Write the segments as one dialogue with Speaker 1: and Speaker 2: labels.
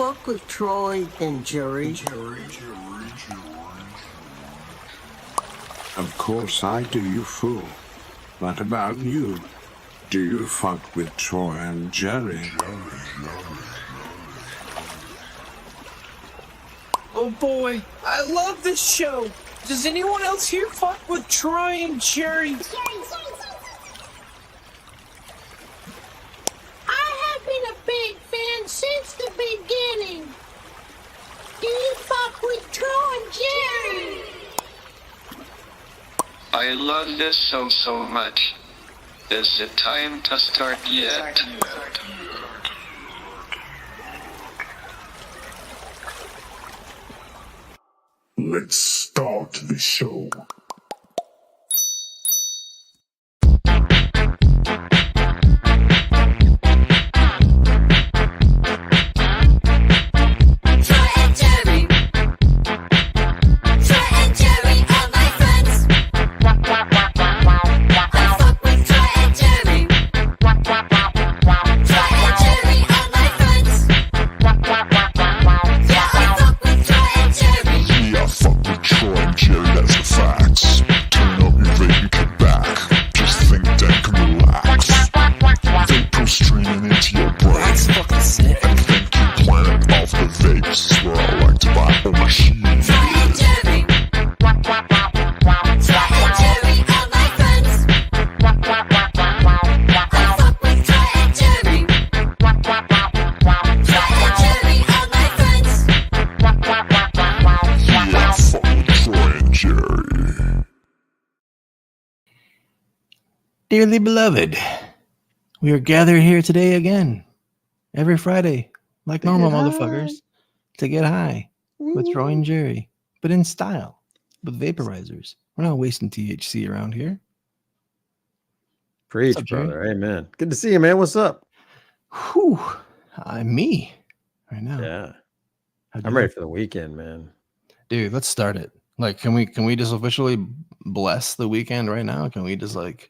Speaker 1: fuck with Troy and Jerry?
Speaker 2: Of course I do, you fool. What about you? Do you fuck with Troy and Jerry?
Speaker 3: Oh boy, I love this show. Does anyone else here fuck with Troy and Jerry?
Speaker 4: I have been a big fan since the beginning. Do you fuck with Troy and Jerry?
Speaker 5: I love this show so much. Is it time to start yet?
Speaker 2: Let's start the show.
Speaker 6: Dearly beloved, we are gathered here today again, every Friday, like normal motherfuckers, to get high with Troy and Jerry, but in style, with vaporizers. We're not wasting THC around here.
Speaker 7: Preach,
Speaker 6: up,
Speaker 7: brother. Amen. Good to see you, man. What's up?
Speaker 6: Whew, I'm me right now.
Speaker 7: Yeah, I'm ready for the weekend, man.
Speaker 6: Dude, let's start it. Like, can we just officially bless the weekend right now? Can we just like?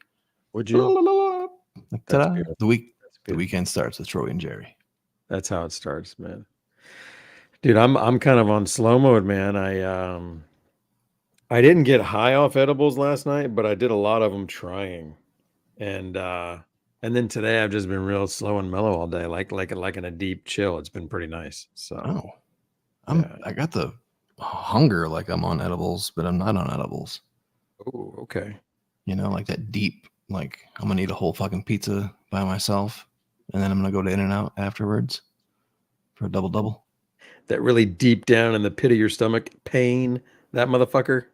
Speaker 7: Would you?
Speaker 6: Like, ta-da. The weekend starts with Troy and Jerry.
Speaker 7: That's how it starts, man. Dude, I'm kind of on slow mode, man. I didn't get high off edibles last night, but I did a lot of them trying, and then today I've just been real slow and mellow all day, like in a deep chill. It's been pretty nice. So,
Speaker 6: I got the hunger like I'm on edibles, but I'm not on edibles.
Speaker 7: Oh, okay.
Speaker 6: You know, like that deep. Like, I'm going to eat a whole fucking pizza by myself, and then I'm going to go to In-N-Out afterwards for a double-double.
Speaker 7: That really deep down in the pit of your stomach pain, that motherfucker?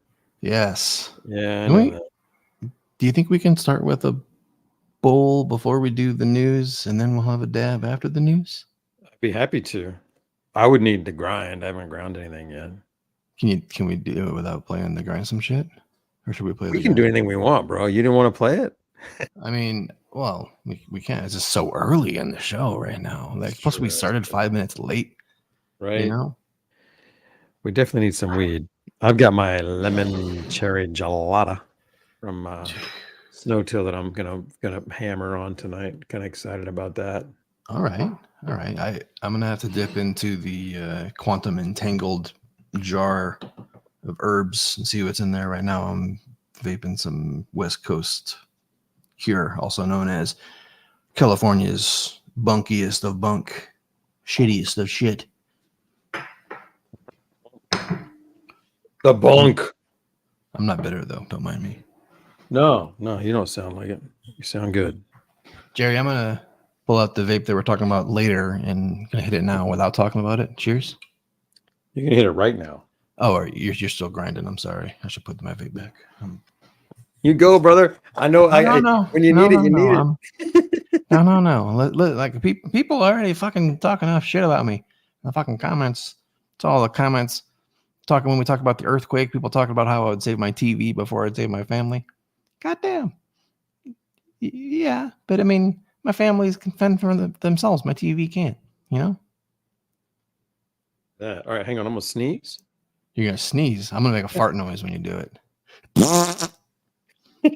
Speaker 6: Yes.
Speaker 7: Yeah,
Speaker 6: Do you think we can start with a bowl before we do the news, and then we'll have a dab after the news?
Speaker 7: I'd be happy to. I would need to grind. I haven't ground anything yet.
Speaker 6: Can we do it without playing the grind some shit? Or should we play
Speaker 7: We can do anything we want, bro. You didn't want to play it?
Speaker 6: I mean, well, we can't. It's just so early in the show right now. Like, plus we started 5 minutes late.
Speaker 7: Right.
Speaker 6: You know?
Speaker 7: We definitely need some weed. I've got my lemon cherry gelada from Snow Till that I'm gonna hammer on tonight. Kind of excited about that.
Speaker 6: All right. I'm gonna have to dip into the quantum entangled jar of herbs and see what's in there right now. I'm vaping some West Coast Cure, also known as California's bunkiest of bunk, shittiest of shit.
Speaker 7: The bunk.
Speaker 6: I'm not bitter though. Don't mind me.
Speaker 7: No, you don't sound like it. You sound good.
Speaker 6: Jerry, I'm gonna pull out the vape that we're talking about later and gonna hit it now without talking about it. Cheers.
Speaker 7: You can hit it right now.
Speaker 6: Oh, or you're still grinding. I'm sorry. I should put my vape back.
Speaker 7: You go, brother. I know.
Speaker 6: No.
Speaker 7: When you need it, you need it.
Speaker 6: No. Like people already fucking talking enough shit about me. The fucking comments. It's all the comments talking when we talk about the earthquake. People talking about how I would save my TV before I'd save my family. Goddamn. Yeah, but I mean, my family's can fend for themselves. My TV can't. You know.
Speaker 7: Yeah. All right, hang on. I'm gonna sneeze.
Speaker 6: You're gonna sneeze. I'm gonna make a fart noise when you do it. Perfect.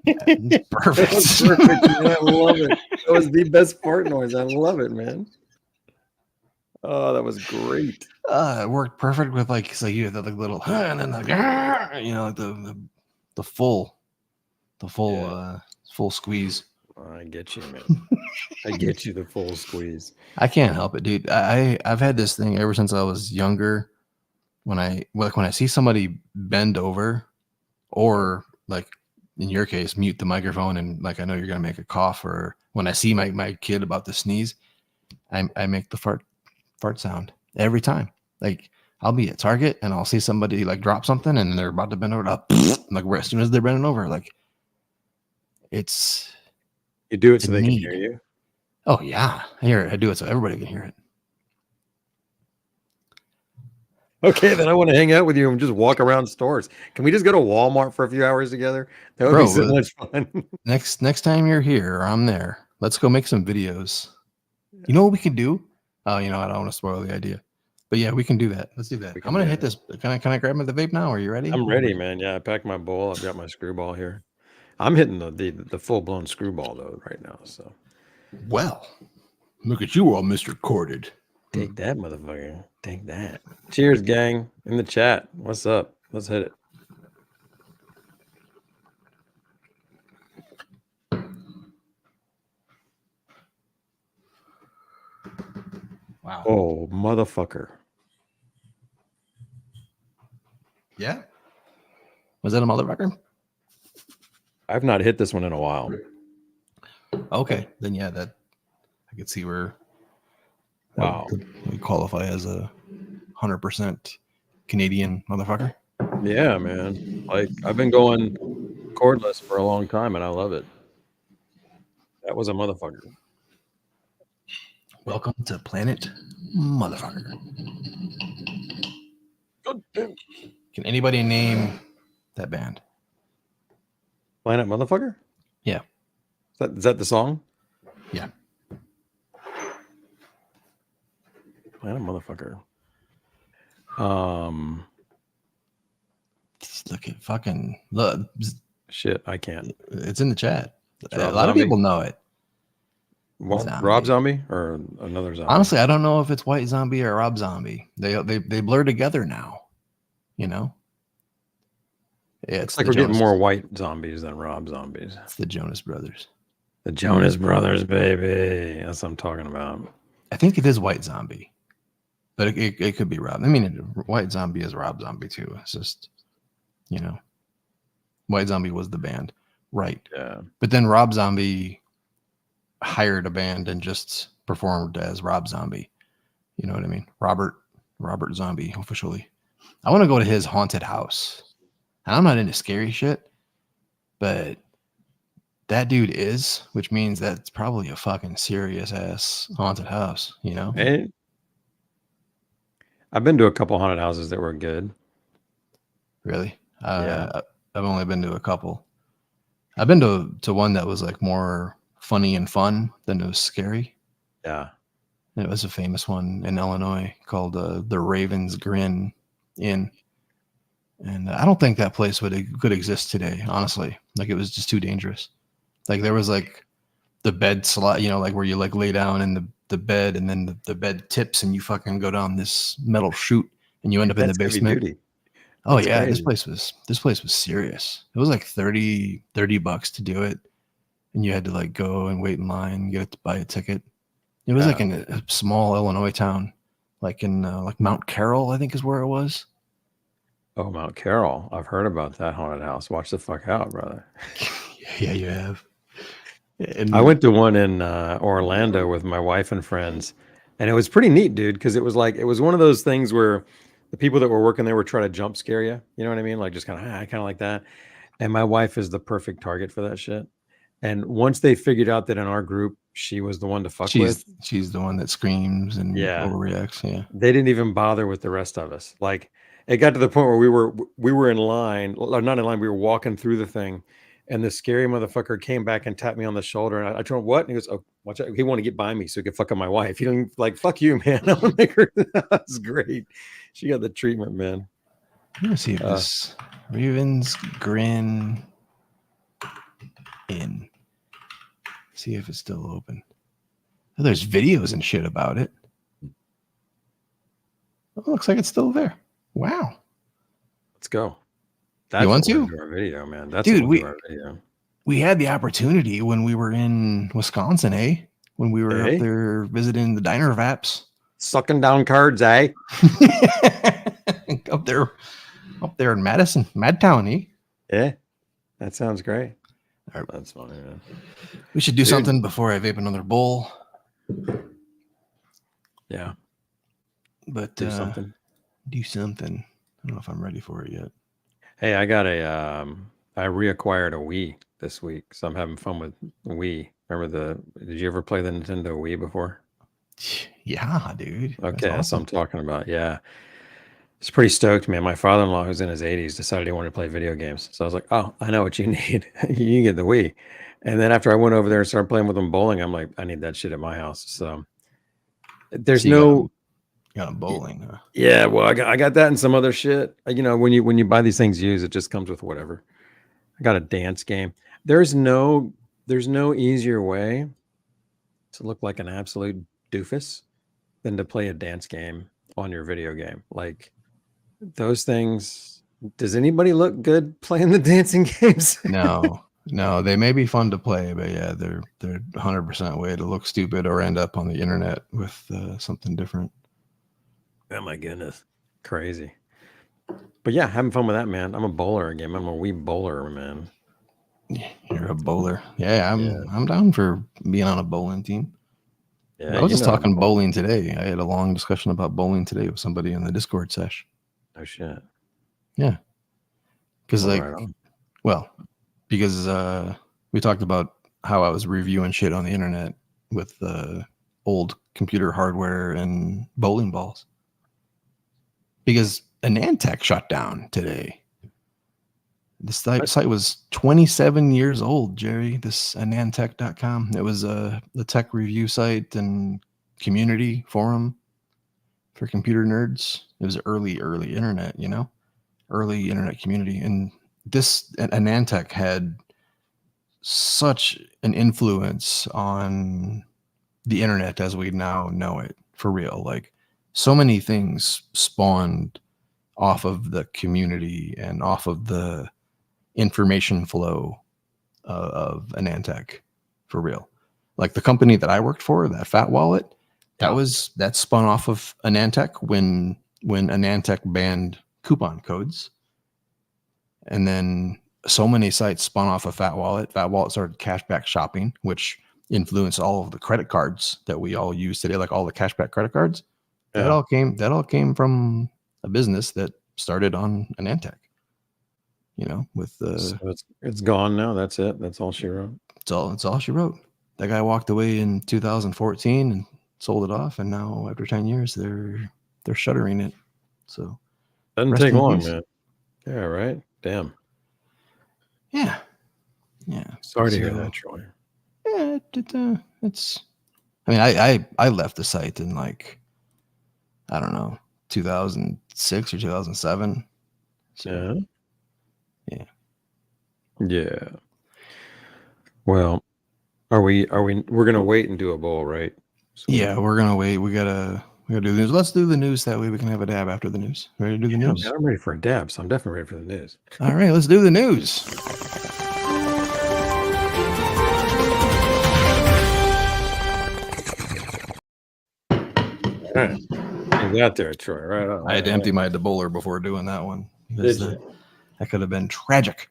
Speaker 7: That was perfect, man. I love it. That was the best fart noise. I love it, man. Oh, that was great.
Speaker 6: It worked perfect with like, so you had the like, little, and then like, you know, like the full,
Speaker 7: Yeah.
Speaker 6: full squeeze.
Speaker 7: I get you, man. I get you the full squeeze.
Speaker 6: I can't help it, dude. I've had this thing ever since I was younger. When I see somebody bend over, or like in your case, mute the microphone, and like I know you're gonna make a cough, or when I see my kid about to sneeze, I make the fart sound every time. Like I'll be at Target and I'll see somebody like drop something and they're about to bend over, like as soon as they're bending over, like it's
Speaker 7: You do it
Speaker 6: a
Speaker 7: so they can
Speaker 6: need.
Speaker 7: hear you.
Speaker 6: Oh yeah, I hear it. I do it so everybody can hear it.
Speaker 7: Okay, then I want to hang out with you and just walk around stores. Can we just go to Walmart for a few hours together? That would be so much fun.
Speaker 6: Next time you're here or I'm there, let's go make some videos. You know what we can do? Oh, you know, I don't want to spoil the idea. But yeah, we can do that. Let's do that. I'm gonna hit this. Can I grab the vape now? Are you ready?
Speaker 7: I'm ready, man. Yeah, I packed my bowl. I've got my screwball here. I'm hitting the full blown screwball though right now. So
Speaker 6: Well, look at you all, Mr. Corded.
Speaker 7: take that, motherfucker. Take that. Cheers, gang. In the chat. What's up? Let's hit it.
Speaker 6: Wow.
Speaker 7: Oh, motherfucker.
Speaker 6: Yeah. Was that a motherfucker?
Speaker 7: I've not hit this one in a while.
Speaker 6: Okay, then yeah, that I could see where.
Speaker 7: Wow.
Speaker 6: We qualify as a 100% Canadian motherfucker.
Speaker 7: Yeah, man. Like I've been going cordless for a long time and I love it. That was a motherfucker.
Speaker 6: Welcome to Planet Motherfucker. Can anybody name that band?
Speaker 7: Planet Motherfucker?
Speaker 6: Yeah.
Speaker 7: Is that the song?
Speaker 6: Yeah.
Speaker 7: Planet Motherfucker.
Speaker 6: Just look at fucking look.
Speaker 7: Shit, I can't.
Speaker 6: It's in the chat.
Speaker 7: It's
Speaker 6: A
Speaker 7: Rob
Speaker 6: lot
Speaker 7: Zombie.
Speaker 6: of people know it.
Speaker 7: What,
Speaker 6: Zombie.
Speaker 7: Rob Zombie or another zombie?
Speaker 6: Honestly, I don't know if it's White Zombie or Rob Zombie. They blur together now. You know. Yeah,
Speaker 7: It's like we're getting more white zombies than Rob zombies.
Speaker 6: It's the Jonas Brothers.
Speaker 7: The Jonas Brothers, baby. That's what I'm talking about.
Speaker 6: I think it is White Zombie, but it could be Rob. I mean, White Zombie is Rob Zombie too. It's just, you know, White Zombie was the band, right?
Speaker 7: Yeah.
Speaker 6: But then Rob Zombie hired a band and just performed as Rob Zombie. You know what I mean? Robert Zombie officially. I want to go to his haunted house. And I'm not into scary shit, but that dude is, which means that's probably a fucking serious ass haunted house, you know?
Speaker 7: Hey, I've been to a couple haunted houses that were good.
Speaker 6: Really?
Speaker 7: Yeah.
Speaker 6: I've only been to a couple. I've been to one that was like more funny and fun than it was scary.
Speaker 7: Yeah.
Speaker 6: And it was a famous one in Illinois called the Raven's Grin Inn. And I don't think that place could exist today, honestly. Like it was just too dangerous. Like there was like the bed slot, you know, like where you like lay down in the bed and then the bed tips and you fucking go down this metal chute and you end up in the basement. Oh yeah,
Speaker 7: crazy.
Speaker 6: this place was serious. It was like $30 to do it. And you had to like go and wait in line and get to buy a ticket. It was like in a small Illinois town, like in like Mount Carroll, I think is where it was.
Speaker 7: Oh, Mount Carroll. I've heard about that haunted house. Watch the fuck out, brother.
Speaker 6: Yeah, you have. And
Speaker 7: I went to one in Orlando with my wife and friends, and it was pretty neat, dude, because it was one of those things where the people that were working there were trying to jump scare you. You know what I mean? Like just kind of like that. And my wife is the perfect target for that shit. And once they figured out that in our group, she was the one to fuck with.
Speaker 6: She's the one that screams and overreacts. Yeah.
Speaker 7: They didn't even bother with the rest of us. Like it got to the point where we were in line, or not in line. We were walking through the thing, and the scary motherfucker came back and tapped me on the shoulder. And I told him, what? And he goes, oh, watch out. He wanted to get by me so he could fuck up my wife. He didn't like, fuck you, man. I'm gonna make her. That's great. She got the treatment, man.
Speaker 6: Let me see if this Raven's Grin Inn. See if it's still open. Oh, there's videos and shit about it. Oh, looks like it's still there. Wow.
Speaker 7: Let's go. That's
Speaker 6: want
Speaker 7: what we'll
Speaker 6: to?
Speaker 7: do our video, man. That's
Speaker 6: Dude,
Speaker 7: what we'll do our video.
Speaker 6: We had the opportunity when we were in Wisconsin, eh? When we were
Speaker 7: Eh?
Speaker 6: up there visiting the diner vaps.
Speaker 7: Sucking down cards, eh?
Speaker 6: up there in Madison, Madtown, eh?
Speaker 7: Yeah. That sounds great.
Speaker 6: All right.
Speaker 7: That's funny, man.
Speaker 6: We should do
Speaker 7: Dude.
Speaker 6: something before I vape another bowl.
Speaker 7: Yeah.
Speaker 6: But
Speaker 7: Do something.
Speaker 6: do something. I don't know if I'm ready for it yet.
Speaker 7: Hey, I got I reacquired a Wii this week, so I'm having fun with Wii. Remember did you ever play the Nintendo Wii before?
Speaker 6: Yeah, dude.
Speaker 7: Okay, that's what I'm talking about. Yeah. It's pretty stoked, man. My father-in-law, who's in his 80s, decided he wanted to play video games. So I was like, oh, I know what you need. You can get the Wii. And then after I went over there and started playing with him bowling, I'm like, I need that shit at my house. So there's
Speaker 6: So
Speaker 7: no...
Speaker 6: You got a bowling, huh?
Speaker 7: Yeah, well, I got that and some other shit. You know, when you buy these things used, it just comes with whatever. I got a dance game. There's no easier way to look like an absolute doofus than to play a dance game on your video game. Like those things. Does anybody look good playing the dancing games?
Speaker 6: No, they may be fun to play, but yeah, they're 100% way to look stupid or end up on the internet with something different.
Speaker 7: Oh my goodness, crazy. But yeah, having fun with that, man. I'm a bowler again. I'm a wee bowler, man.
Speaker 6: You're a bowler. Yeah, I'm down for being on a bowling team.
Speaker 7: Yeah,
Speaker 6: I was just talking bowling today. I had a long discussion about bowling today with somebody in the Discord sesh.
Speaker 7: Oh shit.
Speaker 6: Yeah. Because
Speaker 7: Right
Speaker 6: because we talked about how I was reviewing shit on the internet with old computer hardware and bowling balls. Because Anantech shut down today. This site was 27 years old, Jerry. This Anantech.com. It was the tech review site and community forum for computer nerds. It was early internet, early internet community. And this Anantech had such an influence on the internet as we now know it, for real. Like, so many things spawned off of the community and off of the information flow of Anantech, for real. Like the company that I worked for, that Fat Wallet, that spun off of Anantech when Anantech banned coupon codes. And then so many sites spun off of Fat Wallet. Fat Wallet started cashback shopping, which influenced all of the credit cards that we all use today, like all the cashback credit cards. That all came from a business that started on Anantech. With
Speaker 7: So it's gone now. That's it. That's all she wrote.
Speaker 6: It's all she wrote. That guy walked away in 2014 and sold it off, and now after 10 years, they're shuttering it. So
Speaker 7: doesn't take long, man. Yeah, right. Damn.
Speaker 6: Yeah.
Speaker 7: Sorry to hear that, Troy.
Speaker 6: Yeah, it's. I mean, I left the site in I don't know, 2006 or 2007. So,
Speaker 7: yeah. Well, we're gonna wait and do a bowl, right? So
Speaker 6: we're gonna wait. We gotta do the news. Let's do the news, that way we can have a dab after the news. Ready to do the news?
Speaker 7: Man, I'm ready for a dab, so I'm definitely ready for the news.
Speaker 6: All right, let's do the news.
Speaker 7: All right. You got there, Troy. Right on.
Speaker 6: I had to empty my debowler before doing that one. That could have been tragic.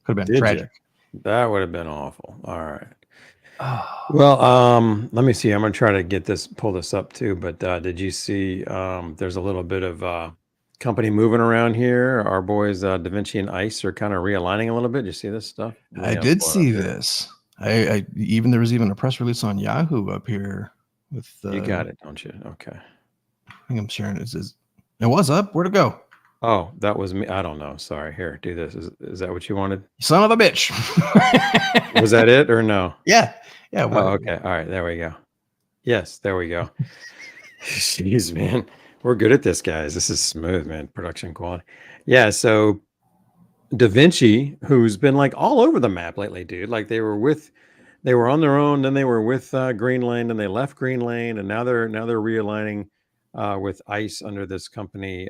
Speaker 7: That would have been awful. All right. Well, let me see. I'm gonna try to pull this up too. But did you see? There's a little bit of company moving around here. Our boys DaVinci and Eyce are kind of realigning a little bit. Did you see this stuff?
Speaker 6: I did see this. I there was even a press release on Yahoo up here with.
Speaker 7: You got it, don't you? Okay.
Speaker 6: I think I'm sharing it. It was up. Where'd it go?
Speaker 7: Oh, that was me. I don't know. Sorry. Here, do this. Is that what you wanted?
Speaker 6: Son of a bitch.
Speaker 7: Was that it or no?
Speaker 6: Yeah.
Speaker 7: Oh, okay. All right. There we go. Yes, there we go. Jeez, man. We're good at this, guys. This is smooth, man. Production quality. Yeah. So DaVinci, who's been all over the map lately, dude. Like they were on their own, then they were with Green Lane, and they left Green Lane, and now they're realigning with Eyce under this company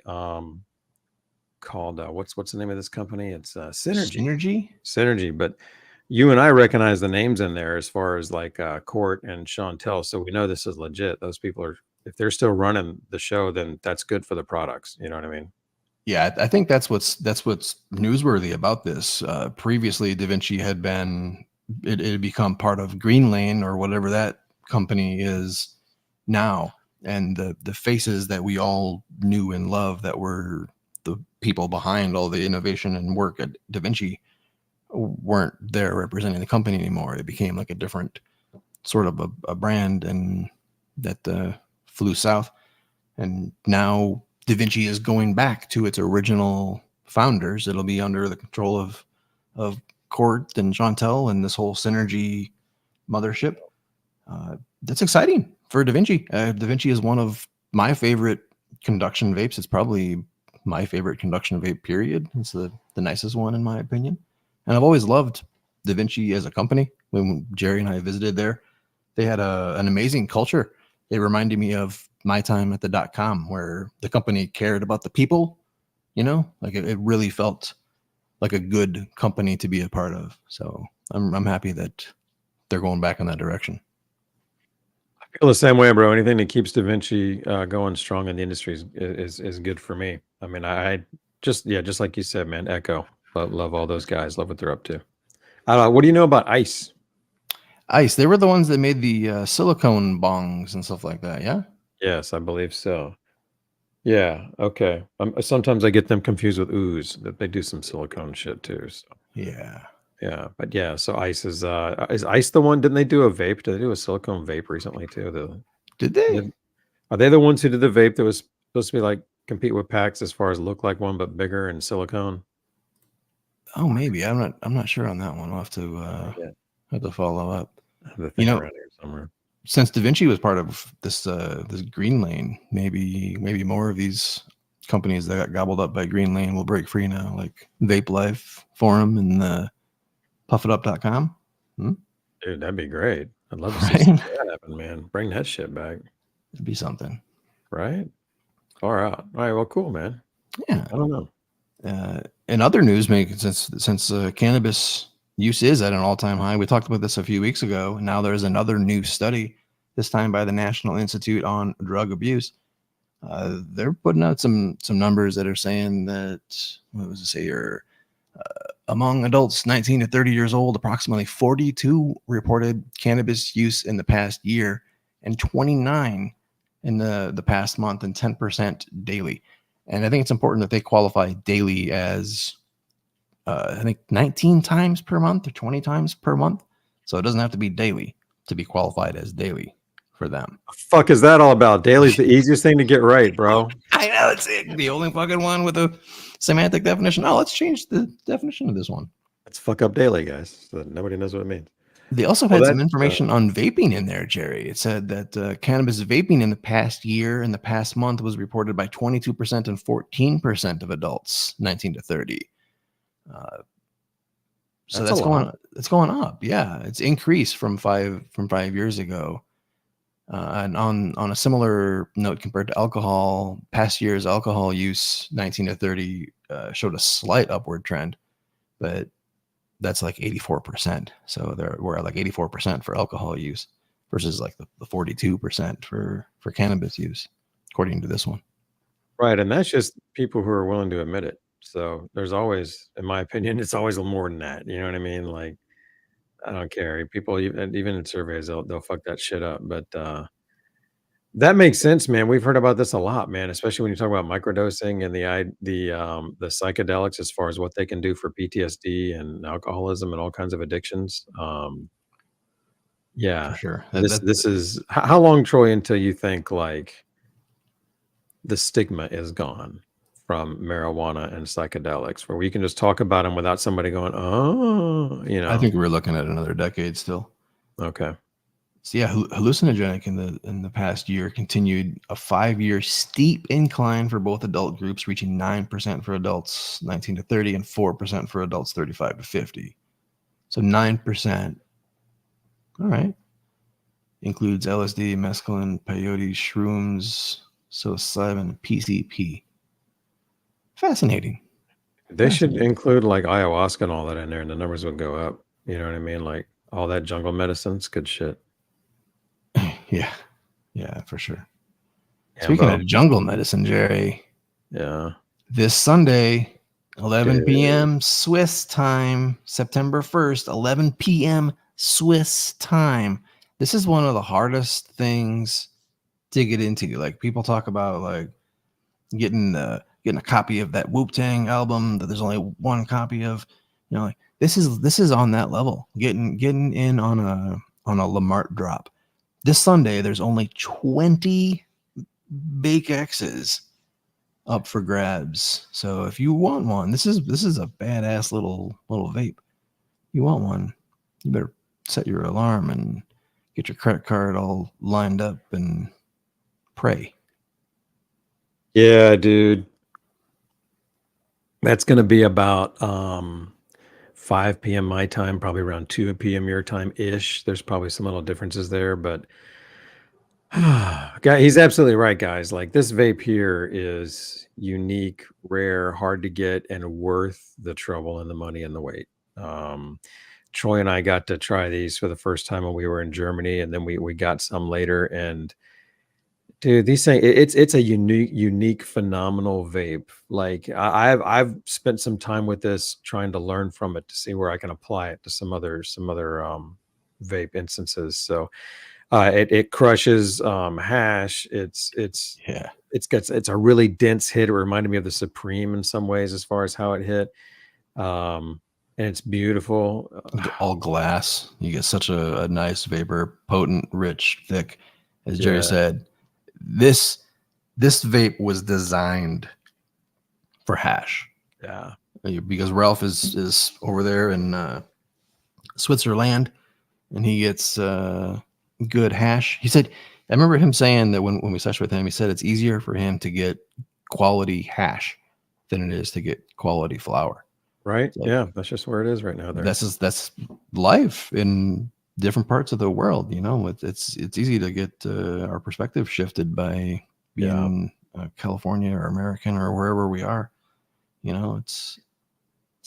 Speaker 7: called what's the name of this company? It's Synergy. But you and I recognize the names in there as far as like Court and Chantel, so we know this is legit. Those people are, if they're still running the show, then that's good for the products. You know what I mean?
Speaker 6: Yeah, I think that's what's newsworthy about this. Previously, DaVinci had been it had become part of Green Lane or whatever that company is now, and the faces that we all knew and loved that were the people behind all the innovation and work at DaVinci weren't there representing the company anymore. It became like a different sort of a brand, and that flew south. And now DaVinci is going back to its original founders. It'll be under the control of Court and Chantel and this whole Synergy mothership. That's exciting for DaVinci. DaVinci is one of my favorite conduction vapes. It's probably my favorite conduction vape, period. It's the nicest one in my opinion. And I've always loved DaVinci as a company. When Jerry and I visited there, they had an amazing culture. It reminded me of my time at the .com, where the company cared about the people, you know, like it really felt like a good company to be a part of. So I'm happy that they're going back in that direction.
Speaker 7: I feel the same way, bro. Anything that keeps DaVinci going strong in the industry is good for me. I mean, I just like you said, man, echo. Love all those guys. Love what they're up to. I don't know. What do you know about Eyce?
Speaker 6: Eyce, they were the ones that made the silicone bongs and stuff like that, yeah?
Speaker 7: Yes, I believe so. Yeah, okay. Sometimes I get them confused with ooze, that they do some silicone shit too. So.
Speaker 6: Yeah.
Speaker 7: Yeah, but yeah, so Eyce is Eyce the one? Didn't they do a vape? Did they do a silicone vape recently too?
Speaker 6: Did they?
Speaker 7: Are they the ones who did the vape that was supposed to be like compete with PAX as far as look like one but bigger and silicone?
Speaker 6: Oh, maybe. I'm not sure on that one. I'll have to follow up.
Speaker 7: I have the thing around here somewhere.
Speaker 6: Since DaVinci was part of this Green Lane, maybe more of these companies that got gobbled up by Green Lane will break free now, like Vape Life Forum and puffitup.com.
Speaker 7: Dude, that'd be great. I'd love to see that happen, man. Bring that shit back.
Speaker 6: It'd be something.
Speaker 7: Right? All right. Well, cool, man.
Speaker 6: Yeah.
Speaker 7: I don't know.
Speaker 6: In other news, since cannabis use is at an all-time high, we talked about this a few weeks ago. Now there's another new study, this time by the National Institute on Drug Abuse. They're putting out some numbers that are saying that, what was it say here? Among adults 19 to 30 years old, approximately 42 reported cannabis use in the past year, and 29 in the past month, and 10% daily. And I think it's important that they qualify daily as, I think 19 times per month or 20 times per month. So it doesn't have to be daily to be qualified as daily for them.
Speaker 7: The fuck is that all about? Daily's the easiest thing to get right, bro.
Speaker 6: I know, it's the only fucking one with a semantic definition. Oh, let's change the definition of this one.
Speaker 7: Let's fuck up daily, guys, so that nobody knows what it means.
Speaker 6: They also had some information on vaping in there, Jerry. It said that cannabis vaping in the past year and the past month was reported by 22% and 14% of adults 19 to 30. So that's going up. Yeah, it's increased from five years ago. And on a similar note, compared to alcohol, past year's alcohol use 19 to 30 showed a slight upward trend, but that's like 84%. So we're at like 84% for alcohol use versus like the 42% for cannabis use, according to this one.
Speaker 7: Right. And that's just people who are willing to admit it. So there's always, in my opinion, it's always more than that. You know what I mean? Like, I don't care. People, even in surveys, they'll fuck that shit up. But that makes sense, man. We've heard about this a lot, man, especially when you talk about microdosing and the psychedelics as far as what they can do for PTSD and alcoholism and all kinds of addictions. Yeah,
Speaker 6: for sure.
Speaker 7: This is how long, Troy, until you think like the stigma is gone from marijuana and psychedelics, where we can just talk about them without somebody going, oh, you know?
Speaker 6: I think we're looking at another decade still.
Speaker 7: Okay.
Speaker 6: So yeah, hallucinogenic in the past year continued a 5-year steep incline for both adult groups, reaching 9% for adults 19 to 30 and 4% for adults 35 to 50. So 9%. All right. Includes LSD, mescaline, peyote, shrooms, psilocybin, PCP. Fascinating.
Speaker 7: They should include like ayahuasca and all that in there, and the numbers would go up. You know what I mean? Like all that jungle medicine's good shit.
Speaker 6: Yeah. Yeah, for sure.
Speaker 7: Yeah,
Speaker 6: Speaking of jungle medicine, Jerry.
Speaker 7: Yeah.
Speaker 6: This Sunday, 11
Speaker 7: Dude.
Speaker 6: p.m. Swiss time, September 1st, 11 p.m. Swiss time. This is one of the hardest things to get into. Like people talk about like getting a copy of that Wu-Tang album that there's only one copy of. You know, like this is on that level. Getting in on a Lamart drop. This Sunday, there's only 20 Bake X's up for grabs. So if you want one, this is a badass little vape. You want one, you better set your alarm and get your credit card all lined up and pray.
Speaker 7: Yeah, dude. That's going to be about 5 p.m. my time, probably around 2 p.m. your time ish. There's probably some little differences there, but he's absolutely right, guys. Like this vape here is unique, rare, hard to get, and worth the trouble and the money and the wait. Troy and I got to try these for the first time when we were in Germany, and then we got some later. And dude, these things, it's a unique, phenomenal vape. Like I've spent some time with this trying to learn from it to see where I can apply it to some other vape instances. So it crushes hash. It's a really dense hit. It reminded me of the Supreme in some ways as far as how it hit. And it's beautiful.
Speaker 6: All glass. You get such a nice vapor, potent, rich, thick. As Jerry said, this vape was designed for hash.
Speaker 7: Yeah.
Speaker 6: Because Ralph is over there in Switzerland, and he gets good hash. He said, I remember him saying that when we sessioned with him, he said it's easier for him to get quality hash than it is to get quality flour.
Speaker 7: Right.
Speaker 6: Like,
Speaker 7: yeah. That's just where it is right now. There.
Speaker 6: That's life in different parts of the world. You know, it's easy to get our perspective shifted by being California or American or wherever we are. You know, it's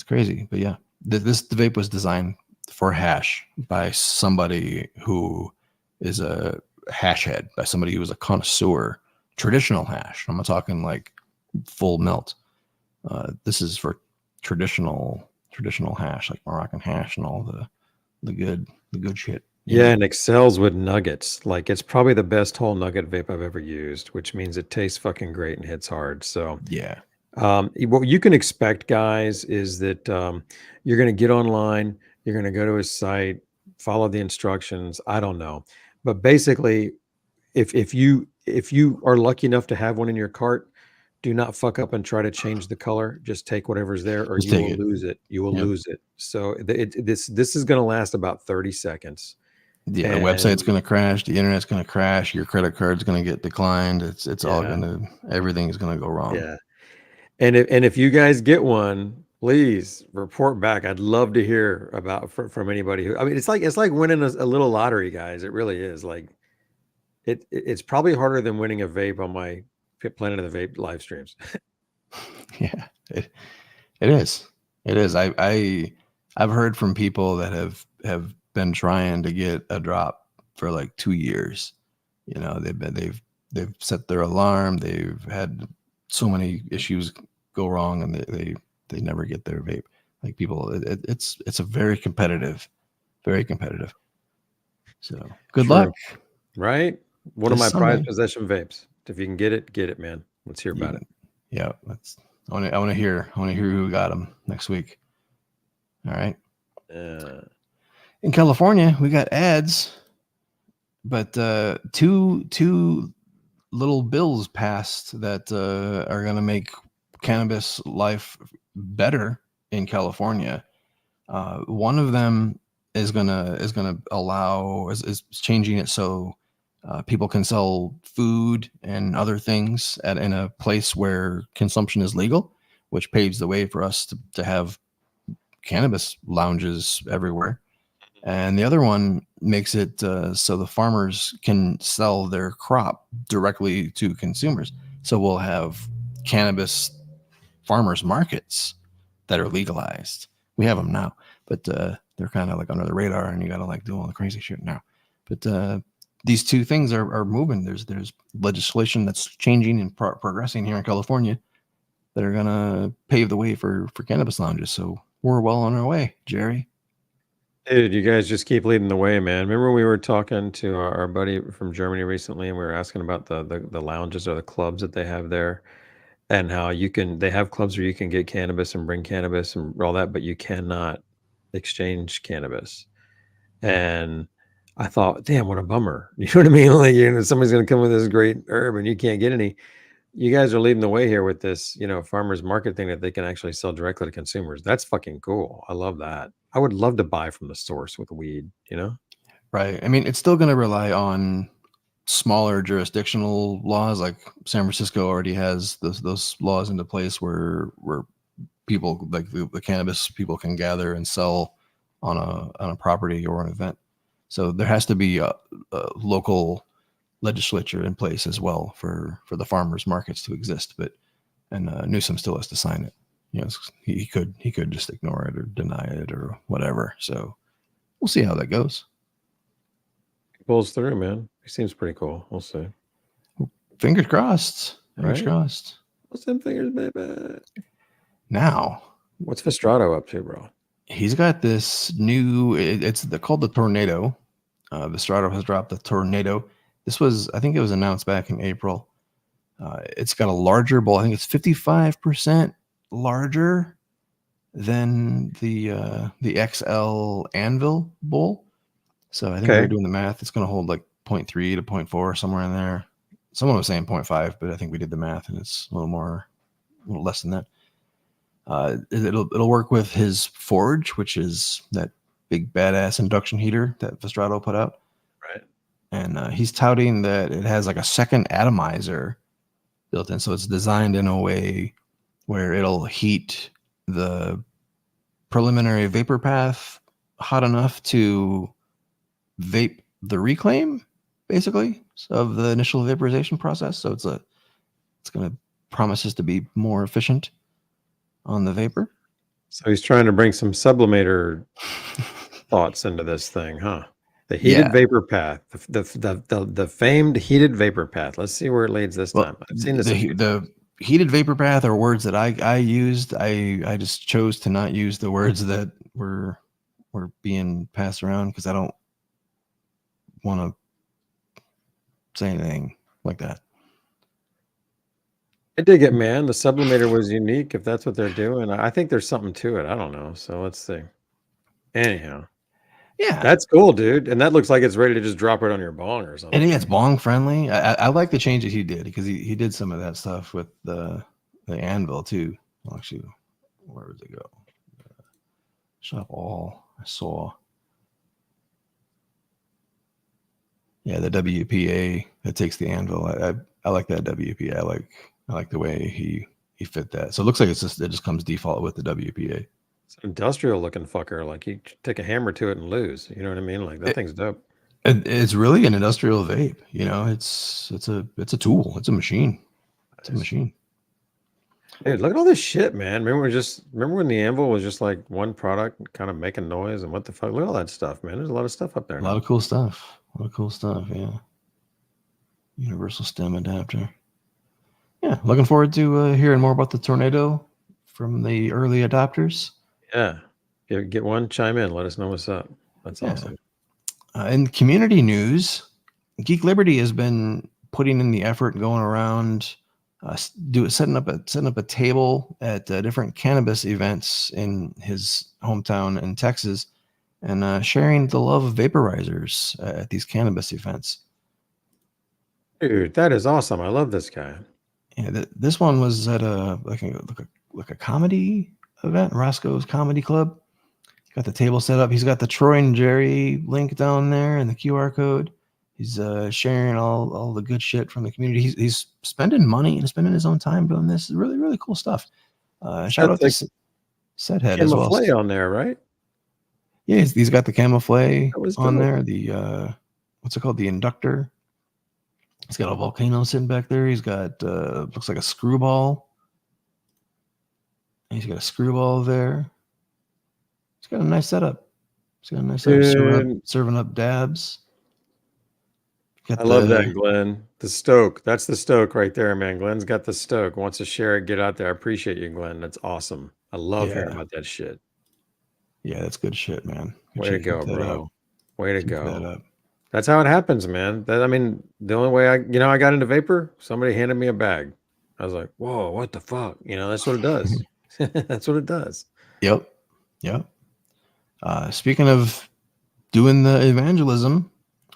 Speaker 6: crazy. But yeah, the vape was designed for hash by somebody who is a hash head, by somebody who is a connoisseur. Traditional hash. I'm not talking like full melt. This is for traditional hash, like Moroccan hash and all the good shit.
Speaker 7: Yeah, and excels with nuggets. Like it's probably the best whole nugget vape I've ever used, which means it tastes fucking great and hits hard. So
Speaker 6: yeah.
Speaker 7: What you can expect, guys, is that you're going to get online, you're going to go to his site, follow the instructions. I don't know, but basically, if you are lucky enough to have one in your cart, do not fuck up and try to change the color. Just take whatever's there, or you will lose it. You will lose it. So this is going to last about 30 seconds.
Speaker 6: Yeah, the website's going to crash. The internet's going to crash. Your credit card's going to get declined. It's all going to, everything's going to go wrong.
Speaker 7: Yeah. And if you guys get one, please report back. I'd love to hear about from anybody who, I mean, it's like winning a little lottery, guys. It really is. Like it's probably harder than winning a vape on my Planet of the Vape live streams.
Speaker 6: Yeah, it is. It is. I've heard from people that have been trying to get a drop for like 2 years. You know, they've set their alarm. They've had so many issues go wrong, and they never get their vape. Like people, it's a very competitive. So good luck.
Speaker 7: Right? One of my prized possession vapes. If you can get it, man. Let's hear about it.
Speaker 6: Yeah, I want to hear who got them next week. All right. In California, we got ads, but two little bills passed that are going to make cannabis life better in California. One of them is changing it so people can sell food and other things in a place where consumption is legal, which paves the way for us to have cannabis lounges everywhere. And the other one makes it so the farmers can sell their crop directly to consumers. So we'll have cannabis farmers markets that are legalized. We have them now, but they're kind of like under the radar, and you got to like do all the crazy shit now. But these two things are moving. There's legislation that's changing and progressing here in California that are gonna pave the way for cannabis lounges. So we're well on our way, Jerry.
Speaker 7: Dude, you guys just keep leading the way, man. Remember we were talking to our buddy from Germany recently, and we were asking about the lounges or the clubs that they have there, and how they have clubs where you can get cannabis and bring cannabis and all that, but you cannot exchange cannabis. And I thought, damn, what a bummer. You know what I mean? Like, somebody's going to come with this great herb and you can't get any. You guys are leading the way here with this, farmers market thing that they can actually sell directly to consumers. That's fucking cool. I love that. I would love to buy from the source with weed,
Speaker 6: Right. I mean, it's still going to rely on smaller jurisdictional laws. Like San Francisco already has those laws into place where people like the cannabis people can gather and sell on a property or an event. So there has to be a local legislature in place as well for the farmers markets to exist. And Newsom still has to sign it. He could just ignore it or deny it or whatever. So we'll see how that goes.
Speaker 7: Pulls through, man. He seems pretty cool. We'll see.
Speaker 6: Fingers crossed. Fingers
Speaker 7: Right?
Speaker 6: crossed.
Speaker 7: What's them fingers, baby?
Speaker 6: Now,
Speaker 7: What's Vestrato up to, bro?
Speaker 6: he's got this new. They're called the Tornado. Vestrato has dropped the Tornado. I think it was announced back in April. It's got a larger bowl. I think it's 55% larger than the XL Anvil bowl. So I think we were doing the math. It's going to hold like 0.3 to 0.4, somewhere in there. Someone was saying 0.5, but I think we did the math, and it's a little less than that. It'll work with his Forge, which is that big badass induction heater that Vestrato put out.
Speaker 7: Right.
Speaker 6: And he's touting that it has like a second atomizer built in. So it's designed in a way where it'll heat the preliminary vapor path hot enough to vape the reclaim, basically, of the initial vaporization process. So it's going to promises to be more efficient on the vapor.
Speaker 7: So he's trying to bring some sublimator thoughts into this thing, huh? The heated vapor path, the famed heated vapor path. Let's see where it leads this time. I've seen this.
Speaker 6: The heated vapor path are words that I used. I just chose to not use the words that were being passed around because I don't want to say anything like that.
Speaker 7: I dig it, man. The sublimator was unique. If that's what they're doing, I think there's something to it. I don't know. So let's see. Anyhow,
Speaker 6: yeah,
Speaker 7: that's cool, dude. And that looks like it's ready to just drop it on your bong or something.
Speaker 6: And it's bong friendly. I like the changes he did because he did some of that stuff with the anvil too. Well, actually, where does it go? Shop all. I saw. Yeah, the WPA that takes the anvil. I like that WPA. I like the way he fit that. So it looks like it just comes default with the WPA.
Speaker 7: It's an industrial looking fucker. Like you take a hammer to it and lose. You know what I mean? Like that thing's dope.
Speaker 6: It's really an industrial vape. It's a tool. It's a machine. It's a machine.
Speaker 7: Dude, look at all this shit, man. Remember when the anvil was just like one product kind of making noise and what the fuck? Look at all that stuff, man. There's a lot of stuff up there.
Speaker 6: A lot of cool stuff. Yeah. Universal stem adapter. Yeah, looking forward to hearing more about the Tornado from the early adopters.
Speaker 7: Yeah, get one, chime in, let us know what's up. That's awesome.
Speaker 6: In community news, Geek Liberty has been putting in the effort, going around, setting up a table at different cannabis events in his hometown in Texas, and sharing the love of vaporizers at these cannabis events.
Speaker 7: Dude, that is awesome. I love this guy.
Speaker 6: Yeah, this one was at a comedy event, Roscoe's Comedy Club. Got the table set up. He's got the Troy and Jerry link down there and the QR code. He's sharing all the good shit from the community. He's spending money and spending his own time doing this. Really, really cool stuff. Shout out to Sethead as well.
Speaker 7: Play on there, right?
Speaker 6: Yeah, he's got the camouflage
Speaker 7: That was
Speaker 6: on
Speaker 7: dope.
Speaker 6: there. The what's it called? The inductor. He's got a volcano sitting back there. He's got looks like a screwball. He's got a screwball there. He's got a nice setup. He's got a nice setup.
Speaker 7: Dude,
Speaker 6: Serving up dabs. Got
Speaker 7: I love that, Glenn. The stoke. That's the stoke right there, man. Glenn's got the stoke. Wants to share it. Get out there. I appreciate you, Glenn. That's awesome. I love hearing about that shit.
Speaker 6: Yeah, that's good shit, man.
Speaker 7: Way to go, bro. Way to go.
Speaker 6: That up.
Speaker 7: That's how it happens, man. I mean, the only way I got into vapor, somebody handed me a bag. I was like, whoa, what the fuck? That's what it does. That's what it does.
Speaker 6: Yep. Speaking of doing the evangelism,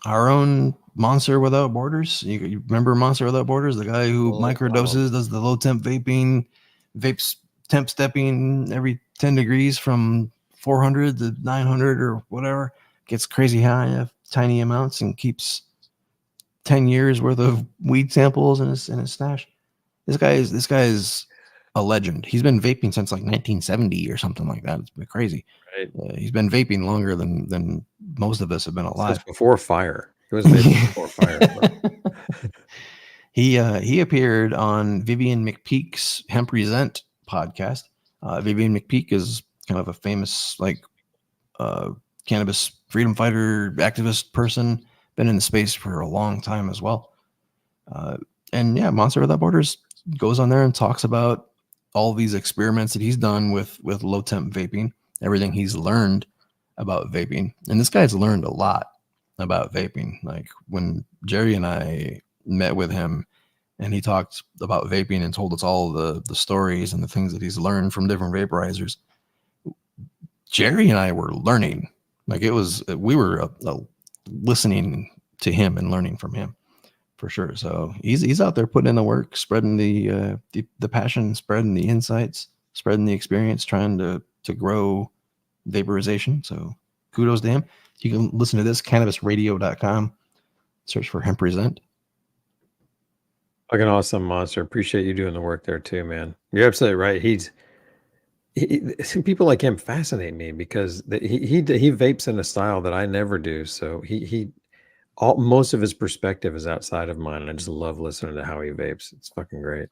Speaker 6: our own Monster Without Borders. You remember Monster Without Borders, the guy who microdoses, does the low temp vaping, vapes temp stepping every 10 degrees from 400 to 900 or whatever, gets crazy high, tiny amounts, and keeps 10 years worth of weed samples in his stash. This guy is a legend. He's been vaping since like 1970 or something like that. It's been crazy. Right. He's been vaping longer than most of us have been alive.
Speaker 7: Since before fire. He was vaping before fire.
Speaker 6: He appeared on Vivian McPeak's Hemp Resent podcast. Vivian McPeak is kind of a famous cannabis freedom fighter, activist person, been in the space for a long time as well. And yeah, Monster Without Borders goes on there and talks about all these experiments that he's done with low temp vaping, everything he's learned about vaping. And this guy's learned a lot about vaping. Like when Jerry and I met with him and he talked about vaping and told us all the stories and the things that he's learned from different vaporizers, Jerry and I were learning. Like we were listening to him and learning from him for sure. So he's out there putting in the work, spreading the passion, spreading the insights, spreading the experience, trying to grow vaporization. So kudos to him. You can listen to this, cannabisradio.com. Search for Hemp Present.
Speaker 7: Fucking awesome, Monster. Appreciate you doing the work there too, man. You're absolutely right. People like him fascinate me because he vapes in a style that I never do. So most of his perspective is outside of mine, and I just love listening to how he vapes. It's fucking great.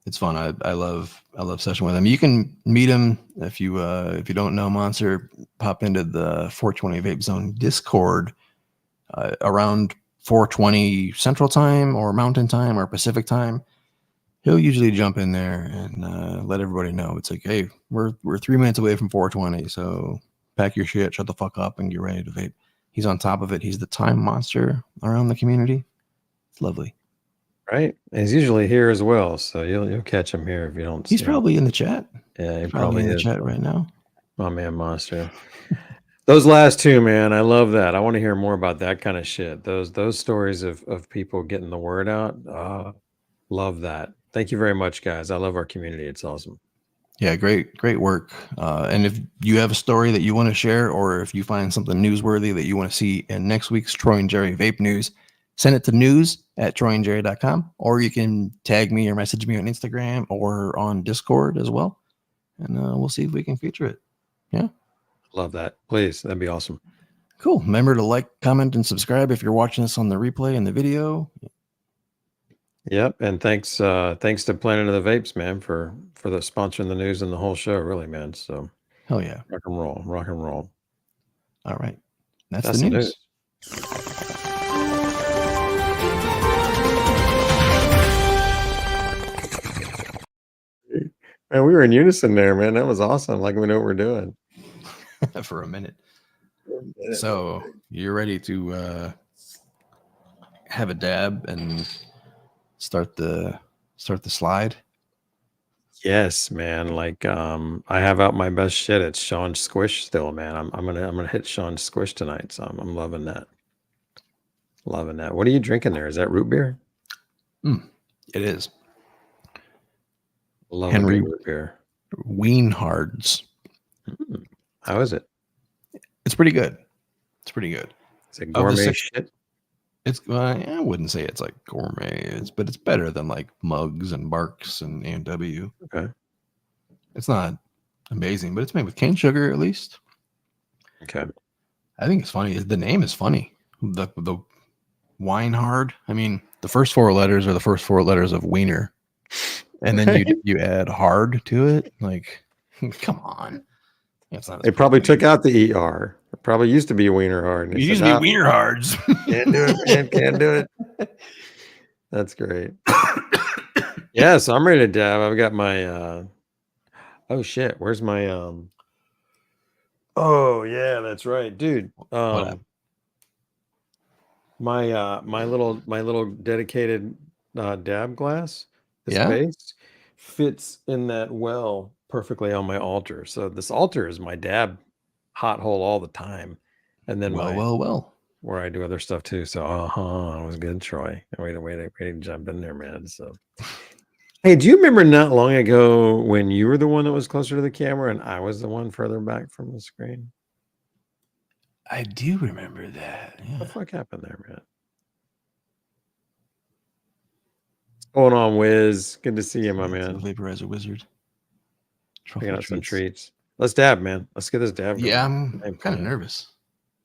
Speaker 6: It's fun. I love session with him. You can meet him if you don't know Monster. Pop into the 420 Vape Zone Discord around 4:20 Central Time or Mountain Time or Pacific Time. He'll usually jump in there and let everybody know. It's like, hey, we're 3 minutes away from 4:20, so pack your shit, shut the fuck up, and get ready to vape. He's on top of it. He's the time monster around the community. It's lovely.
Speaker 7: Right. And he's usually here as well. So you'll catch him here if you don't see
Speaker 6: He's probably in the chat.
Speaker 7: Yeah,
Speaker 6: he's probably in the chat right now.
Speaker 7: My man, Monster. Those last two, man, I love that. I want to hear more about that kind of shit. Those stories of people getting the word out. Love that. Thank you very much, guys. I love our community. It's awesome.
Speaker 6: Yeah, great work. And if you have a story that you want to share, or if you find something newsworthy that you want to see in next week's Troy and Jerry Vape News, send it to news@troyandjerry.com, or you can tag me or message me on Instagram or on Discord as well. And we'll see if we can feature it. Yeah.
Speaker 7: Love that. Please. That'd be awesome.
Speaker 6: Cool. Remember to like, comment, and subscribe if you're watching this on the replay and the video.
Speaker 7: Yep. And thanks to Planet of the Vapes, man, for the sponsoring the news and the whole show, really, man. So
Speaker 6: hell yeah.
Speaker 7: Rock and roll. Rock and roll.
Speaker 6: All right. That's the news.
Speaker 7: Man, we were in unison there, man. That was awesome. Like we know what we're doing.
Speaker 6: For a minute. So you're ready to have a dab and start the slide?
Speaker 7: Yes, man. Like I have out my best shit. It's Sean Squish still, man. I'm gonna hit Sean Squish tonight. So I'm loving that. Loving that. What are you drinking there? Is that root beer?
Speaker 6: It is.
Speaker 7: Love
Speaker 6: Henry
Speaker 7: root beer.
Speaker 6: Weinhard's.
Speaker 7: How is it?
Speaker 6: It's pretty good. It's pretty good.
Speaker 7: Is it gourmet shit?
Speaker 6: It's I wouldn't say it's like gourmet, but it's better than like Mugs and Barks and A&W.
Speaker 7: Okay.
Speaker 6: It's not amazing, but it's made with cane sugar at least.
Speaker 7: Okay.
Speaker 6: I think it's funny. The name is funny. The wine hard. I mean, the first 4 letters are the first 4 letters of wiener, and then
Speaker 7: Right.
Speaker 6: you add hard to it. Like, come on. It's not.
Speaker 7: They probably took out the ER. It probably used to be wiener hard. And
Speaker 6: It
Speaker 7: they
Speaker 6: used
Speaker 7: said,
Speaker 6: to be
Speaker 7: "Nah,
Speaker 6: wiener hards.
Speaker 7: can't do it, man. Can't do it." That's great. Yeah, so I'm ready to dab. I've got my oh shit, where's my oh yeah, that's right, dude.
Speaker 6: What
Speaker 7: My little dedicated dab glass, this
Speaker 6: Yeah?
Speaker 7: base fits in that well perfectly on my altar. So this altar is my dab hot hole all the time. And then my
Speaker 6: Well.
Speaker 7: where I do other stuff too. So it was good, Troy. Way to jump in there, man. So hey, do you remember not long ago when you were the one that was closer to the camera and I was the one further back from the screen?
Speaker 6: I do remember that.
Speaker 7: What
Speaker 6: Yeah.
Speaker 7: the fuck happened there, man? What's going on, Wiz? Good to see you, my man.
Speaker 6: Vaporizer wizard.
Speaker 7: Picking
Speaker 6: Truffle
Speaker 7: out some
Speaker 6: treats.
Speaker 7: treats. Let's dab, man. Let's get this dab going.
Speaker 6: Yeah, I'm
Speaker 7: Same
Speaker 6: kind of
Speaker 7: thing.
Speaker 6: nervous.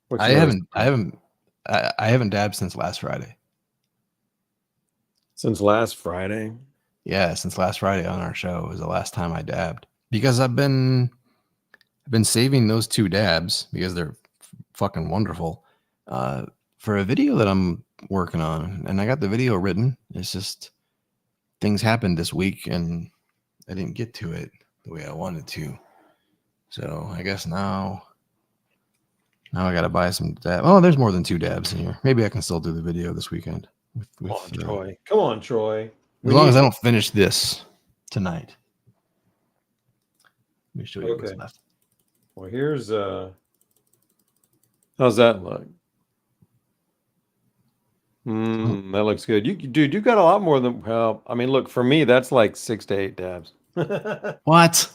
Speaker 7: What's
Speaker 6: I
Speaker 7: yours?
Speaker 6: haven't dabbed since last Friday.
Speaker 7: Since last Friday.
Speaker 6: Yeah, since last Friday on our show was the last time I dabbed, because I've been saving those 2 dabs because they're fucking wonderful for a video that I'm working on, and I got the video written. It's just things happened this week and I didn't get to it the way I wanted to. So I guess now I gotta buy some dab. Oh, there's more than 2 dabs in here. Maybe I can still do the video this weekend.
Speaker 7: Come on, Troy. Come on, Troy.
Speaker 6: As long as I don't finish this tonight. Let me show you what's
Speaker 7: Okay.
Speaker 6: left.
Speaker 7: Well, here's how's that look? That looks good. Dude, you got a lot more than well. I mean, look, for me, that's like 6 to 8 dabs. That's
Speaker 6: What?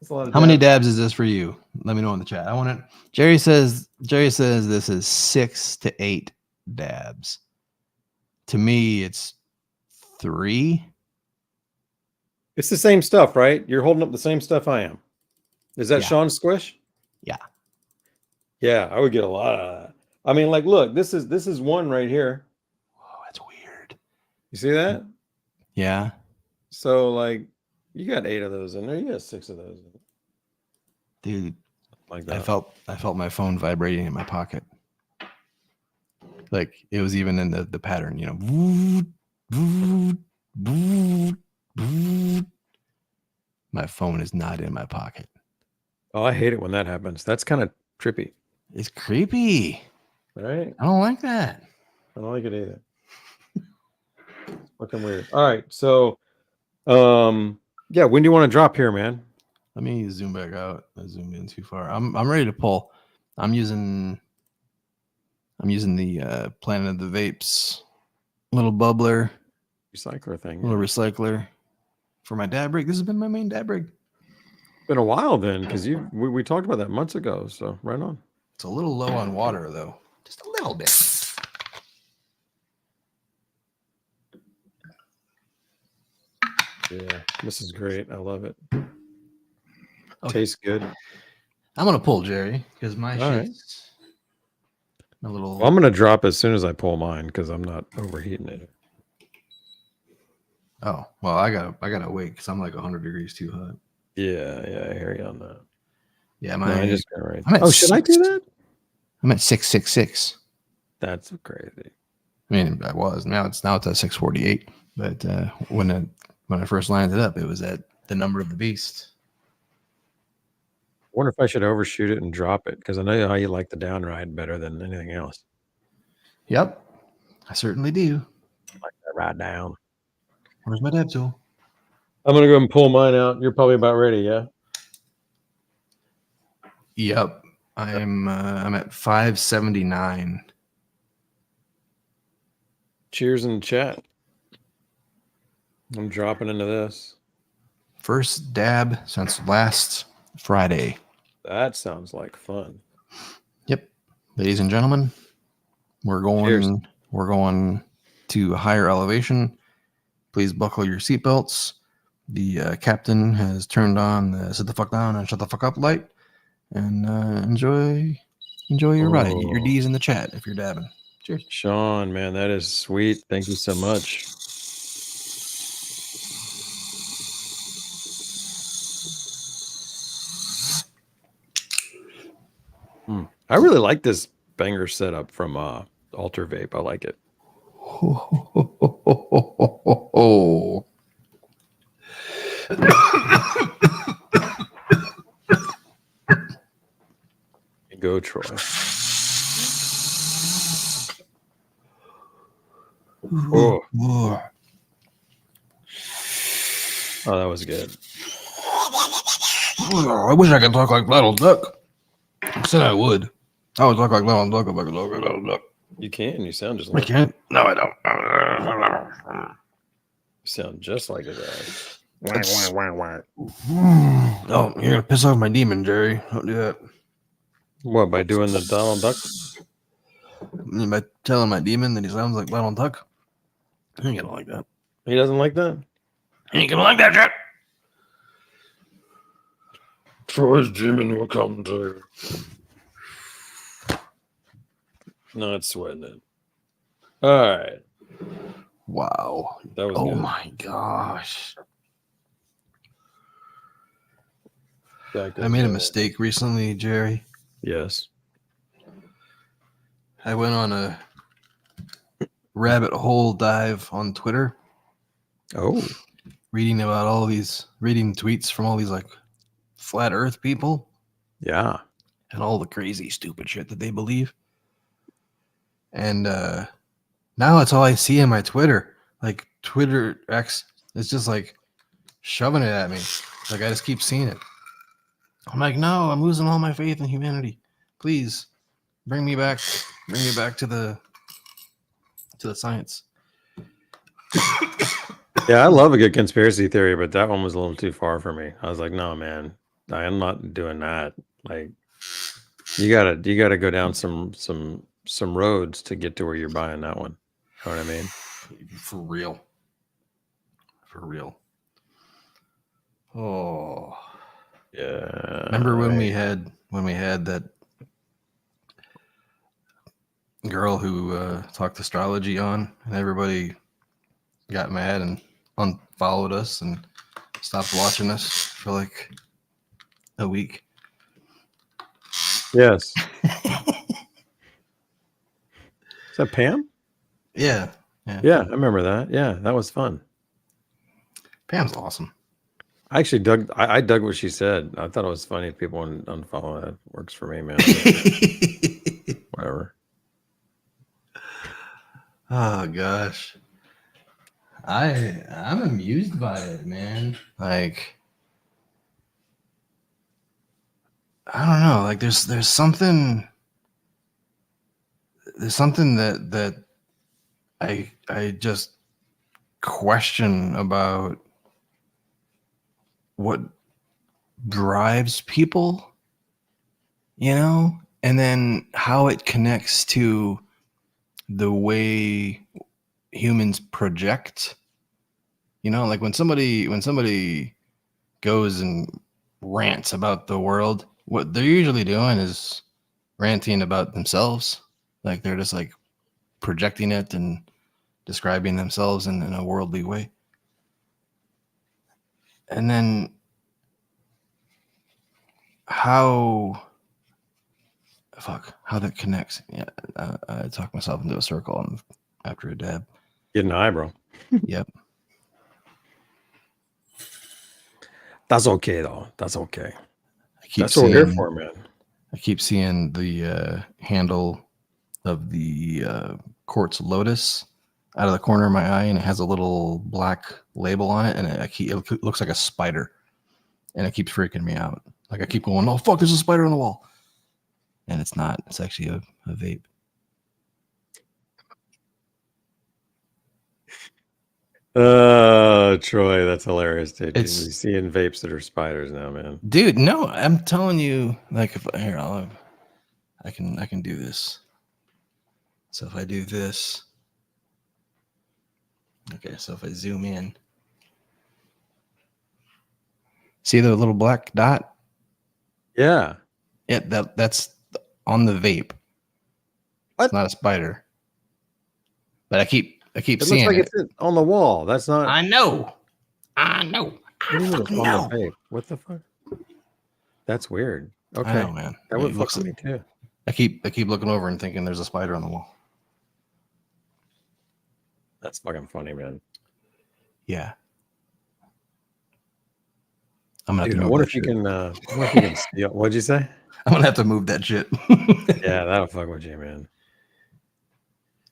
Speaker 7: a lot of
Speaker 6: How many
Speaker 7: dabs.
Speaker 6: dabs is this for you? Let me know in the chat. I want it. Jerry says this is 6 to 8 dabs. To me, it's 3.
Speaker 7: It's the same stuff, right? You're holding up the same stuff I am. Is that
Speaker 6: Yeah.
Speaker 7: Sean Squish?
Speaker 6: Yeah.
Speaker 7: Yeah, I would get a lot of that. I mean, like, look, this is one right here.
Speaker 6: Oh, that's weird.
Speaker 7: You see that?
Speaker 6: Yeah.
Speaker 7: So, like, you got 8 of those in there. You got 6 of those in there.
Speaker 6: Dude,
Speaker 7: Like
Speaker 6: I
Speaker 7: that.
Speaker 6: felt my phone vibrating in my pocket. Like it was even in the pattern, you know. Voot, voot, voot, voot. My phone is not in my pocket.
Speaker 7: Oh, I hate it when that happens. That's kind of trippy,
Speaker 6: It's creepy.
Speaker 7: right?
Speaker 6: I don't like that.
Speaker 7: I don't like it either. It's fucking weird. All right, so, yeah, when do you want to drop here, man?
Speaker 6: Let me zoom back out. I zoomed in too far. I'm ready to pull. I'm using the Planet of the Vapes little bubbler,
Speaker 7: Recycler thing.
Speaker 6: little recycler for my dab rig. This has been my main dab rig.
Speaker 7: Been a while then, because we talked about that months ago. So right on.
Speaker 6: It's a little low on water though, just a little bit.
Speaker 7: Yeah, this is great. I love it.
Speaker 6: Okay.
Speaker 7: Tastes good.
Speaker 6: I'm gonna pull Jerry because my
Speaker 7: All right.
Speaker 6: shit's a little.
Speaker 7: Well, I'm gonna drop as soon as I pull mine because I'm not overheating it.
Speaker 6: Oh well, I gotta wait because I'm like 100 degrees too hot.
Speaker 7: Yeah, I hear you on that.
Speaker 6: Yeah,
Speaker 7: No,
Speaker 6: my
Speaker 7: I just got right.
Speaker 6: I'm at
Speaker 7: Oh, should I do
Speaker 6: 6.
Speaker 7: that?
Speaker 6: I'm at 666.
Speaker 7: That's crazy.
Speaker 6: I mean, I was now it's at 648. But when I first lined it up, it was at the number of the beast.
Speaker 7: I wonder if I should overshoot it and drop it because I know how you like the downride better than anything else.
Speaker 6: Yep, I certainly do.
Speaker 7: Like that ride down.
Speaker 6: Where's my dab tool?
Speaker 7: I'm gonna go ahead and pull mine out. You're probably about ready, yeah?
Speaker 6: Yep, I'm at 579.
Speaker 7: Cheers in the chat. I'm dropping into this.
Speaker 6: First dab since last Friday.
Speaker 7: That sounds like fun.
Speaker 6: Yep, ladies and gentlemen, we're
Speaker 7: Cheers.
Speaker 6: going to a higher elevation. Please buckle your seatbelts. The captain has turned on the sit the fuck down and shut the fuck up light, And enjoy your ride. Get your
Speaker 7: Oh.
Speaker 6: D's in the chat if you're dabbing. Cheers.
Speaker 7: Sean, man, that is sweet. Thank you so much. I really like this banger setup from Alter Vape. I like it. Go, Troy. Oh, that was good.
Speaker 6: I wish I could talk like Donald Duck. I said I would. I would talk like Donald Duck if I could talk like Donald Duck.
Speaker 7: You can. You sound just
Speaker 6: I
Speaker 7: like
Speaker 6: can't. No, I don't.
Speaker 7: You sound just like his ass.
Speaker 6: Oh, you're gonna piss off my demon, Jerry. Don't do that.
Speaker 7: What, by doing the Donald Duck?
Speaker 6: By telling my demon that he sounds like Donald Duck. I ain't gonna like that.
Speaker 7: He doesn't like that?
Speaker 6: He ain't gonna like that shit.
Speaker 7: Troy's demon will come to. Not sweating it. All right.
Speaker 6: Wow.
Speaker 7: That was
Speaker 6: Oh
Speaker 7: good.
Speaker 6: my gosh.
Speaker 7: Back
Speaker 6: I made a mistake recently, Jerry.
Speaker 7: Yes.
Speaker 6: I went on a rabbit hole dive on Twitter,
Speaker 7: Oh.
Speaker 6: reading tweets from all these like flat earth people
Speaker 7: Yeah.
Speaker 6: and all the crazy stupid shit that they believe. And now that's all I see in my Twitter. Like Twitter X is just like shoving it at me. Like I just keep seeing it. I'm like, no, I'm losing all my faith in humanity. Please bring me back to the science.
Speaker 7: Yeah, I love a good conspiracy theory, but that one was a little too far for me. I was like, no, man, I am not doing that. Like, you gotta go down some roads to get to where you're buying that one. You know what I mean?
Speaker 6: For real. Oh,
Speaker 7: yeah.
Speaker 6: remember when we had that girl who talked astrology on, and everybody got mad and unfollowed us and stopped watching us for like a week?
Speaker 7: Yes. Is that Pam?
Speaker 6: Yeah.
Speaker 7: Yeah, I remember that. Yeah, that was fun.
Speaker 6: Pam's awesome.
Speaker 7: I actually dug. I dug what she said. I thought it was funny if people unfollow that. Works for me, man. Whatever.
Speaker 6: Oh gosh, I'm amused by it, man. Like, I don't know. Like, there's something that I just question about what drives people, and then how it connects to the way humans project. Like when somebody goes and rants about the world, what they're usually doing is ranting about themselves. Like they're just like projecting it and describing themselves in a worldly way. And then how that connects. Yeah, I talked myself into a circle after a dab.
Speaker 7: Getting an eyebrow.
Speaker 6: Yep.
Speaker 7: That's okay though. That's okay.
Speaker 6: That's
Speaker 7: what we're here for, man.
Speaker 6: I keep seeing the handle of the quartz lotus out of the corner of my eye, and it has a little black label on it, and it looks like a spider, and it keeps freaking me out. Like I keep going, oh fuck, there's a spider on the wall, and it's not. It's actually a vape.
Speaker 7: Troy, that's hilarious, dude. You're seeing vapes that are spiders now, man.
Speaker 6: Dude, no, I'm telling you, like I can do this. So if I do this, okay, so if I zoom in, see the little black dot?
Speaker 7: Yeah.
Speaker 6: That's on the vape.
Speaker 7: What?
Speaker 6: It's not a spider. But I keep
Speaker 7: It looks
Speaker 6: seeing
Speaker 7: like
Speaker 6: it.
Speaker 7: it's on the wall. That's not.
Speaker 6: I know.
Speaker 7: What do you mean it's on
Speaker 6: know.
Speaker 7: the vape? What the fuck? That's weird.
Speaker 6: I
Speaker 7: Okay,
Speaker 6: know, man.
Speaker 7: that would
Speaker 6: It
Speaker 7: fuck
Speaker 6: looks
Speaker 7: with me too.
Speaker 6: I keep looking over and thinking there's a spider on the wall.
Speaker 7: That's fucking funny, man.
Speaker 6: Yeah. I'm gonna have
Speaker 7: Dude,
Speaker 6: to
Speaker 7: I
Speaker 6: move
Speaker 7: wonder
Speaker 6: that
Speaker 7: if you
Speaker 6: shit.
Speaker 7: can. I wonder if you can steal. What'd you say?
Speaker 6: I'm gonna have to move that shit.
Speaker 7: Yeah, that'll fuck with you, man.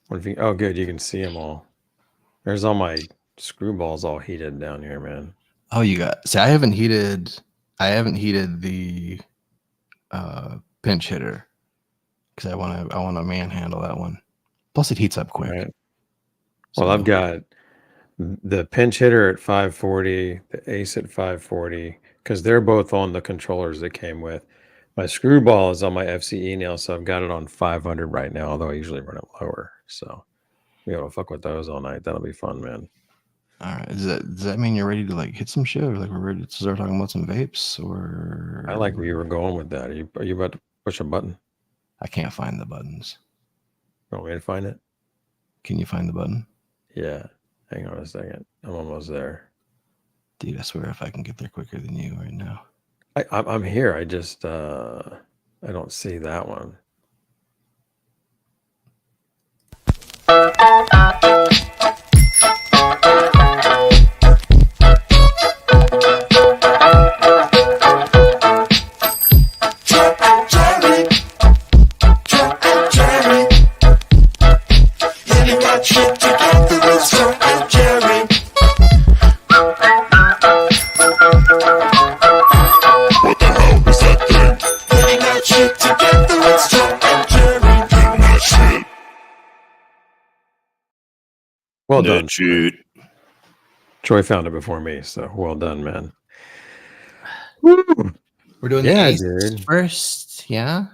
Speaker 7: What if you? Oh, good. You can see them all. There's all my screwballs all heated down here, man.
Speaker 6: Oh, you got. See, I haven't heated the pinch hitter because I want to manhandle that one. Plus, it heats up quick.
Speaker 7: Right. Well, I've
Speaker 6: So,
Speaker 7: got the pinch hitter at 540, the Ace at 540, because they're both on the controllers that came with. My screwball is on my FCE now, so I've got it on 500 right now, although I usually run it lower. So be able to fuck with those all night. That'll be fun, man.
Speaker 6: all right. Does that mean you're ready to like hit some shit, or like we're ready to start talking about some vapes, or
Speaker 7: I like where you were going with that. Are you about to push a button?
Speaker 6: I can't find the buttons.
Speaker 7: You want me to find it?
Speaker 6: Can you find the button?
Speaker 7: Yeah. Hang on a second. I'm almost there.
Speaker 6: Dude, I swear if I can get there quicker than you right now.
Speaker 7: I'm here. I just I don't see that one. Well done.
Speaker 2: Shoot.
Speaker 7: Troy found it before me, so well done, man. Woo!
Speaker 6: We're doing
Speaker 7: Yeah,
Speaker 6: the Ace
Speaker 7: dude.
Speaker 6: first, yeah.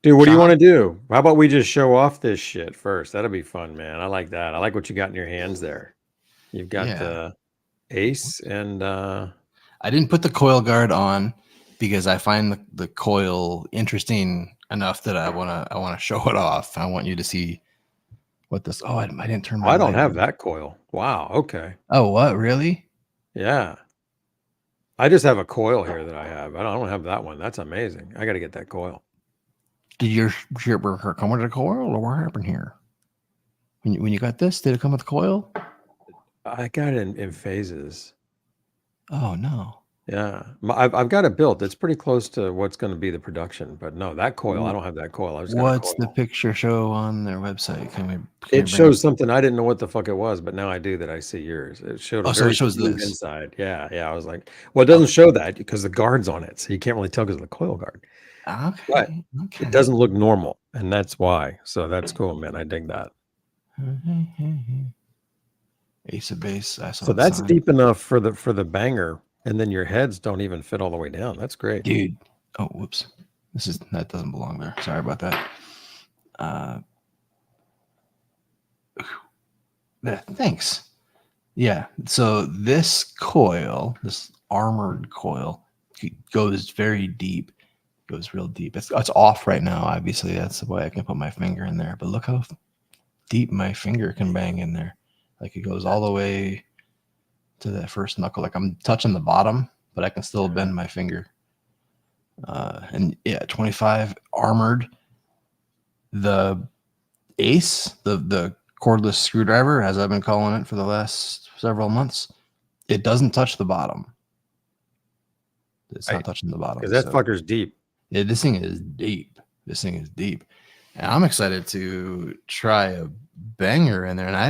Speaker 7: Dude, what do you
Speaker 6: Shot?
Speaker 7: want to do? How about we just show off this shit first? That'll be fun, man. I like that. I like what you got in your hands there. You've got
Speaker 6: Yeah.
Speaker 7: the Ace and
Speaker 6: I didn't put the coil guard on because I find the coil interesting enough that I wanna show it off. I want you to see what this. Oh, I didn't turn my.
Speaker 7: I don't
Speaker 6: light
Speaker 7: have
Speaker 6: on.
Speaker 7: that coil. Wow. Okay.
Speaker 6: Oh, what really?
Speaker 7: Yeah. I just have a coil here that I have. I don't have that one. That's amazing. I got to get that coil.
Speaker 6: Did your shit come with a coil, or what happened here? When you got this, did it come with a coil?
Speaker 7: I got it in phases.
Speaker 6: Oh no.
Speaker 7: Yeah. I've got it built. It's pretty close to what's going to be the production, but no, that coil, I don't have that coil. I just got a
Speaker 6: What's the
Speaker 7: coil.
Speaker 6: picture show on their website? Can we
Speaker 7: It shows something I didn't know what the fuck it was, but now I do that I see yours. It showed
Speaker 6: Oh, so it shows
Speaker 7: smooth
Speaker 6: this.
Speaker 7: inside. Yeah, yeah. I was like, well, it doesn't show that because the guard's on it, so you can't really tell because of the coil guard.
Speaker 6: Okay.
Speaker 7: But
Speaker 6: Okay.
Speaker 7: it doesn't look normal, and that's why. So that's cool, man. I dig that.
Speaker 6: Ace of base. I saw
Speaker 7: So
Speaker 6: the
Speaker 7: that's
Speaker 6: sign.
Speaker 7: deep enough for the banger, and then your heads don't even fit all the way down. That's great.
Speaker 6: Dude. Oh, whoops. That doesn't belong there. Sorry about that. Thanks. Yeah. So this coil, this armored coil, goes very deep. Goes real deep. It's off right now. Obviously, that's the way I can put my finger in there. But look how deep my finger can bang in there. Like it goes all the way to that first knuckle. Like I'm touching the bottom, but I can still bend my finger. And yeah, 25 armored. The Ace, the cordless screwdriver, as I've been calling it for the last several months, it doesn't touch the bottom. It's not touching the bottom.
Speaker 7: Because that fucker's deep.
Speaker 6: Yeah, this thing is deep. This thing is deep. And I'm excited to try a banger in there. And I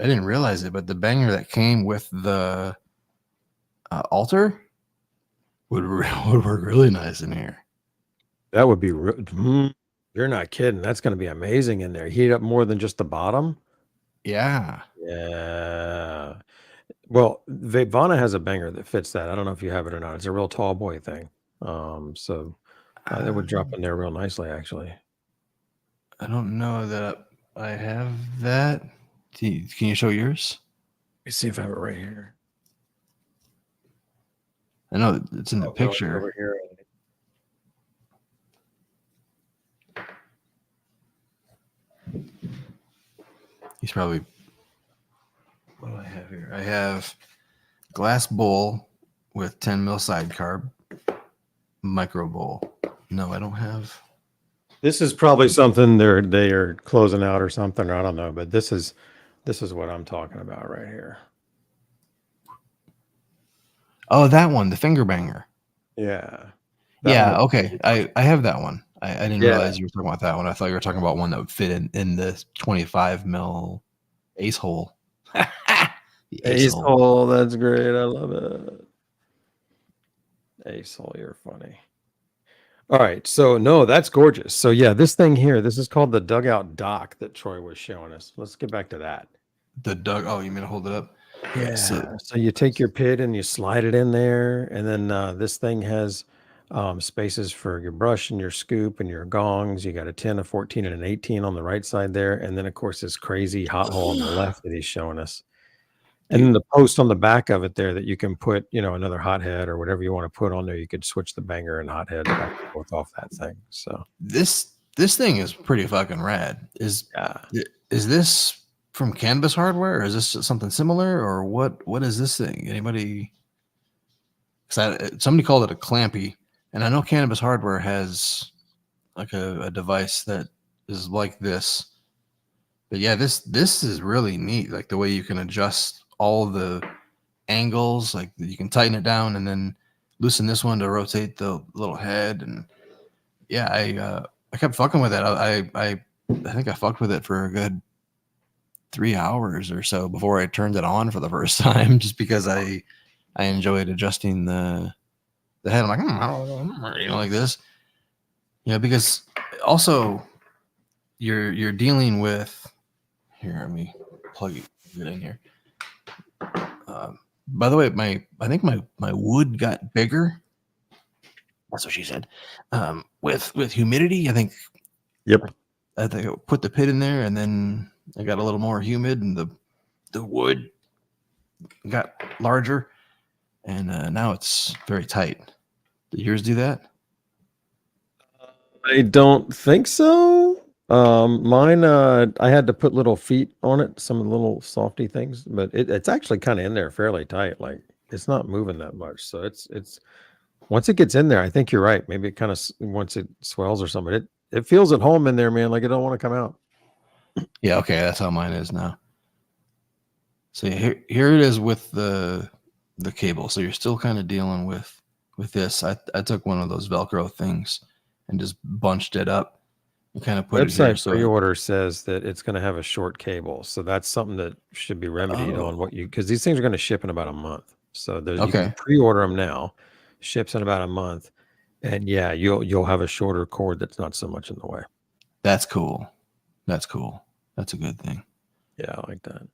Speaker 6: didn't realize it, but the banger that came with the altar would work really nice in here.
Speaker 7: That would be you're not kidding. That's going to be amazing in there. Heat up more than just the bottom.
Speaker 6: Yeah.
Speaker 7: Yeah. Well, Vapvana has a banger that fits that. I don't know if you have it or not. It's a real tall boy thing. So it would drop in there real nicely, actually.
Speaker 6: I don't know that I have that. Can you show yours?
Speaker 7: Let me see if I have it right here.
Speaker 6: I know it's in the picture.
Speaker 7: Over here.
Speaker 6: He's probably. What do I have here? I have glass bowl with 10 mil side carb, micro bowl. No, I don't have.
Speaker 7: This is probably something they are closing out or something. I don't know, but this is what I'm talking about right here.
Speaker 6: Oh, that one, the finger banger.
Speaker 7: Yeah.
Speaker 6: Yeah. Okay. I have that one. I didn't
Speaker 7: Yeah.
Speaker 6: realize you were talking about that one. I thought you were talking about one that would fit in the 25 mil ace hole. The
Speaker 7: Ace hole, that's great. I love it. Ace hole, you're funny. All right, so no, that's gorgeous. So yeah, this thing here, this is called the Dugout Dock that Troy was showing us. Let's get back to that.
Speaker 6: The Doug. Oh, you mean to hold it up?
Speaker 7: Yeah.
Speaker 6: So-
Speaker 7: So you take your pit and you slide it in there, and then this thing has spaces for your brush and your scoop and your gongs. You got a 10, a 14, and an 18 on the right side there, and then of course this crazy hot hole on the left that he's showing us. And then the post on the back of it there that you can put, another hothead or whatever you want to put on there. You could switch the banger and hothead back and forth off that thing. So
Speaker 6: This thing is pretty fucking rad. Is this from Cannabis Hardware, or is this something similar, or what is this thing? Anybody? Because somebody called it a clampy, and I know Cannabis Hardware has like a device that is like this. But yeah, this is really neat. Like the way you can adjust all the angles, like you can tighten it down and then loosen this one to rotate the little head. And yeah, I kept fucking with it. I think I fucked with it for a good 3 hours or so before I turned it on for the first time, just because I enjoyed adjusting the head. I'm like, I don't know, like this. Yeah, because also you're dealing with. Here, let me plug it in here. By the way, I think my wood got bigger. That's what she said. With humidity, I think.
Speaker 7: Yep.
Speaker 6: I think I put the pit in there, and then I got a little more humid, and the wood got larger, and now it's very tight. Did yours do that?
Speaker 7: I don't think so. Mine, I had to put little feet on it, some of the little softy things, but it's actually kind of in there fairly tight. Like it's not moving that much. So it's once it gets in there, I think you're right. Maybe it kind of once it swells or something, it feels at home in there, man. Like it don't want to come out.
Speaker 6: Yeah. Okay. That's how mine is now. So here it is with the cable. So you're still kind of dealing with this. I took one of those Velcro things and just bunched it up. You kind of put it here.
Speaker 7: Website pre-order says that it's going to have a short cable, so that's something that should be remedied on because these things are going to ship in about a month. So you can pre-order them now, ships in about a month, and yeah, you'll have a shorter cord that's not so much in the way.
Speaker 6: That's cool. That's cool. That's a good thing.
Speaker 7: Yeah, I like that.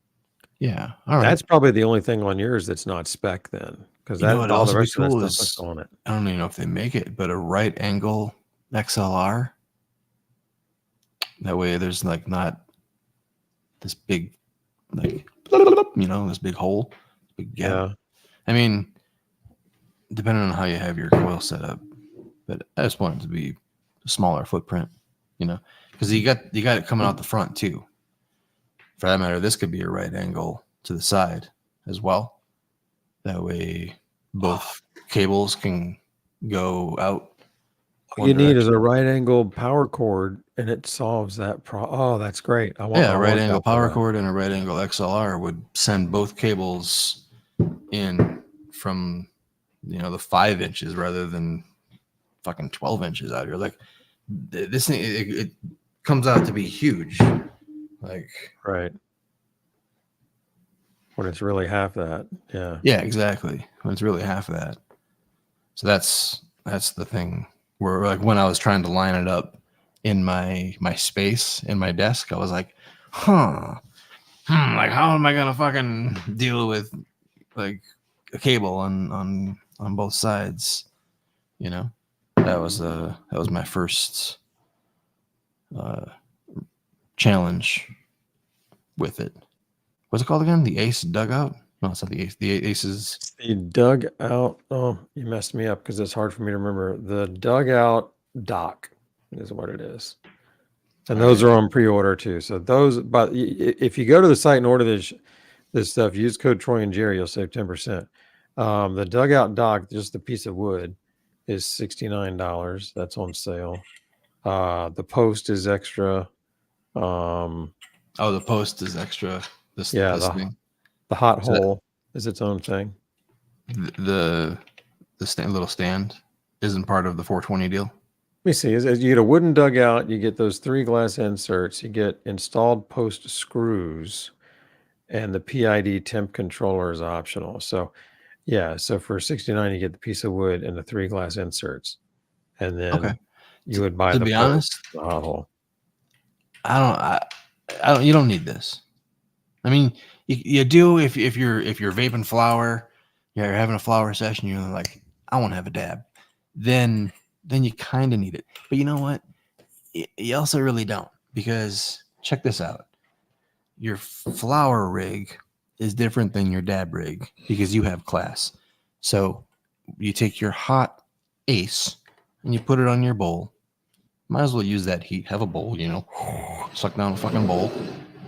Speaker 6: Yeah, all right.
Speaker 7: That's probably the only thing on yours that's not spec then, because that all the rest of that stuff on it.
Speaker 6: I don't even know if they make it, but a right angle XLR. That way there's like not this big, like, this big hole, big gap.
Speaker 7: Yeah.
Speaker 6: I mean, depending on how you have your coil set up, but I just want it to be a smaller footprint, because you got it coming out the front too. For that matter, this could be a right angle to the side as well. That way both cables can go out.
Speaker 7: All you need is a right angle power cord, and it solves that problem. Oh, that's great.
Speaker 6: A right angle power cord and a right angle XLR would send both cables in from, the 5 inches rather than fucking 12 inches out here. Like this thing, it comes out to be huge. Like,
Speaker 7: right. When it's really half that. Yeah.
Speaker 6: Yeah, exactly. When it's really half of that. So that's the thing. Where like when I was trying to line it up in my space in my desk, I was like, like how am I gonna fucking deal with like a cable on both sides? That was my first challenge with it. What's it called again? The Ace Dugout? No, it's not the Ace. The Ace is
Speaker 7: the Dugout. Oh, you messed me up because it's hard for me to remember. The Dugout Dock is what it is. And those are on pre-order too. So those, but if you go to the site and order this stuff, use code Troy and Jerry, you'll save 10%. The Dugout Dock, just a piece of wood, is $69. That's on sale. The post is extra.
Speaker 6: Oh, the post is extra. This thing.
Speaker 7: The hot hole is its own thing.
Speaker 6: The little stand isn't part of the 420 deal.
Speaker 7: Let me see. You get a wooden dugout. You get those 3 glass inserts. You get installed post screws, and the PID temp controller is optional. So, yeah. So for $69, you get the piece of wood and the 3 glass inserts, and then you would buy
Speaker 6: to
Speaker 7: the
Speaker 6: be
Speaker 7: post,
Speaker 6: honest,
Speaker 7: the hot hole.
Speaker 6: I don't. You don't need this. I mean, you do if you're vaping flower, you're having a flower session. You're like, I want to have a dab. Then you kind of need it. But you know what? You also really don't, because check this out. Your flower rig is different than your dab rig because you have class. So you take your hot Eyce and you put it on your bowl. Might as well use that heat. Have a bowl, suck down a fucking bowl.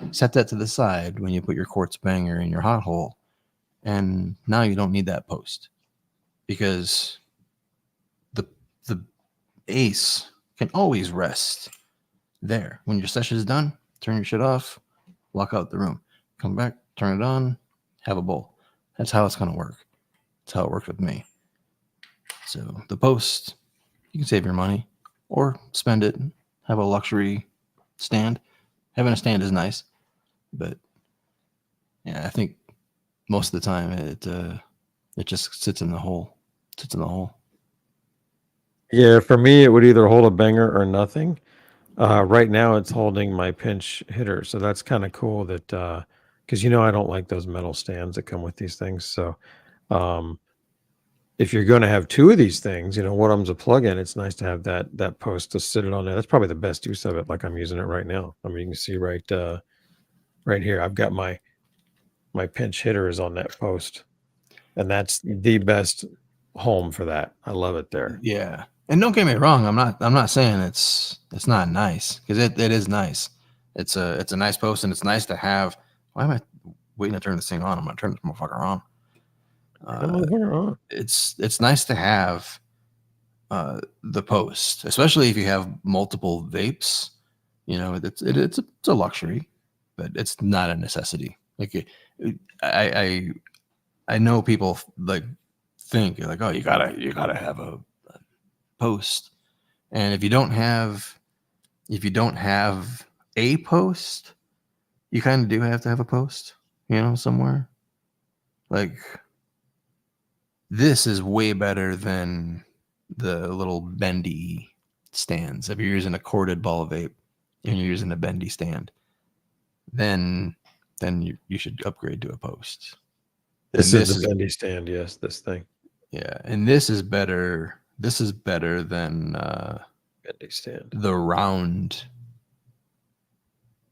Speaker 6: Set that to the side when you put your quartz banger in your hot hole. And now you don't need that post, because the Eyce can always rest there. When your session is done, turn your shit off, walk out the room, come back, turn it on, have a bowl. That's how it's going to work. That's how it worked with me. So the post, you can save your money or spend it, have a luxury stand. Having a stand is nice, but yeah, I think most of the time it just sits in the hole.
Speaker 7: Yeah, for me, it would either hold a banger or nothing. Right now, it's holding my pinch hitter, so that's kind of cool. That because I don't like those metal stands that come with these things. So, if you're going to have 2 of these things, one of them's a plug-in. It's nice to have that post to sit it on there. That's probably the best use of it. Like I'm using it right now. I mean, you can see right here. I've got my pinch hitter is on that post, and that's the best home for that. I love it there.
Speaker 6: Yeah. And don't get me wrong, I'm not saying it's not nice, because it is nice. It's a nice post, and it's nice to have. Why am I waiting to turn this thing on? I'm gonna turn this motherfucker on. It's nice to have the post, especially if you have multiple vapes. It's a luxury, but it's not a necessity. Like I know people think like, oh, you gotta have a post, and if you don't have a post, you kind of do have to have a post, somewhere. Like, this is way better than the little bendy stands. If you're using a corded ball vape and you're using a bendy stand, then you should upgrade to a post.
Speaker 7: This is the bendy stand. Yes, this thing.
Speaker 6: Yeah, and this is better. This is better than
Speaker 7: bendy stand.
Speaker 6: The round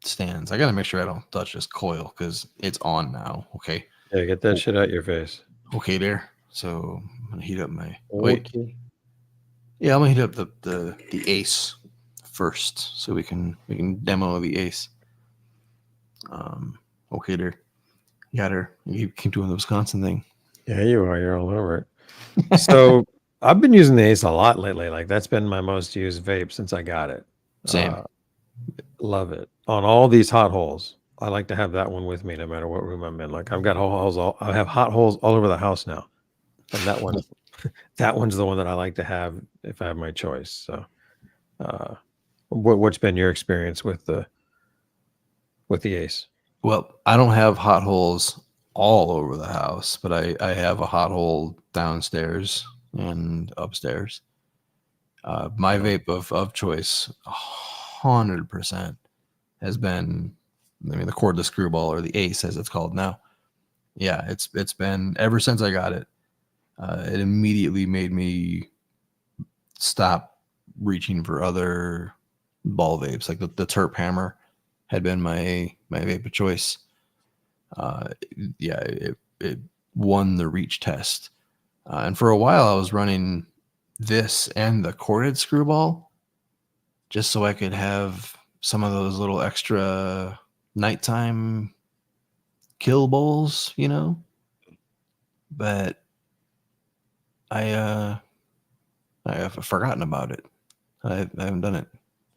Speaker 6: stands. I gotta make sure I don't touch this coil because it's on now. Okay.
Speaker 7: Yeah, get that shit out your face.
Speaker 6: Okay, there. So I'm gonna heat up my
Speaker 7: Okay.
Speaker 6: Yeah, I'm gonna heat up the Eyce first, so we can demo the Eyce. Okay, there. You got her. You keep doing the Wisconsin thing.
Speaker 7: Yeah, you are. You're all over it. So I've been using the Eyce a lot lately. Like, that's been my most used vape since I got it.
Speaker 6: Same.
Speaker 7: Love it. On all these hot holes, I like to have that one with me no matter what room I'm in. Like, I've got I have hot holes all over the house now. And that one's the one that I like to have if I have my choice. So what's been your experience with the Eyce?
Speaker 6: Well, I don't have hot holes all over the house, but I have a hot hole downstairs and upstairs. My vape of choice, 100%, has been, the cordless Screwball, or the Eyce as it's called now. Yeah, it's been ever since I got it. It immediately made me stop reaching for other ball vapes. Like the Terp Hammer had been my vape of choice. It won the reach test. And for a while I was running this and the corded Screwball just so I could have some of those little extra nighttime kill bowls, you know. But I have forgotten about it. I haven't done it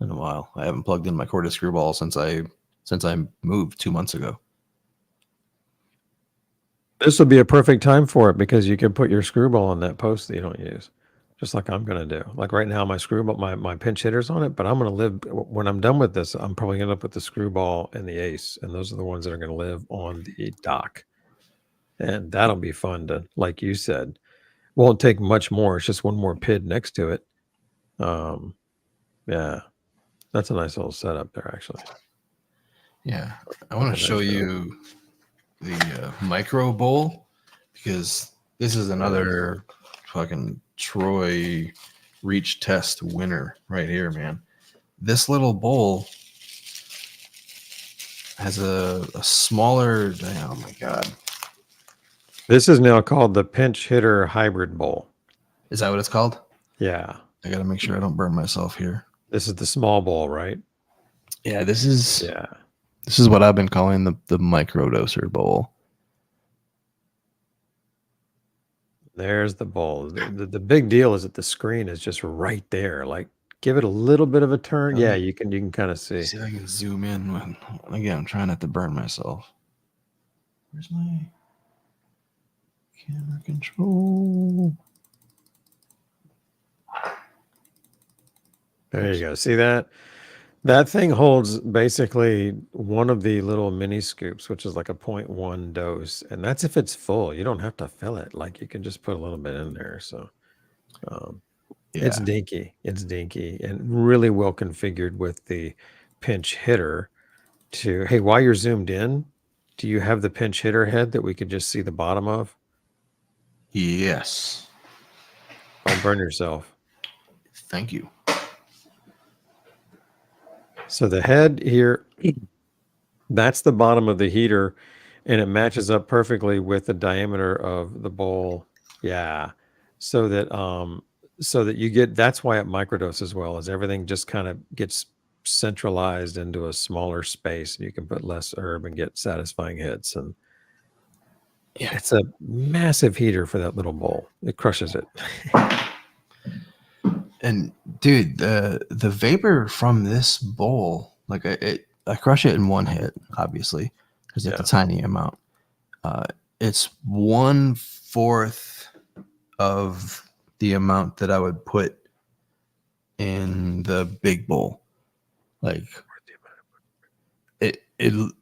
Speaker 6: in a while. I haven't plugged in my cordless screwball since I moved 2 months ago.
Speaker 7: This would be a perfect time for it because you can put your screwball on that post that you don't use, just like I'm going to do. Like right now, my screwball, my pinch hitter's on it, but I'm going to live, when I'm done with this, I'm probably going to end up with the screwball and the Eyce, and those are the ones that are going to live on the dock. And that'll be fun to, like you said, won't take much more. It's just one more PID next to it. Yeah, that's a nice little setup there, actually.
Speaker 6: Yeah, I want to show you the micro bowl because this is another fucking Troy reach test winner right here, man. This little bowl has a smaller, oh my God.
Speaker 7: This is now called the pinch hitter hybrid bowl.
Speaker 6: Is that what it's called?
Speaker 7: Yeah.
Speaker 6: I got to make sure I don't burn myself here.
Speaker 7: This is the small bowl, right?
Speaker 6: Yeah, this is
Speaker 7: Yeah.
Speaker 6: This is what I've been calling the microdoser bowl.
Speaker 7: There's the bowl. The big deal is that the screen is just right there. Like, give it a little bit of a turn. Yeah, you can kind of see.
Speaker 6: See if I can zoom in. Again, I'm trying not to burn myself. Where's my camera control?
Speaker 7: There you go. See that? That thing holds basically one of the little mini scoops, which is like a 0.1 dose. And that's if it's full. You don't have to fill it. Like, you can just put a little bit in there. So it's dinky. It's dinky and really well configured with the pinch hitter to, hey, while you're zoomed in, do you have the pinch hitter head that we could just see the bottom of?
Speaker 6: Yes.
Speaker 7: Don't burn yourself.
Speaker 6: Thank you.
Speaker 7: So the head here, that's the bottom of the heater, and it matches up perfectly with the diameter of the bowl. Yeah. So that you get, that's why it microdoses well, is everything just kind of gets centralized into a smaller space, and you can put less herb and get satisfying hits. And yeah, it's a massive heater for that little bowl. It crushes it.
Speaker 6: And dude, the vapor from this bowl, like I crush it in one hit, obviously, because it's a tiny amount. It's 1/4 of the amount that I would put in the big bowl. Like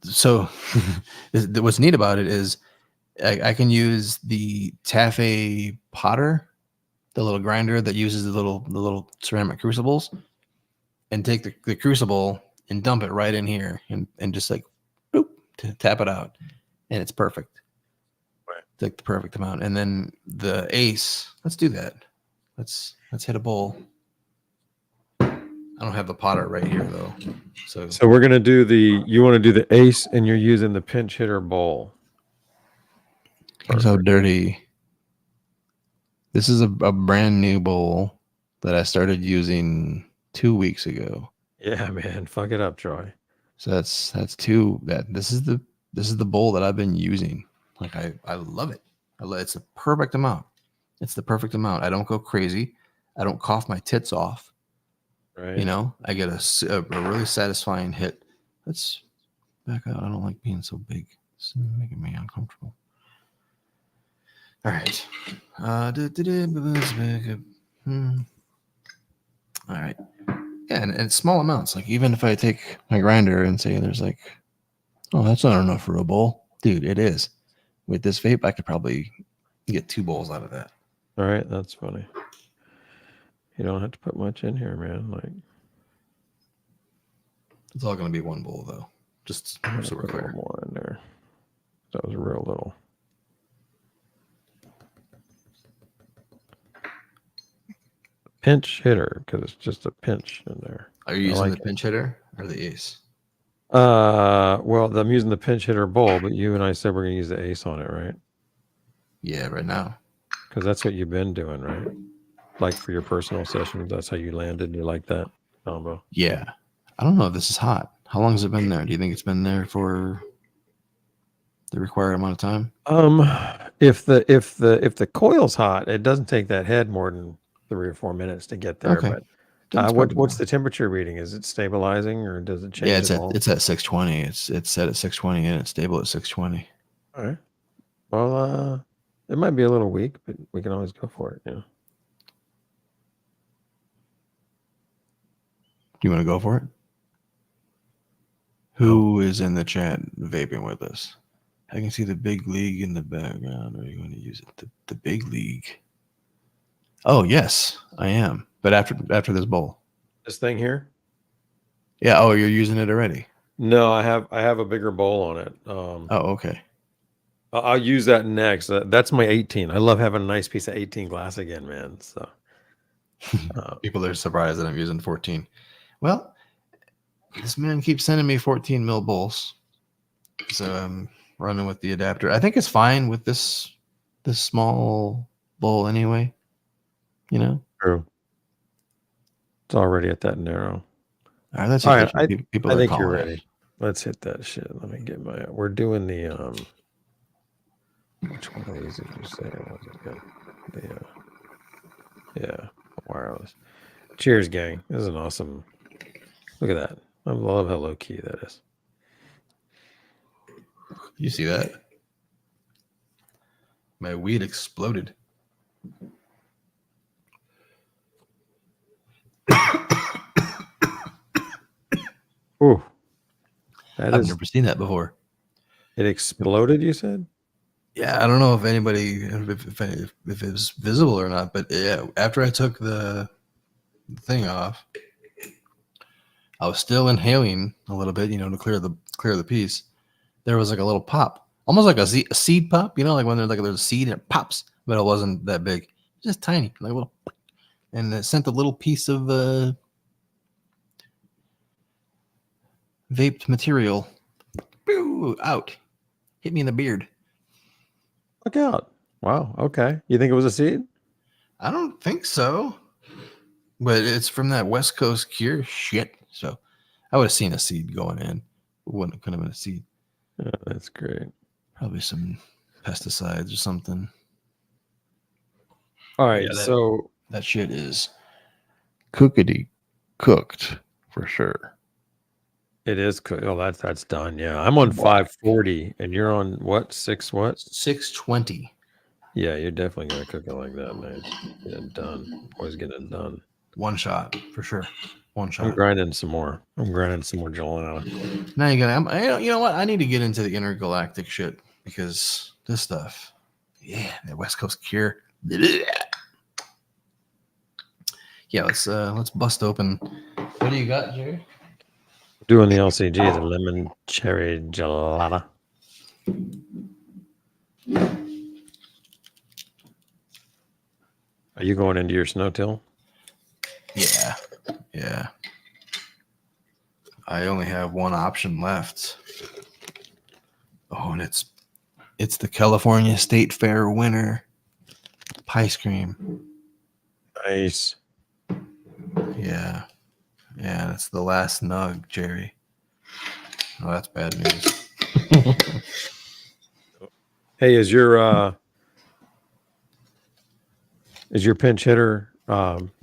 Speaker 6: so what's neat about it is I can use the Tafe Potter, the little grinder that uses the little ceramic crucibles, and take the crucible and dump it right in here and just like boop, tap it out, and it's perfect. Right. It's like the perfect amount. And then the Eyce, let's do that. Let's hit a bowl. I don't have the Potter right here though. So
Speaker 7: we're gonna do you want to do the Eyce, and you're using the pinch hitter bowl.
Speaker 6: Here's how dirty. This is a brand new bowl that I started using 2 weeks ago.
Speaker 7: Yeah, man, fuck it up, Troy.
Speaker 6: So that's this is the bowl that I've been using. Like I love it. It's the perfect amount. It's the perfect amount. I don't go crazy. I don't cough my tits off.
Speaker 7: Right.
Speaker 6: You know, I get a really satisfying hit. Let's back out. I don't like being so big. It's making me uncomfortable. All right. All right. Yeah, and small amounts. Like, even if I take my grinder and say there's like, oh, that's not enough for a bowl. Dude, it is. With this vape, I could probably get 2 bowls out of that.
Speaker 7: All right, that's funny. You don't have to put much in here, man. Like,
Speaker 6: it's all going to be 1 bowl, though. Just so we're clear.
Speaker 7: More in there. That was real little. Pinch hitter, because it's just a pinch in there.
Speaker 6: Are you using the pinch hitter or the Eyce?
Speaker 7: Well, I'm using the pinch hitter bowl, but you and I said we're going to use the Eyce on it, right?
Speaker 6: Yeah, right now.
Speaker 7: Because that's what you've been doing, right? Like for your personal sessions, that's how you landed. You like that combo?
Speaker 6: Yeah. I don't know if this is hot. How long has it been there? Do you think it's been there for the required amount of time?
Speaker 7: If the coil's hot, it doesn't take that head more than 3 or 4 minutes to get there.
Speaker 6: Okay.
Speaker 7: But
Speaker 6: Then it's probably
Speaker 7: what's
Speaker 6: more.
Speaker 7: the temperature reading? Is it stabilizing or does it change
Speaker 6: Yeah,
Speaker 7: at all?
Speaker 6: it's at 620. It's set at 620 and it's stable at 620.
Speaker 7: All right. Well, it might be a little weak, but we can always go for it. Yeah.
Speaker 6: Do you want to go for it? Who is in the chat vaping with us? I can see the big league in the background. Are you going to use it? The big league. Oh yes, I am. But after this bowl.
Speaker 7: This thing here?
Speaker 6: Yeah. Oh, you're using it already.
Speaker 7: No, I have a bigger bowl on it.
Speaker 6: Oh, okay.
Speaker 7: I'll use that next. That's my 18. I love having a nice piece of 18 glass again, man. So
Speaker 6: People are surprised that I'm using 14. Well, this man keeps sending me 14 mil bowls, so I'm running with the adapter. I think it's fine with this small bowl anyway. You know.
Speaker 7: true. It's already at that narrow.
Speaker 6: All right, let's
Speaker 7: All
Speaker 6: hit
Speaker 7: right,
Speaker 6: that. People
Speaker 7: I
Speaker 6: are
Speaker 7: think you're
Speaker 6: calling in.
Speaker 7: ready. Let's hit that shit. Let me get my. We're doing the Which one of these did you say it was? Yeah, wireless. Cheers, gang. This is an awesome. Look at that. I love how low key that is.
Speaker 6: You see that? My weed exploded.
Speaker 7: Ooh, that
Speaker 6: I've
Speaker 7: is.
Speaker 6: never seen that before.
Speaker 7: It exploded. You said.
Speaker 6: Yeah, I don't know if anybody if it was visible or not, but yeah, after I took the thing off, I was still inhaling a little bit, to clear the piece. There was like a little pop, almost like a seed pop, like when there's a seed and it pops, but it wasn't that big, just tiny, like a little, and it sent a little piece of vaped material out, hit me in the beard.
Speaker 7: Look out! Wow. Okay. You think it was a seed?
Speaker 6: I don't think so, but it's from that West Coast cure shit. So I would have seen a seed going in. Couldn't have been a seed.
Speaker 7: Oh, that's great.
Speaker 6: Probably some pesticides or something.
Speaker 7: All right.
Speaker 6: Yeah,
Speaker 7: So
Speaker 6: that shit is cookity cooked for sure.
Speaker 7: it is cooked. Oh, that's done. Yeah. I'm on 540 and you're on what?
Speaker 6: 620.
Speaker 7: Yeah, you're definitely gonna cook it like that, man. Get it done. Always get it done.
Speaker 6: One shot for sure. One
Speaker 7: I'm
Speaker 6: shot.
Speaker 7: grinding some more. Gelato.
Speaker 6: Now you're gonna. You know what? I need to get into the intergalactic shit because this stuff. Yeah, that West Coast cure. Yeah, let's bust open. What do you got, Jerry?
Speaker 7: Doing the LCG, the lemon cherry gelato. Are you going into your snow till?
Speaker 6: Yeah. I only have one option left. Oh, and it's the California State Fair winner pie cream.
Speaker 7: Nice.
Speaker 6: Yeah, that's the last nug, Jerry. Oh, that's bad news.
Speaker 7: Hey, is your pinch hitter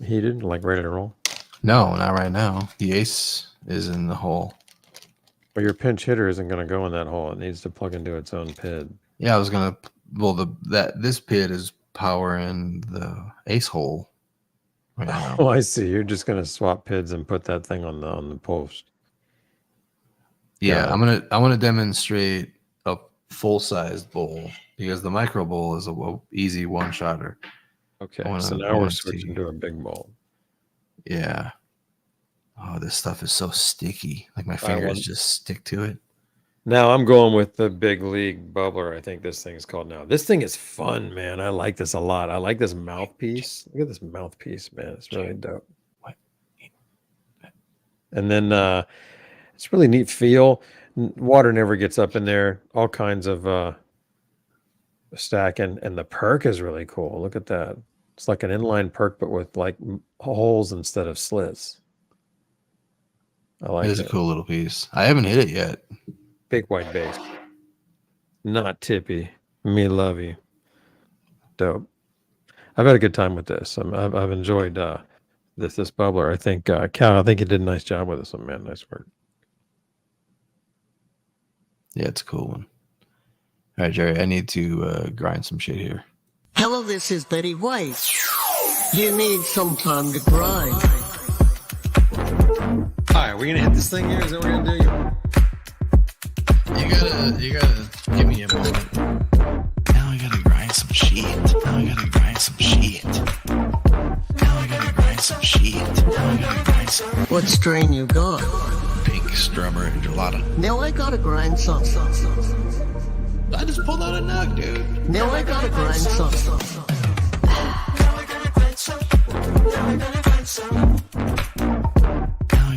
Speaker 7: heated, like ready to roll?
Speaker 6: No, not right now. The Eyce is in the hole.
Speaker 7: But your pinch hitter isn't going to go in that hole. It needs to plug into its own PID.
Speaker 6: Yeah, I was gonna. Well, this PID is powering the Eyce hole. Right now.
Speaker 7: Oh, I see. You're just going to swap PIDs and put that thing on the post.
Speaker 6: Yeah, I'm gonna demonstrate a full-sized bowl because the micro bowl is a easy one-shotter.
Speaker 7: Okay,
Speaker 6: I
Speaker 7: so now we're switching to a big bowl.
Speaker 6: Yeah. Oh, this stuff is so sticky. Like my fingers just stick to it.
Speaker 7: Now I'm going with the Big League Bubbler. I think this thing is called now. This thing is fun, man. I like this a lot. I like this mouthpiece. Look at this mouthpiece, man. It's really dope.
Speaker 6: What?
Speaker 7: And then it's really neat feel. Water never gets up in there. All kinds of stack. And the perk is really cool. Look at that. It's like an inline perk, but with like holes instead of slits. I like
Speaker 6: It is
Speaker 7: it.
Speaker 6: a cool little piece. I haven't hit it yet.
Speaker 7: Big white base. Not tippy. Me love you. Dope. I've had a good time with this. I've enjoyed this bubbler. I think Cal, I think you did a nice job with this one, man. Nice work.
Speaker 6: Yeah, it's a cool one. All right, Jerry, I need to grind some shit here.
Speaker 1: Hello, this is Betty White. You need some time to grind.
Speaker 7: All right, we're gonna hit this thing here. Is that what we're gonna do?
Speaker 6: You gotta give me a moment. Now I gotta grind some shit. Now I gotta grind some shit. Now I gotta grind some shit. Now I gotta grind some
Speaker 1: What strain you got?
Speaker 6: pink strummer and gelato.
Speaker 1: Now I gotta grind some.
Speaker 6: I just pulled out a nug, dude.
Speaker 1: Now I gotta grind some.
Speaker 6: Now I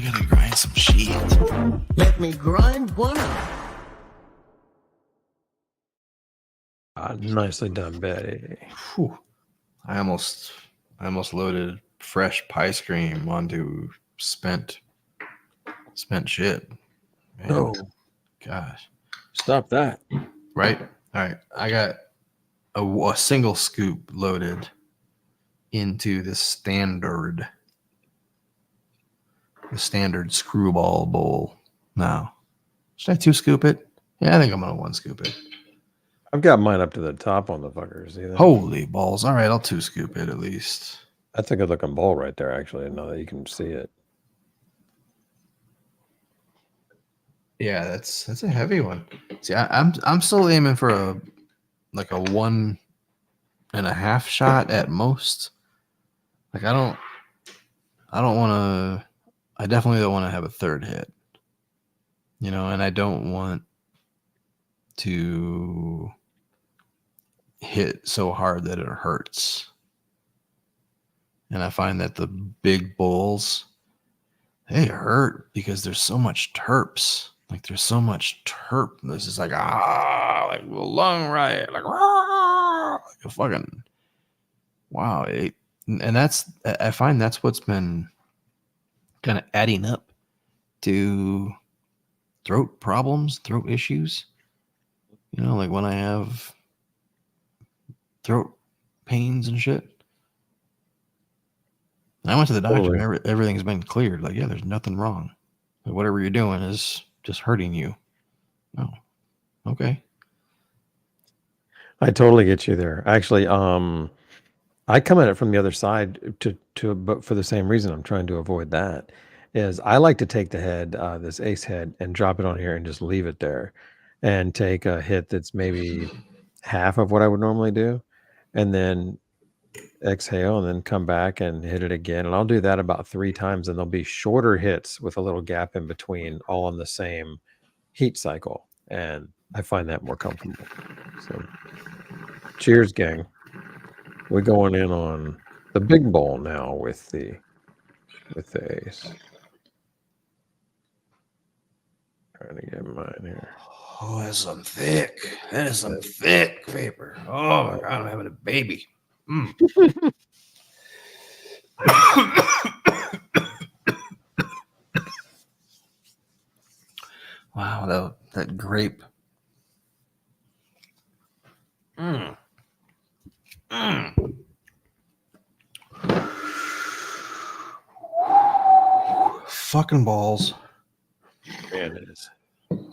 Speaker 6: gotta grind some shit.
Speaker 1: Let me grind one up.
Speaker 7: Nicely done, Betty.
Speaker 6: Whew. I almost loaded fresh pie cream onto spent shit. Man,
Speaker 7: No,
Speaker 6: gosh.
Speaker 7: stop that.
Speaker 6: Right? All right. I got a single scoop loaded into the standard screwball bowl now. Should I 2-scoop it? Yeah, I think I'm gonna 1-scoop it.
Speaker 7: I've got mine up to the top on the fucker. See that?
Speaker 6: Holy balls. All right, I'll 2-scoop it at least.
Speaker 7: That's a good looking bowl right there, actually, now that you can see it.
Speaker 6: Yeah, that's a heavy one. See, I'm still aiming for a 1.5 shot at most. Like I definitely don't want to have a third hit. You know, and I don't want to hit so hard that it hurts. And I find that the big bowls, they hurt because there's so much terps. Like there's so much terp. This is like like a lung riot, like a fucking wow. And I find that's what's been kind of adding up to throat problems, throat issues. You know, like when I have throat pains and shit. And I went to the doctor and everything's been cleared. Like, yeah, there's nothing wrong. Like, whatever you're doing is just hurting you. Oh, okay.
Speaker 7: I totally get you there. Actually, I come at it from the other side but for the same reason I'm trying to avoid that is I like to take the head, this Eyce head, and drop it on here and just leave it there and take a hit that's maybe half of what I would normally do and then exhale and then come back and hit it again. And I'll do that about 3 times and there'll be shorter hits with a little gap in between, all on the same heat cycle. And I find that more comfortable. So cheers, gang. We're going in on the big bowl now with the Eyce. Trying to get mine here.
Speaker 6: Oh, that's some thick. That is some thick vapor. Oh my god, I'm having a baby. Wow, that grape. Fucking balls.
Speaker 7: Man, it is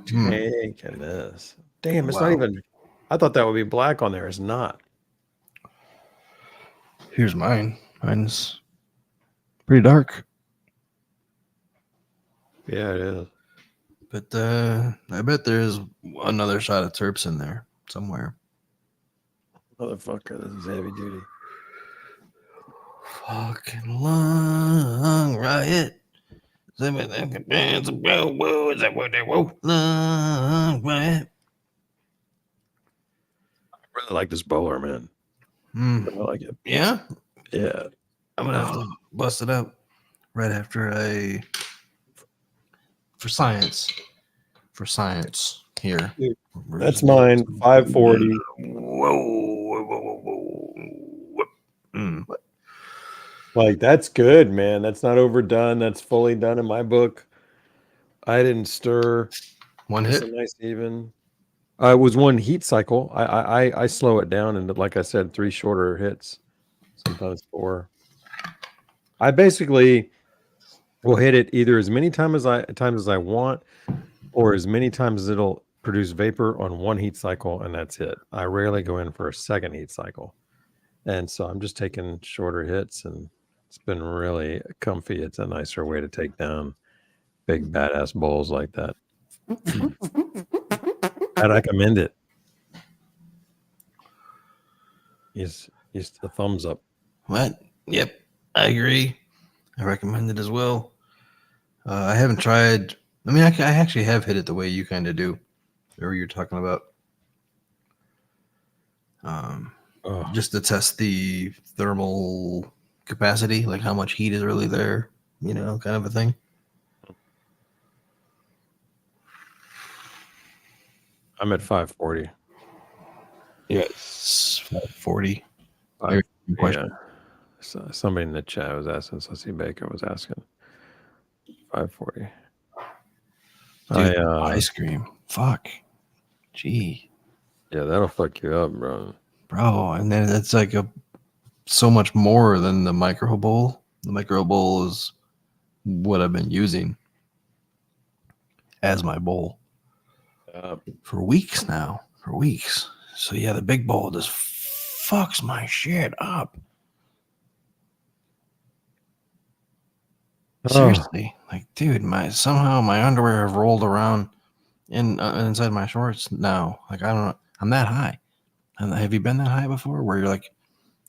Speaker 7: taking this. Damn, it's
Speaker 6: Wow.
Speaker 7: not even. I thought that would be black on there. It's not.
Speaker 6: Here's mine. Mine's pretty dark.
Speaker 7: Yeah, it is.
Speaker 6: But I bet there's another shot of terps in there somewhere.
Speaker 7: Motherfucker, this is heavy duty.
Speaker 6: Fucking lung riot. Lung riot.
Speaker 7: I really like this bowler, man. I like it.
Speaker 6: Yeah?
Speaker 7: Yeah.
Speaker 6: I'm going to have to bust it up right after for science here.
Speaker 7: That's mine. 540. Like, that's good, man. That's not overdone. That's fully done in my book. I didn't stir.
Speaker 6: One
Speaker 7: Just
Speaker 6: hit.
Speaker 7: a nice even. It was one heat cycle. I slow it down and like I said, 3 shorter hits, sometimes 4. I basically will hit it either as many times as I want, or as many times as it'll produce vapor on one heat cycle, and that's it. I rarely go in for a second heat cycle, and so I'm just taking shorter hits, and it's been really comfy. It's a nicer way to take down big badass bowls like that. I recommend it. He's the thumbs up.
Speaker 6: What? Yep, I agree. I recommend it as well. I haven't tried. I mean, I actually have hit it the way you kind of do, or you're talking about. Just to test the thermal capacity, like how much heat is really there, kind of a thing.
Speaker 7: I'm at 540.
Speaker 6: Yes, 540.
Speaker 7: Yeah. So somebody in the chat was asking. Sussy Baker was asking. 540.
Speaker 6: Dude, ice cream. Fuck. Gee.
Speaker 7: Yeah, that'll fuck you up, bro.
Speaker 6: Bro, and then it's like so much more than the micro bowl. The micro bowl is what I've been using as my bowl for weeks now. For weeks. So yeah, the big bowl just fucks my shit up. Seriously, like, dude, somehow my underwear have rolled around inside my shorts now. Like, I don't know, I'm that high. And have you been that high before, where you're like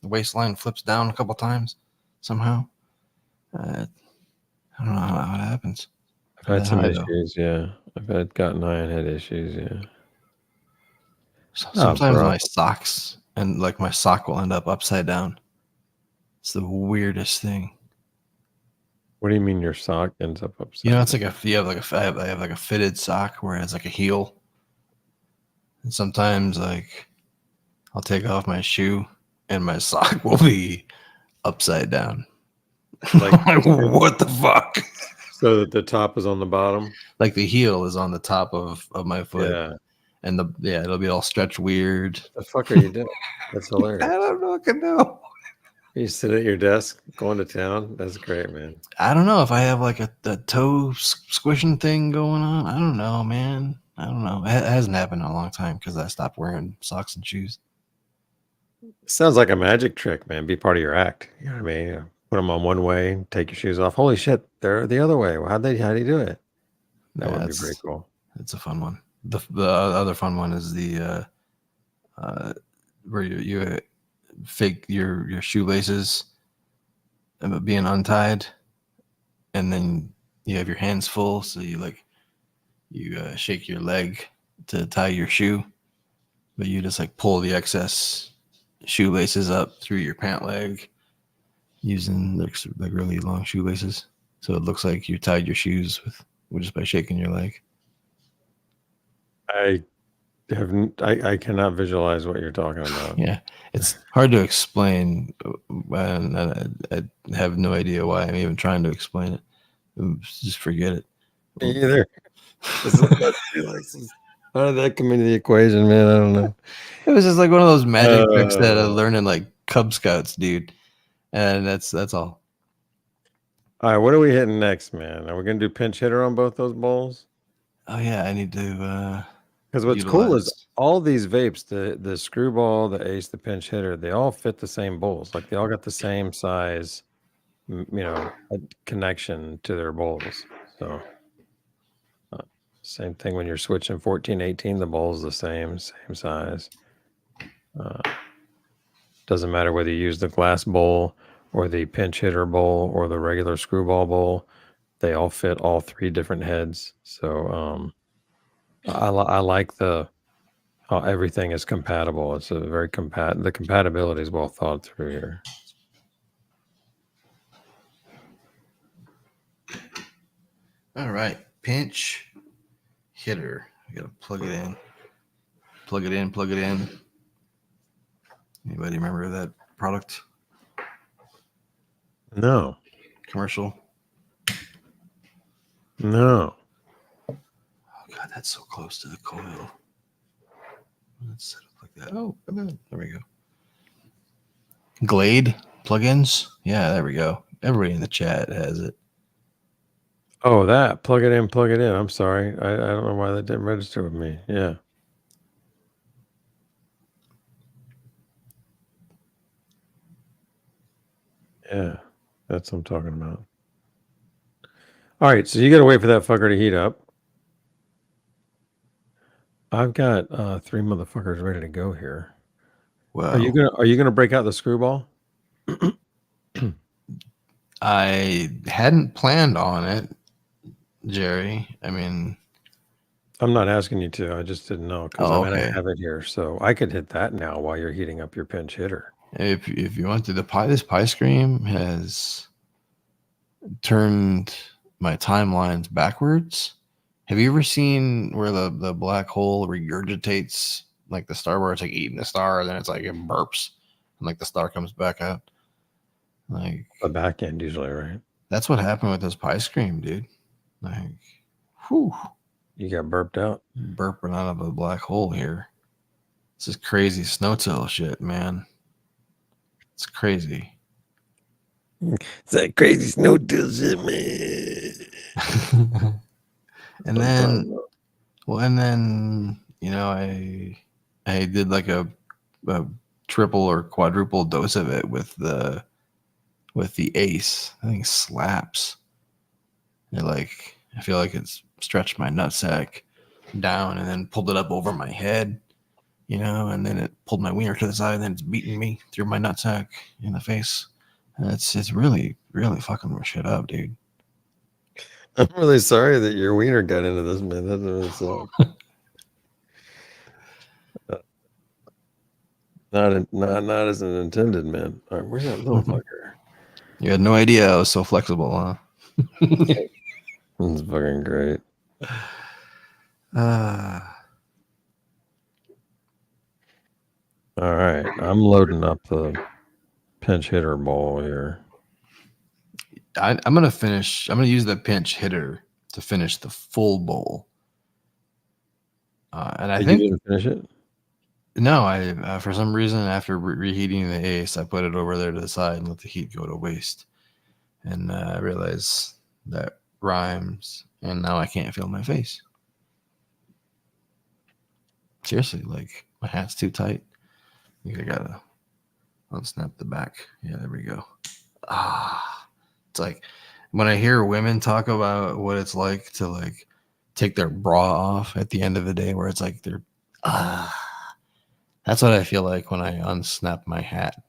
Speaker 6: the waistline flips down a couple times somehow? I don't know how it happens.
Speaker 7: I've had some issues, yeah. I've gotten high and had issues, yeah.
Speaker 6: Sometimes my socks and like my sock will end up upside down. It's the weirdest thing.
Speaker 7: What do you mean your sock ends up upside?
Speaker 6: It's like I have like a fitted sock where it has like a heel, and sometimes like I'll take off my shoe and my sock will be upside down. Like what the fuck?
Speaker 7: So that the top is on the bottom?
Speaker 6: Like the heel is on the top of my foot.
Speaker 7: Yeah.
Speaker 6: And it'll be all stretched weird.
Speaker 7: The fuck are you doing? That's hilarious.
Speaker 6: I don't know.
Speaker 7: You sit at your desk going to town? That's great, man.
Speaker 6: I don't know if I have like a toe squishing thing going on. I don't know, man. I don't know. It hasn't happened in a long time because I stopped wearing socks and shoes.
Speaker 7: Sounds like a magic trick, man. Be part of your act. You know what I mean? Put them on one way, take your shoes off. Holy shit, they're the other way. How do you do it? That would be pretty cool. It's
Speaker 6: a fun one. The other fun one is the where you fake your shoelaces being untied, and then you have your hands full, so you shake your leg to tie your shoe, but you just like pull the excess shoelaces up through your pant leg using like really long shoelaces, so it looks like you tied your shoes with just by shaking your leg.
Speaker 7: I cannot visualize what you're talking about.
Speaker 6: Yeah, it's hard to explain, and I have no idea why I'm even trying to explain it. Just forget it.
Speaker 7: Me either. How did that come into the equation, man? I don't know.
Speaker 6: It was just like one of those magic tricks that I learned in like Cub Scouts, dude. And that's all.
Speaker 7: All right, what are we hitting next, man? Are we gonna do pinch hitter on both those bowls?
Speaker 6: Oh yeah, I need to.
Speaker 7: Because what's cool is all these vapes, the Screwball, the Eyce, the pinch hitter, they all fit the same bowls. Like they all got the same size, connection to their bowls. So same thing when you're switching 14, 18, the bowl's the same size. Doesn't matter whether you use the glass bowl or the pinch hitter bowl or the regular Screwball bowl. They all fit all 3 different heads. So I like how everything is compatible. It's a very the compatibility is well thought through here.
Speaker 6: All right, pinch hitter. I gotta plug it in. Plug it in. Anybody remember that product?
Speaker 7: No.
Speaker 6: Commercial?
Speaker 7: No.
Speaker 6: God, that's so close to the coil. Let's set up like that. Oh, come on. There we go. Glade plugins. Yeah, there we go. Everybody in the chat has it.
Speaker 7: Oh, that. Plug it in, plug it in. I'm sorry. I don't know why that didn't register with me. Yeah. Yeah. That's what I'm talking about. All right. So you got to wait for that fucker to heat up. I've got 3 motherfuckers ready to go here.
Speaker 6: Wow.
Speaker 7: Are you gonna break out the screwball?
Speaker 6: I hadn't planned on it, Jerry. I mean,
Speaker 7: I'm not asking you to. I just didn't know because
Speaker 6: oh,
Speaker 7: I
Speaker 6: okay.
Speaker 7: have it here, so I could hit that now while you're heating up your pinch hitter.
Speaker 6: If you want to, this pie scream has turned my timelines backwards. Have you ever seen where the black hole regurgitates like the star, where it's like eating the star, and then it's like it burps, and like the star comes back out? Like
Speaker 7: The back end usually, right?
Speaker 6: that's what happened with this pie scream, dude. Like, whew,
Speaker 7: You got burped out.
Speaker 6: burping out of a black hole here. This is crazy snow-till shit, man. It's crazy.
Speaker 7: It's that crazy snow-till shit, man.
Speaker 6: And then, you know, I did like a triple or quadruple dose of it with the Eyce. I think it slaps. I feel like it's stretched my nutsack down and then pulled it up over my head, you know, and then it pulled my wiener to the side and then it's beating me through my nutsack in the face. And it's really, really fucking my shit up, dude.
Speaker 7: I'm really sorry that your wiener got into this, man. That really sucks. Not as an intended, man. All right, where's that little fucker?
Speaker 6: You had no idea I was so flexible, huh?
Speaker 7: That's fucking great. All right, I'm loading up the pinch hitter ball here.
Speaker 6: I'm gonna use the pinch hitter to finish the full bowl. And I think
Speaker 7: you didn't finish it.
Speaker 6: No, I for some reason after reheating the Eyce, I put it over there to the side and let the heat go to waste, and I realized that rhymes, and now I can't feel my face. Seriously, like my hat's too tight. I think I gotta unsnap the back. Yeah, there we go. It's like when I hear women talk about what it's like to like take their bra off at the end of the day, where it's like they're that's what I feel like when I unsnap my hat.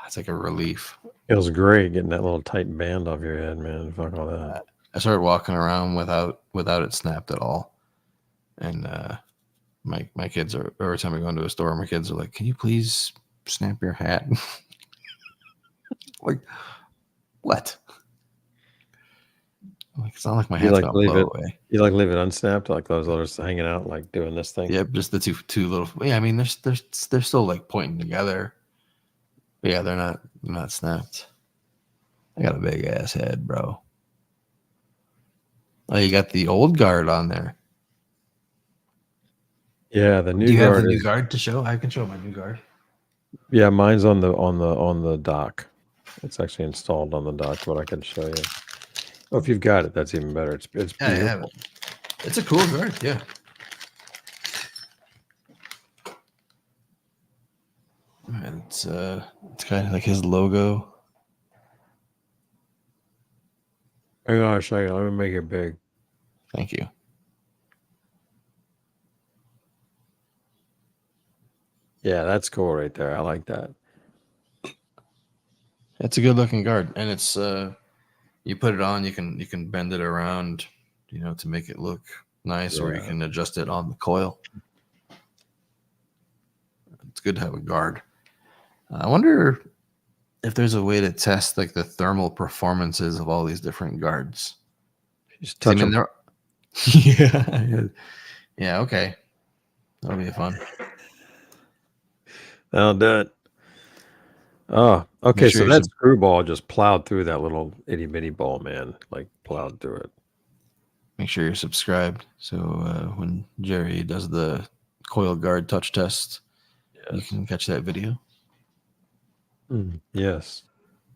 Speaker 6: It's like a relief.
Speaker 7: It was great getting that little tight band off your head, man. Fuck all that.
Speaker 6: I started walking around without it snapped at all, and my kids are, every time I go into a store, my kids are like, "Can you please snap your hat?" Like, what? Like, it's not like my hat's gonna blow away.
Speaker 7: You like leave it unsnapped, like those others hanging out, like doing this thing.
Speaker 6: Yeah, just the two little. Yeah, I mean, they're still like pointing together. But yeah, they're not snapped. I got a big ass head, bro. Oh, you got the old guard on there.
Speaker 7: Yeah, the new
Speaker 6: Do you
Speaker 7: guard
Speaker 6: have the new guard to show? I can show my new guard.
Speaker 7: Yeah, mine's on the dock. It's actually installed on the dock, but I can show you. Oh, if you've got it, that's even better. It's beautiful.
Speaker 6: Yeah, I have it. It's a cool guard, yeah. And it's kind of like his logo.
Speaker 7: Hang on a second. Let me make it big.
Speaker 6: Thank you.
Speaker 7: Yeah, that's cool right there. I like that.
Speaker 6: It's a good looking guard, and it's you put it on, you can bend it around, you know, to make it look nice, or you can adjust it on the coil. It's good to have a guard. I wonder if there's a way to test like the thermal performances of all these different guards.
Speaker 7: Just touch them.
Speaker 6: Yeah. Okay, that'll be fun.
Speaker 7: That'll do it. Oh, okay.
Speaker 6: Make sure
Speaker 7: So that screwball just plowed through that little itty bitty ball, man. Like plowed through it.
Speaker 6: Make sure you're subscribed. So when Jerry does the coil guard touch test, you can catch that video.
Speaker 7: Yes.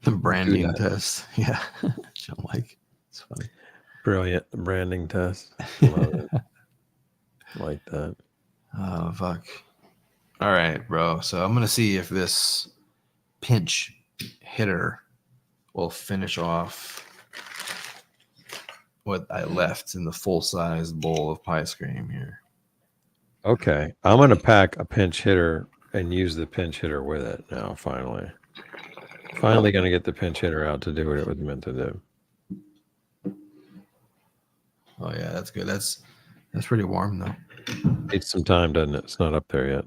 Speaker 6: The branding test. Yeah. It's funny.
Speaker 7: Brilliant branding test. Love it. Like that.
Speaker 6: Oh, fuck. All right, bro. So I'm going to see if this pinch hitter will finish off what I left in the full-size bowl of pie scream here.
Speaker 7: Okay. I'm going to pack a pinch hitter and use the pinch hitter with it now, finally. Finally going to get the pinch hitter out to do what it was meant to do.
Speaker 6: Oh, yeah, that's good. That's pretty warm, though.
Speaker 7: Needs some time, doesn't it? It's not up there yet.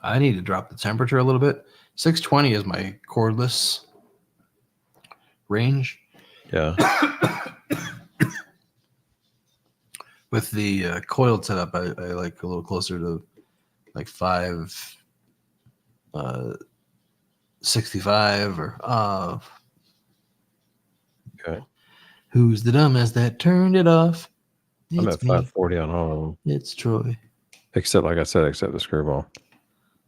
Speaker 6: I need to drop the temperature a little bit. 620 is my cordless range.
Speaker 7: Yeah.
Speaker 6: With the coiled setup, I like a little closer to like 565 or
Speaker 7: Okay.
Speaker 6: Who's the dumbass that turned it off?
Speaker 7: I'm at
Speaker 6: It's me.
Speaker 7: 540 on all of them.
Speaker 6: It's Troy.
Speaker 7: Except, like I said, except the screwball.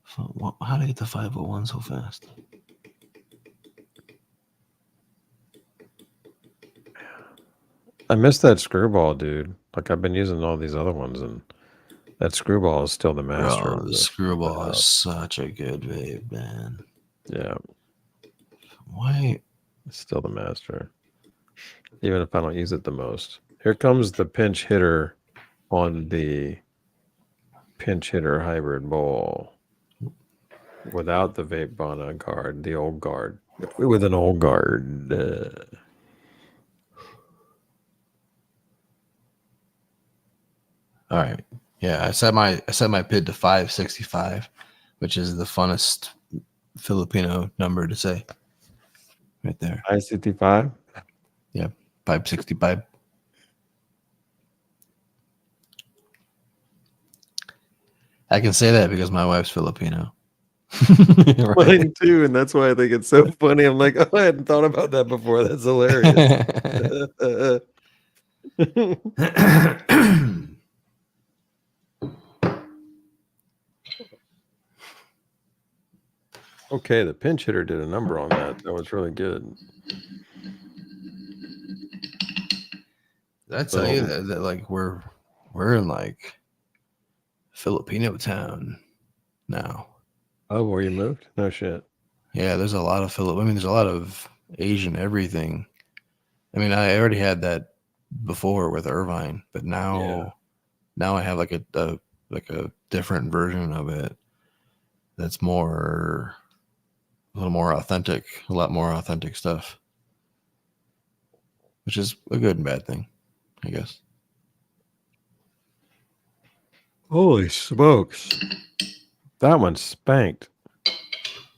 Speaker 6: How did I get the 501 so fast?
Speaker 7: I miss that screwball, dude. Like, I've been using all these other ones, and that screwball is still the master.
Speaker 6: Bro, the screwball is such a good vape, man.
Speaker 7: Yeah.
Speaker 6: Why?
Speaker 7: It's still the master. Even if I don't use it the most. Here comes the pinch hitter on the pinch hitter hybrid bowl. Without the Vapvana guard, the old guard. With an old guard.
Speaker 6: All right. Yeah, I set my PID to 565, which is the funnest Filipino number to say. Right there.
Speaker 7: 565?
Speaker 6: Yeah, 565. I can say that because my wife's Filipino.
Speaker 7: Right. Mine too, and that's why I think it's so funny. I'm like, oh, I hadn't thought about that before. That's hilarious. Okay, the pinch hitter did a number on that. That was really good.
Speaker 6: Did I tell you that like we're in like Filipino town now?
Speaker 7: Oh, where you moved? No shit.
Speaker 6: Yeah, there's a lot of there's a lot of Asian everything. I mean, I already had that before with Irvine, but now I have like a different version of it that's a little more authentic, a lot more authentic stuff, which is a good and bad thing, I guess.
Speaker 7: Holy smokes. That one spanked.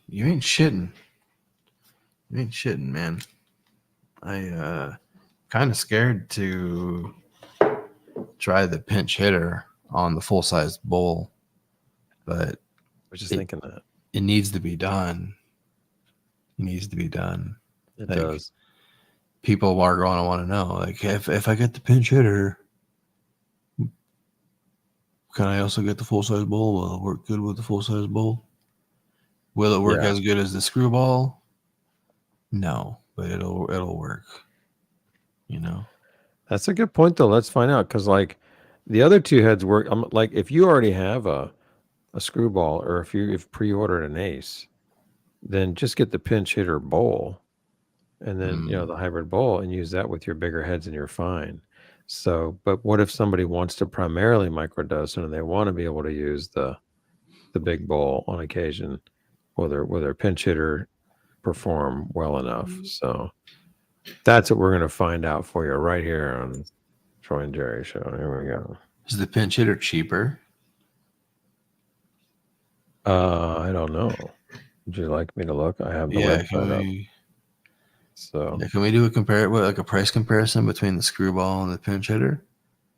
Speaker 6: You ain't shitting. You ain't shitting, man. I kind of scared to try the pinch hitter on the full-size bowl, but
Speaker 7: I was just thinking that.
Speaker 6: It needs to be done. It needs to be done.
Speaker 7: It
Speaker 6: like,
Speaker 7: does.
Speaker 6: People are going to want to know, like, if I get the pinch hitter, can I also get the full-size bowl? Will it work good with the full-size bowl? Will it work as good as the screwball? No, but it'll work. You know?
Speaker 7: That's a good point, though. Let's find out, because, like, the other two heads work. Like, if you already have a screwball, or if you've pre-ordered an Eyce, then just get the pinch hitter bowl, and then the hybrid bowl, and use that with your bigger heads, and you're fine. So, but what if somebody wants to primarily microdose and they want to be able to use the big bowl on occasion? Will their pinch hitter perform well enough? So that's what we're going to find out for you right here on Troy and Jerry Show. Here we go.
Speaker 6: Is the pinch hitter cheaper?
Speaker 7: I don't know. Would you like me to look? I have the website up. So
Speaker 6: can we do a price comparison between the screwball and the pinch hitter?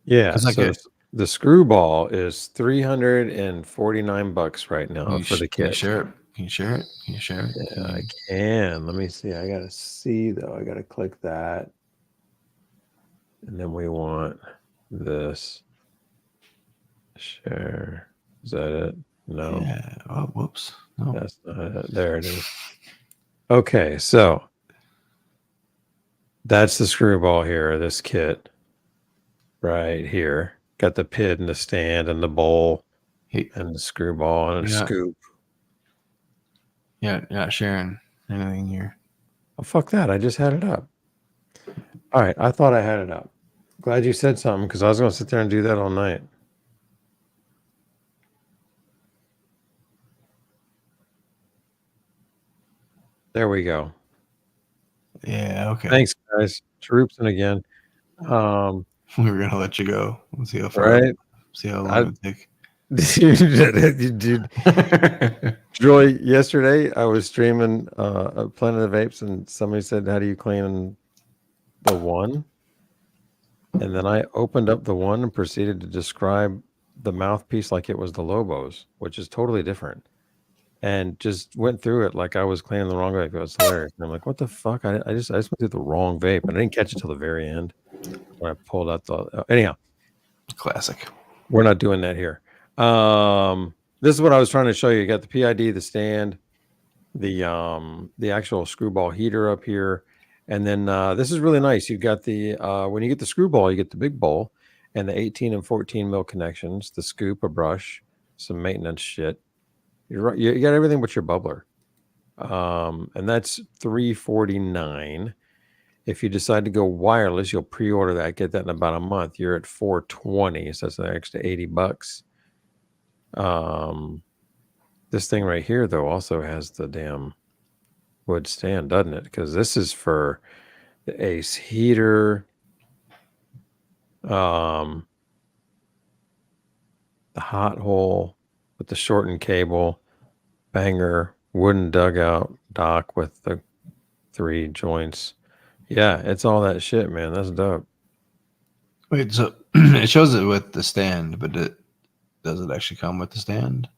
Speaker 7: Yeah. So the screwball is $349 right now for the kit.
Speaker 6: Can you share it?
Speaker 7: Yeah, I can. Let me see. I gotta see though. I gotta click that. And then we want this. Share. Is that it? No.
Speaker 6: Yeah. Oh, whoops. No.
Speaker 7: That's not it. There it is. Okay, so that's the screwball here, this kit right here. Got the pit and the stand and the bowl and the screwball and a scoop.
Speaker 6: Yeah, not sharing anything here.
Speaker 7: Oh, fuck that. I just had it up. All right, I thought I had it up. Glad you said something because I was going to sit there and do that all night. There we go.
Speaker 6: Yeah, okay.
Speaker 7: Thanks, guys. Troopsing again.
Speaker 6: We were gonna let you go. Let's see how far.
Speaker 7: Right?
Speaker 6: See how long it take.
Speaker 7: Dude, Joy, yesterday I was streaming Planet of Vapes and somebody said, how do you clean the one? And then I opened up the one and proceeded to describe the mouthpiece like it was the Lobos, which is totally different. And just went through it like I was cleaning the wrong vape. It was hilarious. And I'm like, what the fuck? I just went through the wrong vape. And I didn't catch it till the very end when I pulled out the anyhow.
Speaker 6: Classic.
Speaker 7: We're not doing that here. This is what I was trying to show you. You got the PID, the stand, the actual screwball heater up here. And then this is really nice. You've got the when you get the screwball, you get the big bowl and the 18 and 14 mil connections, the scoop, a brush, some maintenance shit. You got everything but your bubbler. And that's $349. If you decide to go wireless, you'll pre-order that, get that in about a month. You're at $420, so that's an extra $80. This thing right here, though, also has the damn wood stand, doesn't it? Because this is for the Eyce heater, the hot hole with the shortened cable, banger, wooden dugout dock with the 3 joints. Yeah, it's all that shit, man. That's dope.
Speaker 6: Wait, so it shows it with the stand, but does it actually come with the stand?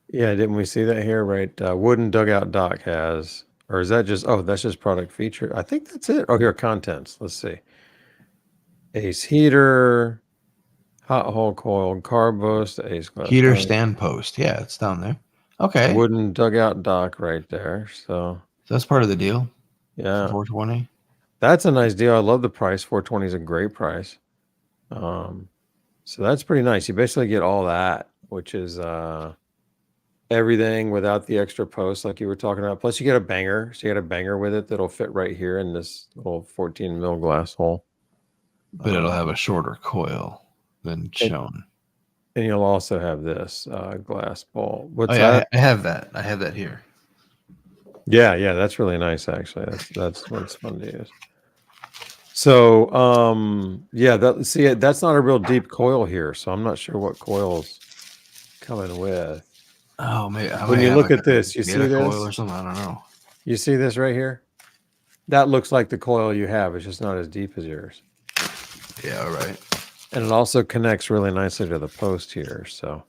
Speaker 7: Yeah, didn't we see that here? Right, wooden dugout dock has, or is that just? Oh, that's just product feature. I think that's it. Oh, here contents. Let's see. Eyce heater, hot hole coil, carbos, the Eyce glass
Speaker 6: Heater
Speaker 7: tank.
Speaker 6: stand post. Yeah, it's down there. Okay.
Speaker 7: Wooden dugout dock right there. So
Speaker 6: that's part of the deal.
Speaker 7: Yeah,
Speaker 6: $420.
Speaker 7: That's a nice deal. I love the price. $420 is a great price. So that's pretty nice. You basically get all that, which is everything without the extra post like you were talking about. Plus you get a banger. So you get a banger with it that'll fit right here in this little 14 mil glass hole.
Speaker 6: But it'll have a shorter coil than shown.
Speaker 7: And you'll also have this glass ball. What's
Speaker 6: that?
Speaker 7: that?
Speaker 6: I have that. I have that here.
Speaker 7: Yeah, that's really nice actually. That's what's fun to use. So yeah, that's not a real deep coil here, so I'm not sure what coil's coming with.
Speaker 6: Oh, maybe
Speaker 7: when you look at this, you see this
Speaker 6: coil or something. I don't know.
Speaker 7: You see this right here? That looks like the coil you have. It's just not as deep as yours.
Speaker 6: Yeah, right. And
Speaker 7: it also connects really nicely to the post here, so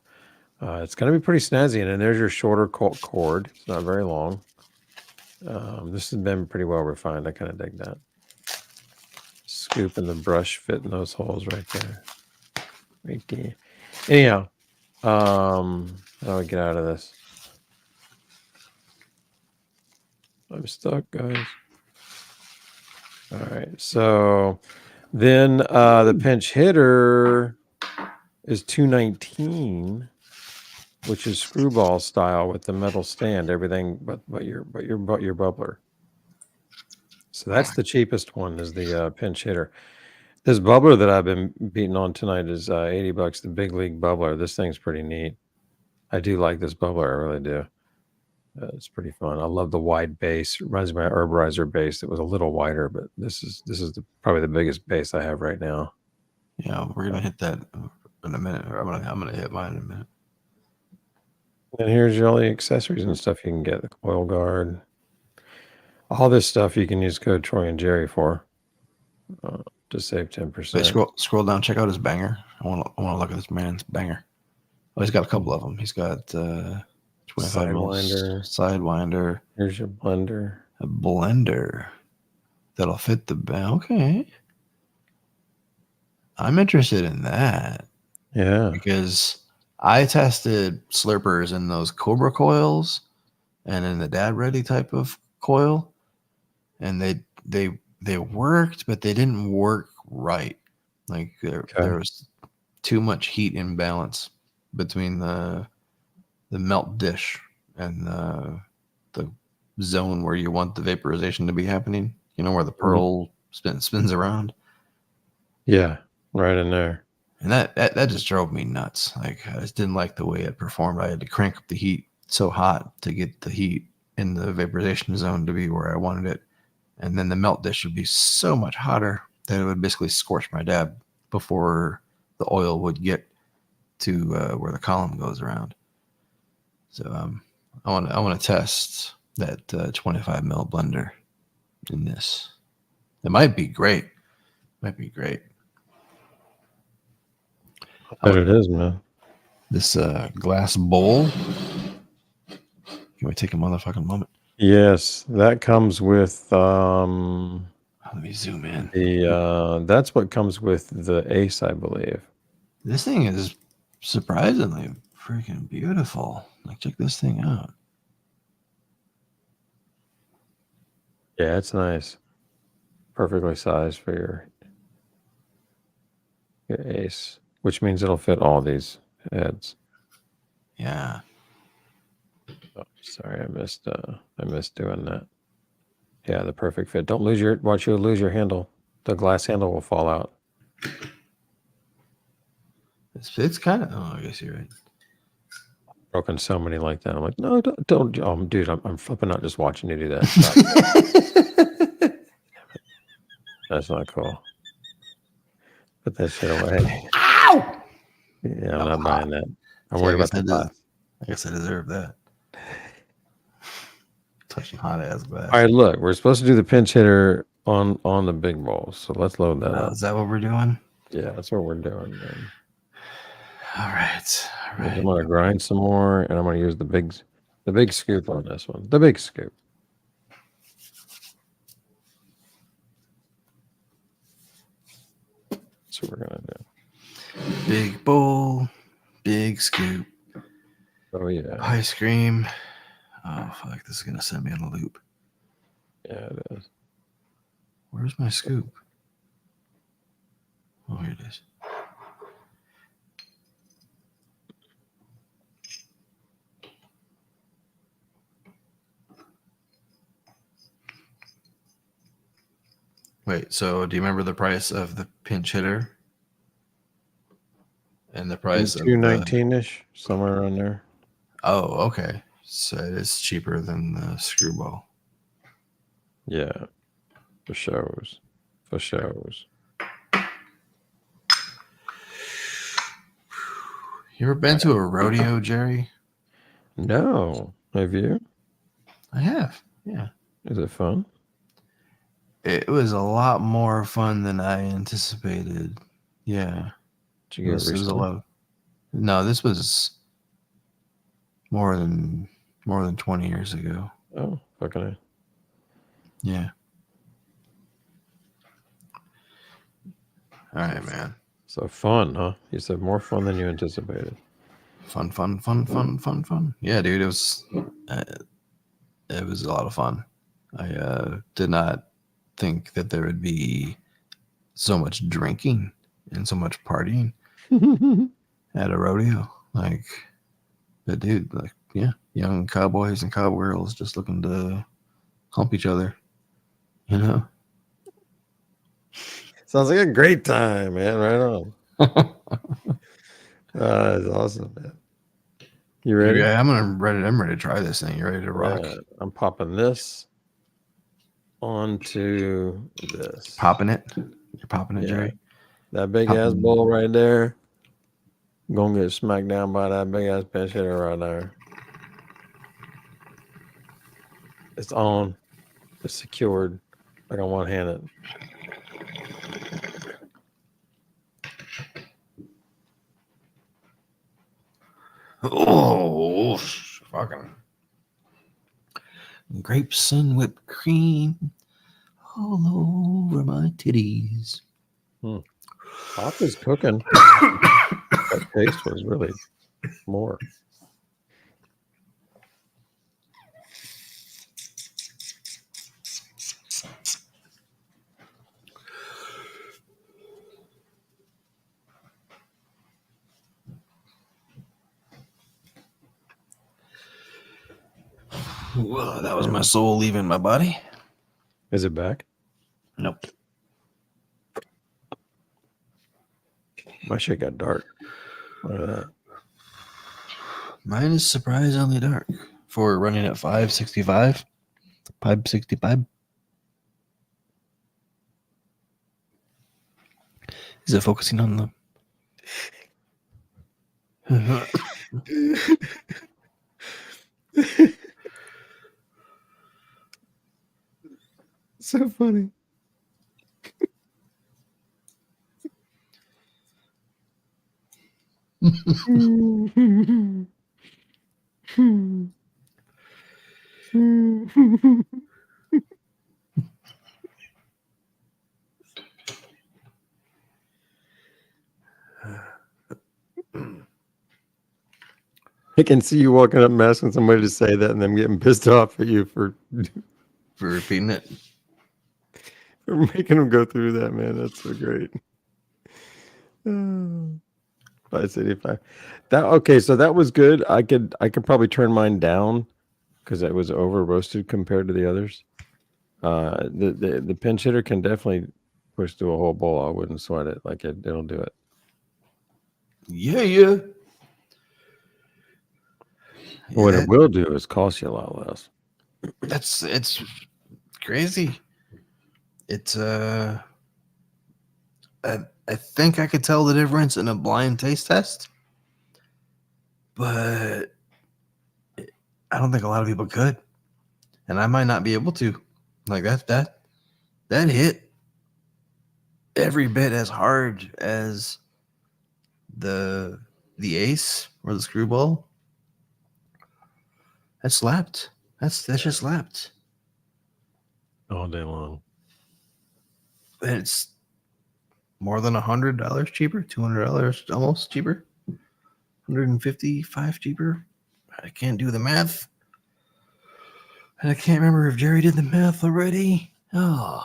Speaker 7: it's going to be pretty snazzy. And then there's your shorter cord. It's not very long. This has been pretty well refined. I kind of dig that. Scoop and the brush fit in those holes right there. Right there. Anyhow, how do I get out of this? I'm stuck, guys. All right, so then the pinch hitter is $219, which is screwball style with the metal stand, everything but your bubbler. So that's the cheapest one, is the pinch hitter. This bubbler that I've been beating on tonight is $80, the Big League bubbler. This thing's pretty neat. I do like this bubbler, I really do. It's pretty fun. I love the wide base. It reminds me of my herborizer base. It was a little wider, but this is probably the biggest base I have right now.
Speaker 6: Yeah, we're gonna hit that in a minute. Or I'm gonna hit mine in a minute.
Speaker 7: And here's all the accessories and stuff you can get. The coil guard. All this stuff you can use code Troy and Jerry for to save 10%.
Speaker 6: Wait, scroll down. Check out his banger. I want to look at this man's banger. Oh, he's got a couple of them. He's got 25 sidewinder.
Speaker 7: Here's your blender.
Speaker 6: A blender that'll fit the bag. Okay. I'm interested in that
Speaker 7: Yeah.
Speaker 6: because I tested slurpers in those Cobra coils and in the Dad Ready type of coil, and they worked, but they didn't work right. Like there was too much heat imbalance between the melt dish and the zone where you want the vaporization to be happening. You know, where the pearl spins around.
Speaker 7: Yeah, right in there.
Speaker 6: And that just drove me nuts. Like, I just didn't like the way it performed. I had to crank up the heat so hot to get the heat in the vaporization zone to be where I wanted it. And then the melt dish would be so much hotter that it would basically scorch my dab before the oil would get to where the column goes around. So I want to test that 25 mil blender in this. It might be great. Might be great.
Speaker 7: I bet it is, man.
Speaker 6: This glass bowl. Can we take a motherfucking moment?
Speaker 7: Yes, that comes with
Speaker 6: Let me zoom in.
Speaker 7: that's what comes with the Eyce, I believe.
Speaker 6: This thing is surprisingly freaking beautiful. Like, check this thing out.
Speaker 7: Yeah, it's nice. Perfectly sized for your Eyce, which means it'll fit all these heads.
Speaker 6: Yeah.
Speaker 7: Oh, sorry, I missed doing that. Yeah, the perfect fit. Don't lose watch you lose your handle. The glass handle will fall out.
Speaker 6: It's kind of, I guess you're right.
Speaker 7: Broken so many like that. I'm like, no, don't. Dude, I'm flipping out just watching you do that. Stop. That's not cool. Put that shit away.
Speaker 6: Ow!
Speaker 7: Yeah, I'm not buying that. I'm
Speaker 6: See,
Speaker 7: worried about the glass.
Speaker 6: I guess I deserve that. Touching hot ass glass.
Speaker 7: All right, look, we're supposed to do the pinch hitter on the big bowl, so let's load that up.
Speaker 6: Is that what we're doing?
Speaker 7: Yeah, that's what we're doing, man.
Speaker 6: All right.
Speaker 7: I'm gonna grind some more, and I'm gonna use the big scoop on this one. The big scoop. That's what we're gonna do.
Speaker 6: Big bowl, big scoop.
Speaker 7: Oh yeah.
Speaker 6: Ice cream. Oh fuck! This is gonna send me on a loop.
Speaker 7: Yeah, it is.
Speaker 6: Where's my scoop? Oh, here it is. Wait, so do you remember the price of the pinch hitter? And the price of
Speaker 7: $219-ish, somewhere around there.
Speaker 6: Oh, okay. So it is cheaper than the Screwball.
Speaker 7: Yeah, for shows. For shows.
Speaker 6: You ever been to a rodeo, Jerry?
Speaker 7: No. Have you?
Speaker 6: I have. Yeah.
Speaker 7: Is it fun?
Speaker 6: It was a lot more fun than I anticipated. Yeah.
Speaker 7: Did you get
Speaker 6: This was a
Speaker 7: recently?
Speaker 6: lot. No, this was more than 20 years ago.
Speaker 7: Oh, fucking A.
Speaker 6: Yeah. All right, man.
Speaker 7: So fun, huh? You said more fun than you anticipated.
Speaker 6: Fun. Yeah, dude, it was a lot of fun. I did not think that there would be so much drinking and so much partying at a rodeo. Like, but dude, like, yeah, young cowboys and cowgirls just looking to hump each other, you know?
Speaker 7: Sounds like a great time, man. Right on. That's awesome, man. You ready?
Speaker 6: Yeah, I'm ready to try this thing. You ready to rock?
Speaker 7: Yeah, I'm popping this onto this.
Speaker 6: Popping it? You're popping it,
Speaker 7: Yeah.
Speaker 6: Jerry?
Speaker 7: That big ass bowl right there. Gonna get smacked down by that big ass pinch hitter right there. It's on. It's secured. I can one hand it.
Speaker 6: Oh, fucking grapes and whipped cream all over my titties.
Speaker 7: Hmm. Pop is cooking. That taste was really more.
Speaker 6: Well, that was my soul leaving my body.
Speaker 7: Is it back?
Speaker 6: Nope.
Speaker 7: My shit got dark. Look at that.
Speaker 6: Mine is surprisingly dark for running at 565. 565. Is it focusing on the?
Speaker 7: So funny. I can see you walking up and asking somebody to say that and them getting pissed off at you for
Speaker 6: repeating it.
Speaker 7: For making them go through that, man. That's so great. 575. That okay, so that was good. I could probably turn mine down because it was over roasted compared to the others. The pinch hitter can definitely push through a whole bowl. I wouldn't sweat it. Like it'll do it.
Speaker 6: Yeah.
Speaker 7: What it will do is cost you a lot less.
Speaker 6: It's crazy. It's I think I could tell the difference in a blind taste test, but I don't think a lot of people could, and I might not be able to. Like that hit every bit as hard as the Eyce or the Screwball. That slapped. That's just slapped
Speaker 7: All day long.
Speaker 6: And it's more than $100 cheaper, $200 almost cheaper, 155 cheaper. I can't do the math, and I can't remember if Jerry did the math already. Oh,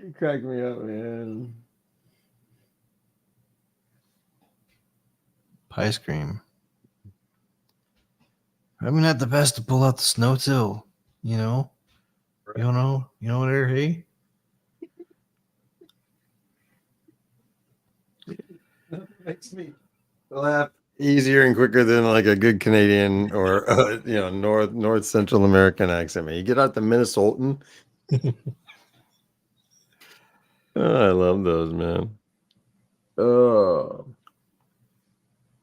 Speaker 7: You crack me up, man.
Speaker 6: Pie cream. I'm not the best to pull out the snow till, you know. You don't know, what there, hey?
Speaker 7: That makes me laugh easier and quicker than like a good Canadian or North Central American accent. Man, you get out the Minnesotan. Oh, I love those, man. Oh,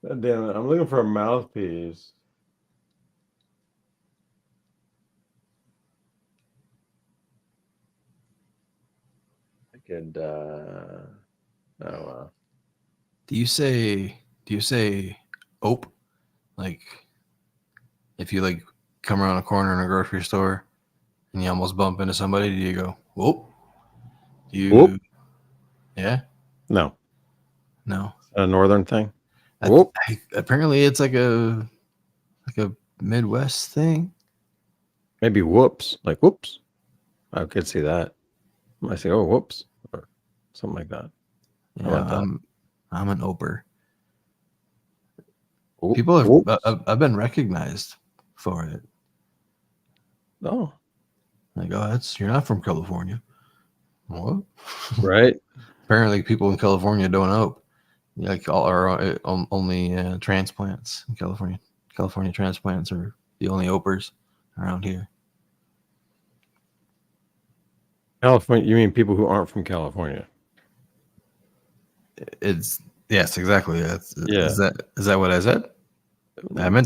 Speaker 7: God damn it! I'm looking for a mouthpiece. I could. Oh wow.
Speaker 6: Do you say ope? Like if you like come around a corner in a grocery store and you almost bump into somebody, do you go whoop?
Speaker 7: Whoop?
Speaker 6: Yeah?
Speaker 7: No,
Speaker 6: No.
Speaker 7: a northern thing. Whoop.
Speaker 6: Apparently it's like a Midwest thing.
Speaker 7: Maybe whoops, like whoops. I could see that. I say, oh, whoops, or something like that. How about that?
Speaker 6: I'm an oper.
Speaker 7: Whoop,
Speaker 6: People have
Speaker 7: whoops.
Speaker 6: I've been recognized for it.
Speaker 7: Oh,
Speaker 6: Like, oh, you're not from California. What?
Speaker 7: right.
Speaker 6: Apparently, people in California don't ope. Like all are only transplants in California. California transplants are the only opers around here.
Speaker 7: California? You mean people who aren't from California?
Speaker 6: Yes, exactly.
Speaker 7: Yeah.
Speaker 6: Is that what I said?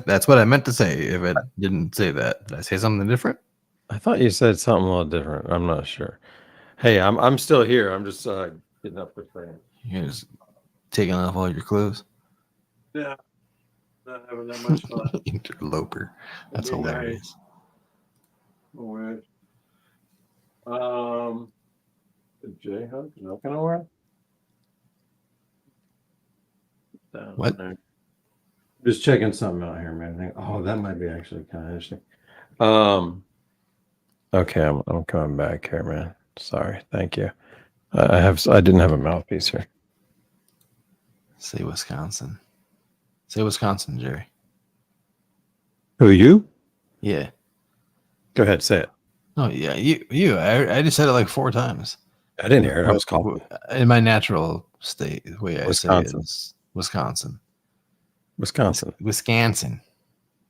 Speaker 6: That's what I meant to say. If I didn't say that, did I say something different?
Speaker 7: I thought you said something a little different. I'm not sure. Hey, I'm still here. I'm just getting up for training.
Speaker 6: You're just taking off all your clothes.
Speaker 7: Yeah, not having that much fun.
Speaker 6: Interloper. That's hilarious.
Speaker 7: Nice. J hook? Not gonna work. Down
Speaker 6: What?
Speaker 7: there. Just checking something out here, man. Oh, that might be actually kind of interesting. Okay, I'm coming back here, man. Sorry, thank you. I didn't have a mouthpiece here.
Speaker 6: Say Wisconsin. Say Wisconsin, Jerry.
Speaker 7: Who, you?
Speaker 6: Yeah.
Speaker 7: Go ahead, say it.
Speaker 6: Oh yeah, you. I just said it like 4 times.
Speaker 7: I didn't hear it. I was calling.
Speaker 6: In my natural state, the way I say it
Speaker 7: Wisconsin.
Speaker 6: is Wisconsin.
Speaker 7: Wisconsin.
Speaker 6: Wisconsin.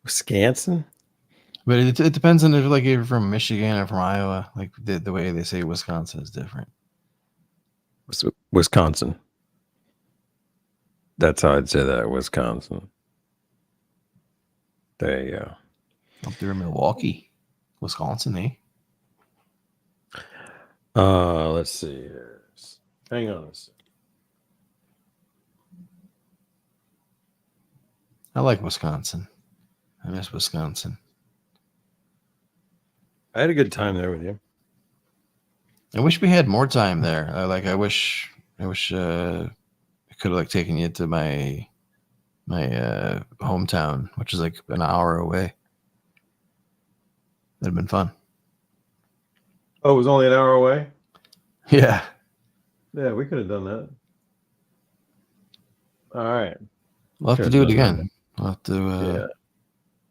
Speaker 7: Wisconsin?
Speaker 6: But it depends on if like you're from Michigan or from Iowa. Like the way they say Wisconsin is different.
Speaker 7: Wisconsin. That's how I'd say that. Wisconsin. There you go.
Speaker 6: Up there in Milwaukee, Wisconsin, eh?
Speaker 7: Let's see here. Hang on a second.
Speaker 6: I like Wisconsin. I miss Wisconsin.
Speaker 7: I had a good time there with you.
Speaker 6: I wish we had more time there. I wish I could have like taken you to my hometown, which is like an hour away. That'd have been fun.
Speaker 7: Oh, it was only an hour away?
Speaker 6: Yeah.
Speaker 7: Yeah, we could have done that. All right.
Speaker 6: We'll have to do it again. We'll have to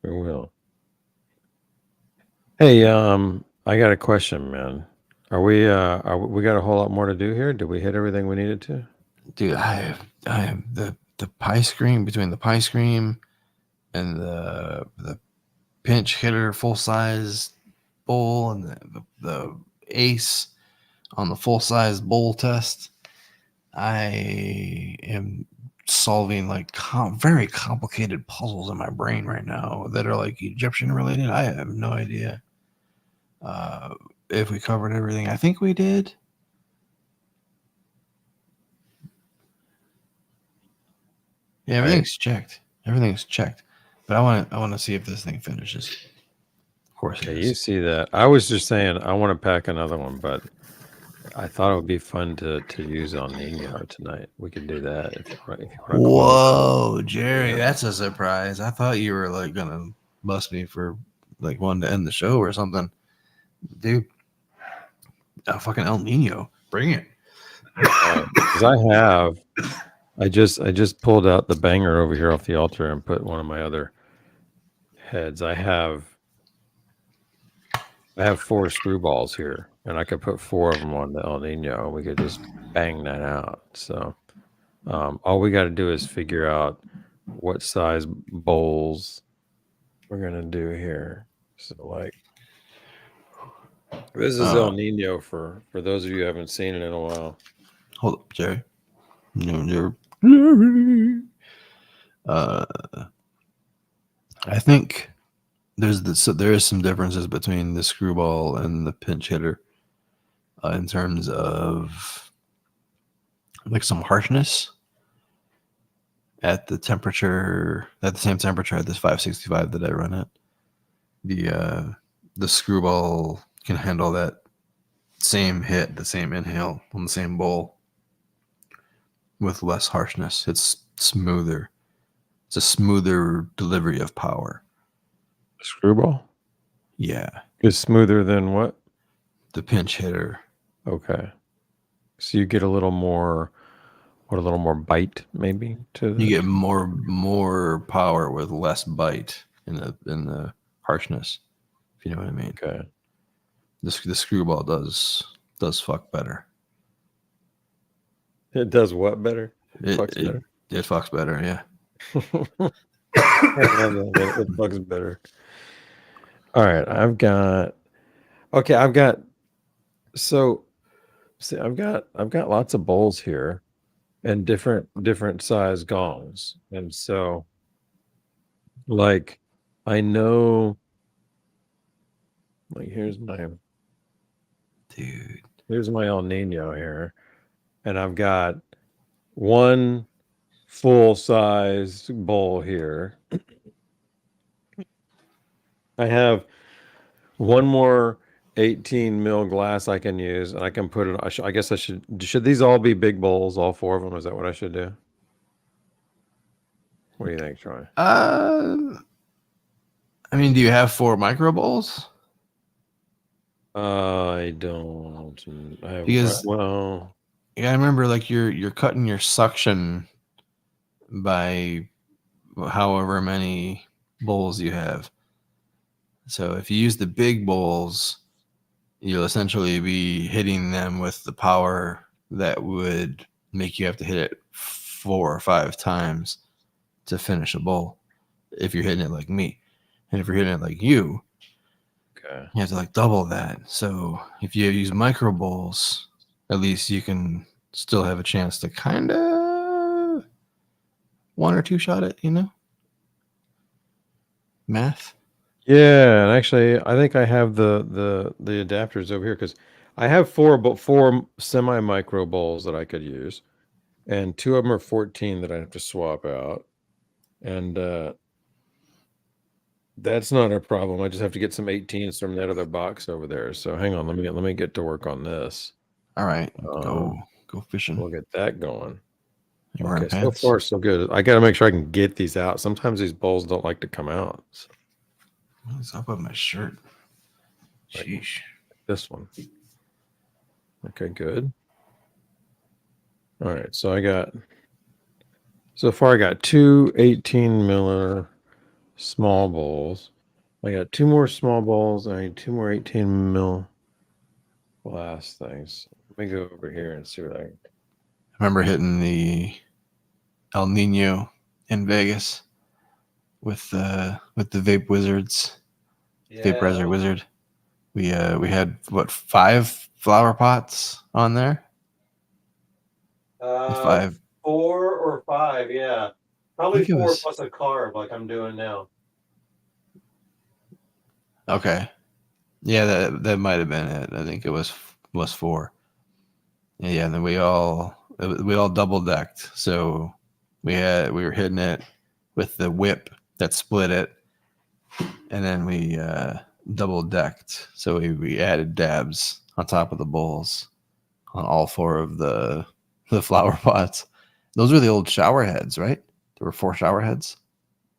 Speaker 7: yeah, we will. Hey, I got a question, man. We got a whole lot more to do here? Did we hit everything we needed to?
Speaker 6: Dude, I have the pie scream, between the pie scream and the pinch hitter full size bowl and the Eyce on the full size bowl test. I am solving like very complicated puzzles in my brain right now that are like Egyptian related. I have no idea if we covered everything. I think we did. Yeah, everything's checked. Everything's checked. But I want to see if this thing finishes. Of course,
Speaker 7: Yeah, you see that. I was just saying I want to pack another one, but I thought it would be fun to use on Nino tonight. We could do that if you want.
Speaker 6: Whoa, Jerry, that's a surprise. I thought you were like gonna bust me for like wanting to end the show or something, dude. Fucking El Nino, bring it.
Speaker 7: Because I just pulled out the banger over here off the altar and put one of my other heads. I have 4 screwballs here, and I could put 4 of them on the El Nino. We could just bang that out. So all we got to do is figure out what size bowls we're gonna do here. So like, this is El Nino for those of you who haven't seen it in a while.
Speaker 6: Hold up, Jerry. No, I think there is some differences between the screwball and the pinch hitter in terms of like some harshness at the same temperature at this 565 that I run at. The screwball can handle that same hit, the same inhale on the same bowl with less harshness. It's smoother. It's a smoother delivery of power.
Speaker 7: Screwball?
Speaker 6: Yeah.
Speaker 7: Is smoother than what?
Speaker 6: The pinch hitter.
Speaker 7: Okay. So you get a little more bite maybe to
Speaker 6: You get more power with less bite in the harshness, if you know what I mean.
Speaker 7: Okay.
Speaker 6: The screwball does fuck better.
Speaker 7: It does what better?
Speaker 6: It
Speaker 7: fucks better.
Speaker 6: It fucks better, yeah.
Speaker 7: It fucks better. All right, I've got lots of bowls here and different size gongs. And so like I know like here's my El Nino here. And I've got one full size bowl here. I have one more 18 mil glass I can use, and I can put it. I guess I should. Should these all be big bowls? All 4 of them? Is that what I should do? What do you think, Troy?
Speaker 6: I mean, do you have 4 micro bowls?
Speaker 7: I don't. I have,
Speaker 6: Because
Speaker 7: well,
Speaker 6: yeah, I remember like you're cutting your suction by however many bowls you have. So if you use the big bowls, you'll essentially be hitting them with the power that would make you have to hit it 4 or 5 times to finish a bowl if you're hitting it like me. And if you're hitting it like you,
Speaker 7: okay.
Speaker 6: you have to like double that. So if you use micro bowls, at least you can still have a chance to kind of 1 or 2 shot it, you know? Math.
Speaker 7: Yeah, and actually, I think I have the adapters over here because I have 4 semi micro bowls that I could use, and 2 of them are 14 that I have to swap out, and that's not a problem. I just have to get some 18s from that other box over there. So hang on, let me get to work on this.
Speaker 6: All right, go fishing.
Speaker 7: We'll get that going.
Speaker 6: You wearing
Speaker 7: Okay, so
Speaker 6: pants?
Speaker 7: far so good. I got to make sure I can get these out. Sometimes these bowls don't like to come out. So.
Speaker 6: What's up with my shirt? Sheesh.
Speaker 7: This one. Okay, good. All right, so so far I got 2 18 miller small bowls. I got 2 more small bowls. I need 2 more 18 mil glass things. Let me go over here and see what I
Speaker 6: remember hitting the El Nino in Vegas with the vape wizards, vaporizer wizard. We had what 5 flower pots on there. 5,
Speaker 7: 4 or 5, yeah. Probably 4
Speaker 6: was...
Speaker 7: plus a carb like I'm doing now.
Speaker 6: Okay. Yeah, that might have been it. I think it was 4. Yeah, and then we all double decked. So we were hitting it with the whip that split it, and then we double decked. So we added dabs on top of the bowls on all 4 of the flower pots. Those were the old shower heads, right? There were 4 shower heads.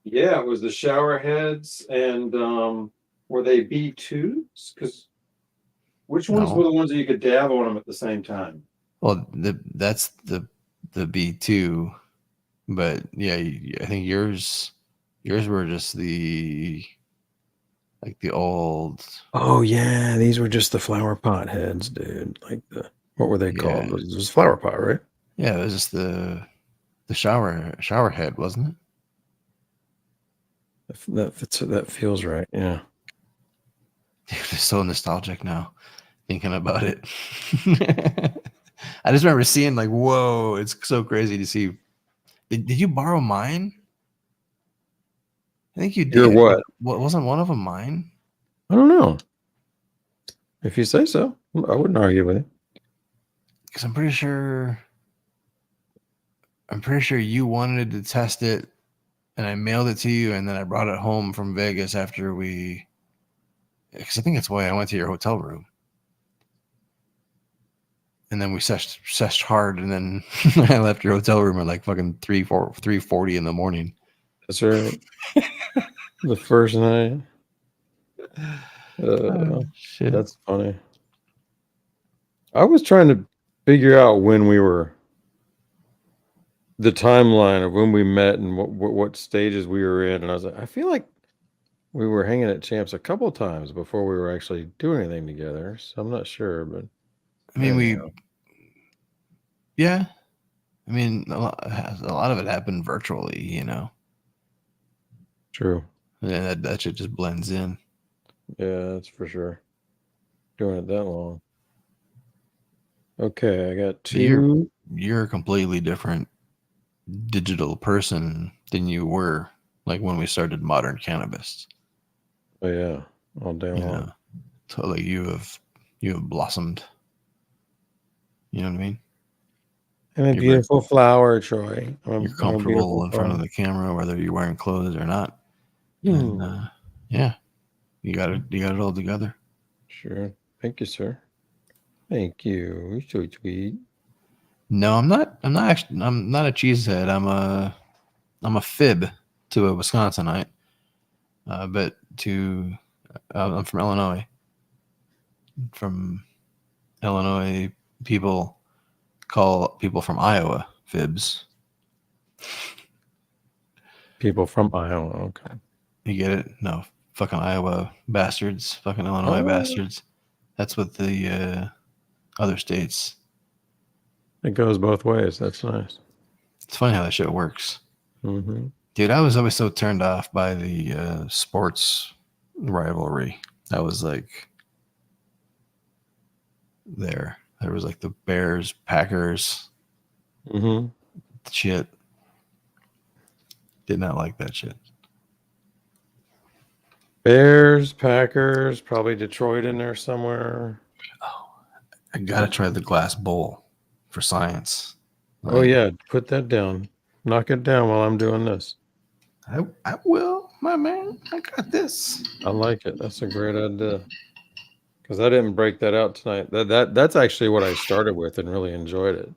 Speaker 7: Yeah, it was the shower heads, and were they B2s? Because which ones were the ones that you could dab on them at the same time?
Speaker 6: Well, that's the B2, but yeah, I think yours were just the old.
Speaker 7: Oh yeah, these were just the flower pot heads, dude. Like what were they called? It was flower pot, right?
Speaker 6: Yeah, it was just the shower head, wasn't
Speaker 7: it? That feels right. Yeah.
Speaker 6: Dude, it's so nostalgic now, thinking about it. I just remember seeing like, whoa, it's so crazy to see. Did you borrow mine? I think you did.
Speaker 7: Your what?
Speaker 6: Wasn't one of them mine?
Speaker 7: I don't know. If you say so, I wouldn't argue with it.
Speaker 6: Because I'm pretty sure you wanted to test it, and I mailed it to you, and then I brought it home from Vegas after we. Because I think that's why I went to your hotel room. And then we seshed hard, and then I left your hotel room at like fucking 3:40 in the morning.
Speaker 7: That's right. The first night.
Speaker 6: Shit.
Speaker 7: That's funny. I was trying to figure out when we were, the timeline of when we met and what stages we were in, and I was like, I feel like we were hanging at Champs a couple times before we were actually doing anything together. So I'm not sure, but
Speaker 6: I mean, yeah. I mean, a lot of it happened virtually, you know.
Speaker 7: True.
Speaker 6: And that shit just blends in.
Speaker 7: Yeah, that's for sure. Doing it that long. Okay, I got 2.
Speaker 6: You're a completely different digital person than you were like when we started Modern Cannabis.
Speaker 7: Oh yeah, all day long.
Speaker 6: So like you have blossomed. You know what I mean?
Speaker 7: And a beautiful flower, Troy.
Speaker 6: You're comfortable in front of the camera, whether you're wearing clothes or not. And, yeah, you got it all together.
Speaker 7: Sure. Thank you, sir. Thank you. So sweet.
Speaker 6: No, I'm not. I'm not actually. I'm not a cheesehead. I'm a fib to a Wisconsinite. But I'm from Illinois. From Illinois, people call people from Iowa fibs.
Speaker 7: People from Iowa. Okay.
Speaker 6: You get it? No, fucking Iowa bastards, fucking Illinois bastards. That's what the other states.
Speaker 7: It goes both ways. That's nice.
Speaker 6: It's funny how that shit works.
Speaker 7: Mm-hmm.
Speaker 6: Dude, I was always so turned off by the sports rivalry. I was like, there was like the Bears, Packers
Speaker 7: Mm-hmm.
Speaker 6: shit. Did not like that shit.
Speaker 7: Bears, Packers, probably Detroit in there somewhere.
Speaker 6: I gotta try the glass bowl for science.
Speaker 7: Oh yeah, put that down. Knock it down while I'm doing this.
Speaker 6: I will, my man. I got this.
Speaker 7: I like it. That's a great idea. Because I didn't break that out tonight. That's actually what I started with and really enjoyed it.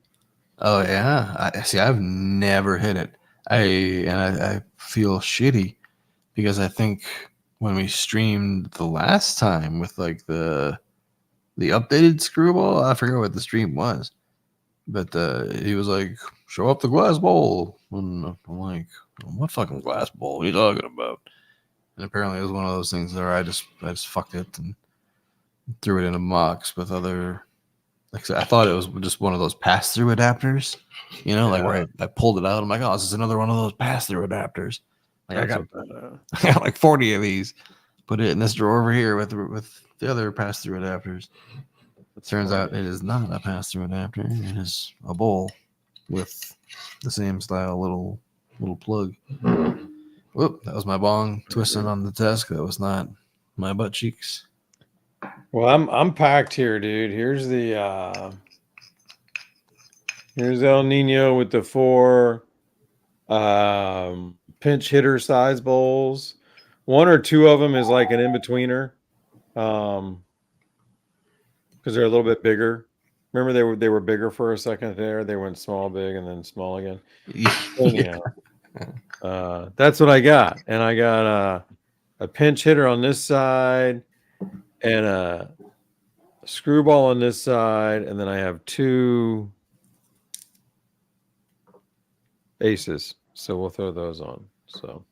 Speaker 6: Oh yeah. I see. I've never hit it. I feel shitty because I think when we streamed the last time with like the updated Screwball, I forget what the stream was, but he was like, "Show up the glass bowl," and I'm like, "What fucking glass bowl are you talking about?" And apparently it was one of those things where I just fucked it and threw it in a box with other. Like I thought it was just one of those pass-through adapters, you know, like where I pulled it out. I'm like, oh, this is another one of those pass-through adapters. Like I got like 40 of these. Put it in this drawer over here with the other pass-through adapters. It turns out it is not a pass-through adapter. It is a bowl with the same style little plug. Whoop! That was my bong twisting on the desk. That was not my butt cheeks.
Speaker 7: Well, I'm packed here, dude. Here's El Nino with the 4 pinch hitter size bowls. 1 or 2 of them is like an in-betweener. Because they're a little bit bigger. Remember they were bigger for a second there. They went small, big, and then small again. Anyhow, that's what I got. And I got a pinch hitter on this side and a Screwball on this side, and then I have 2 Aces. So we'll throw those on. So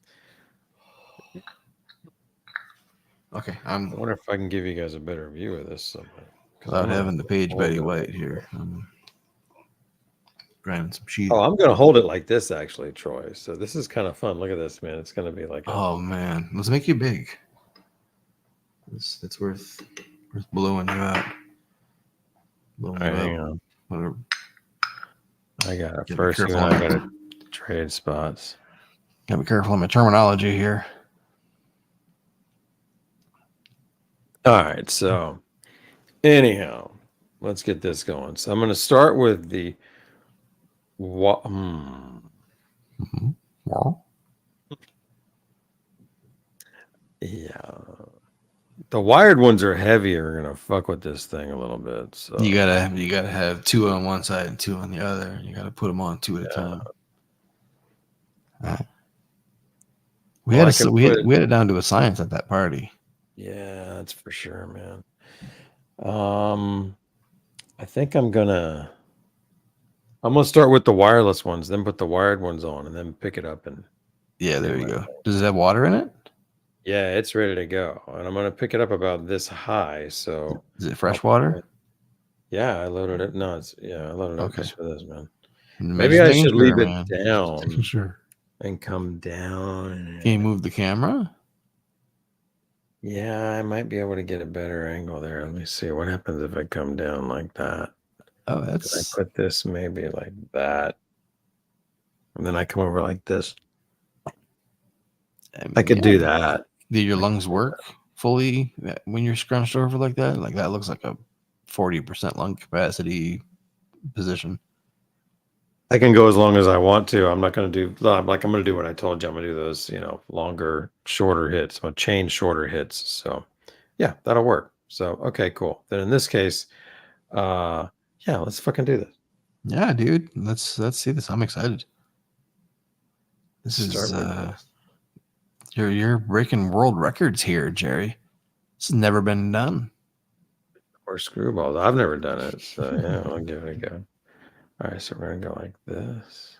Speaker 6: Okay,
Speaker 7: I wonder if I can give you guys a better view of this somehow.
Speaker 6: Without having the page Betty White here. I'm grinding some cheese.
Speaker 7: Oh, I'm gonna hold it like this actually, Troy. So this is kind of fun. Look at this, man. It's gonna be like
Speaker 6: oh man, let's make you big. It's worth blowing you out.
Speaker 7: hang on.
Speaker 6: Whatever.
Speaker 7: I got it
Speaker 6: Gotta
Speaker 7: first.
Speaker 6: be
Speaker 7: And
Speaker 6: careful
Speaker 7: I
Speaker 6: on
Speaker 7: got to trade spots.
Speaker 6: Gotta be careful on my terminology here.
Speaker 7: All right, so anyhow, let's get this going. So I'm going to start with the yeah, the wired ones are heavier. Going to fuck with this thing a little bit. So
Speaker 6: You gotta have 2 on one side and 2 on the other. You gotta put them on 2 at a time. We had it down to a science at that party.
Speaker 7: Yeah, that's for sure, man. I think I'm gonna start with the wireless ones, then put the wired ones on, and then pick it up and
Speaker 6: Yeah, there you go. Does it have water in it?
Speaker 7: yeah, it's ready to go. And I'm gonna pick it up about this high. So
Speaker 6: Is it fresh water?
Speaker 7: yeah, I loaded it. No, I loaded it up
Speaker 6: Okay.
Speaker 7: just for this, man.
Speaker 6: It
Speaker 7: Maybe
Speaker 6: makes
Speaker 7: I
Speaker 6: things
Speaker 7: should leave
Speaker 6: better,
Speaker 7: it
Speaker 6: man.
Speaker 7: down
Speaker 6: Sure.
Speaker 7: and come down.
Speaker 6: Can you move the camera?
Speaker 7: Yeah, I might be able to get a better angle there. Let me see what happens if I come down like that.
Speaker 6: Oh,
Speaker 7: Could I
Speaker 6: that's
Speaker 7: put this maybe like that, and then I come over like this. I could do that.
Speaker 6: Do your lungs work fully when you're scrunched over like that? Like that looks like a 40% lung capacity position.
Speaker 7: I can go as long as I want to. I'm not going to do I'm going to do what I told you. I'm going to do those, longer, shorter hits. I'm going to change shorter hits. So yeah, that'll work. So okay, cool. Then in this case, yeah, let's fucking do this.
Speaker 6: Yeah, dude. Let's see this. I'm excited. This
Speaker 7: Start
Speaker 6: is
Speaker 7: with this.
Speaker 6: you're breaking world records here, Jerry. This has never been done.
Speaker 7: Or screwballs. I've never done it, so yeah, I'll give it a go. All right, so we're gonna go like this.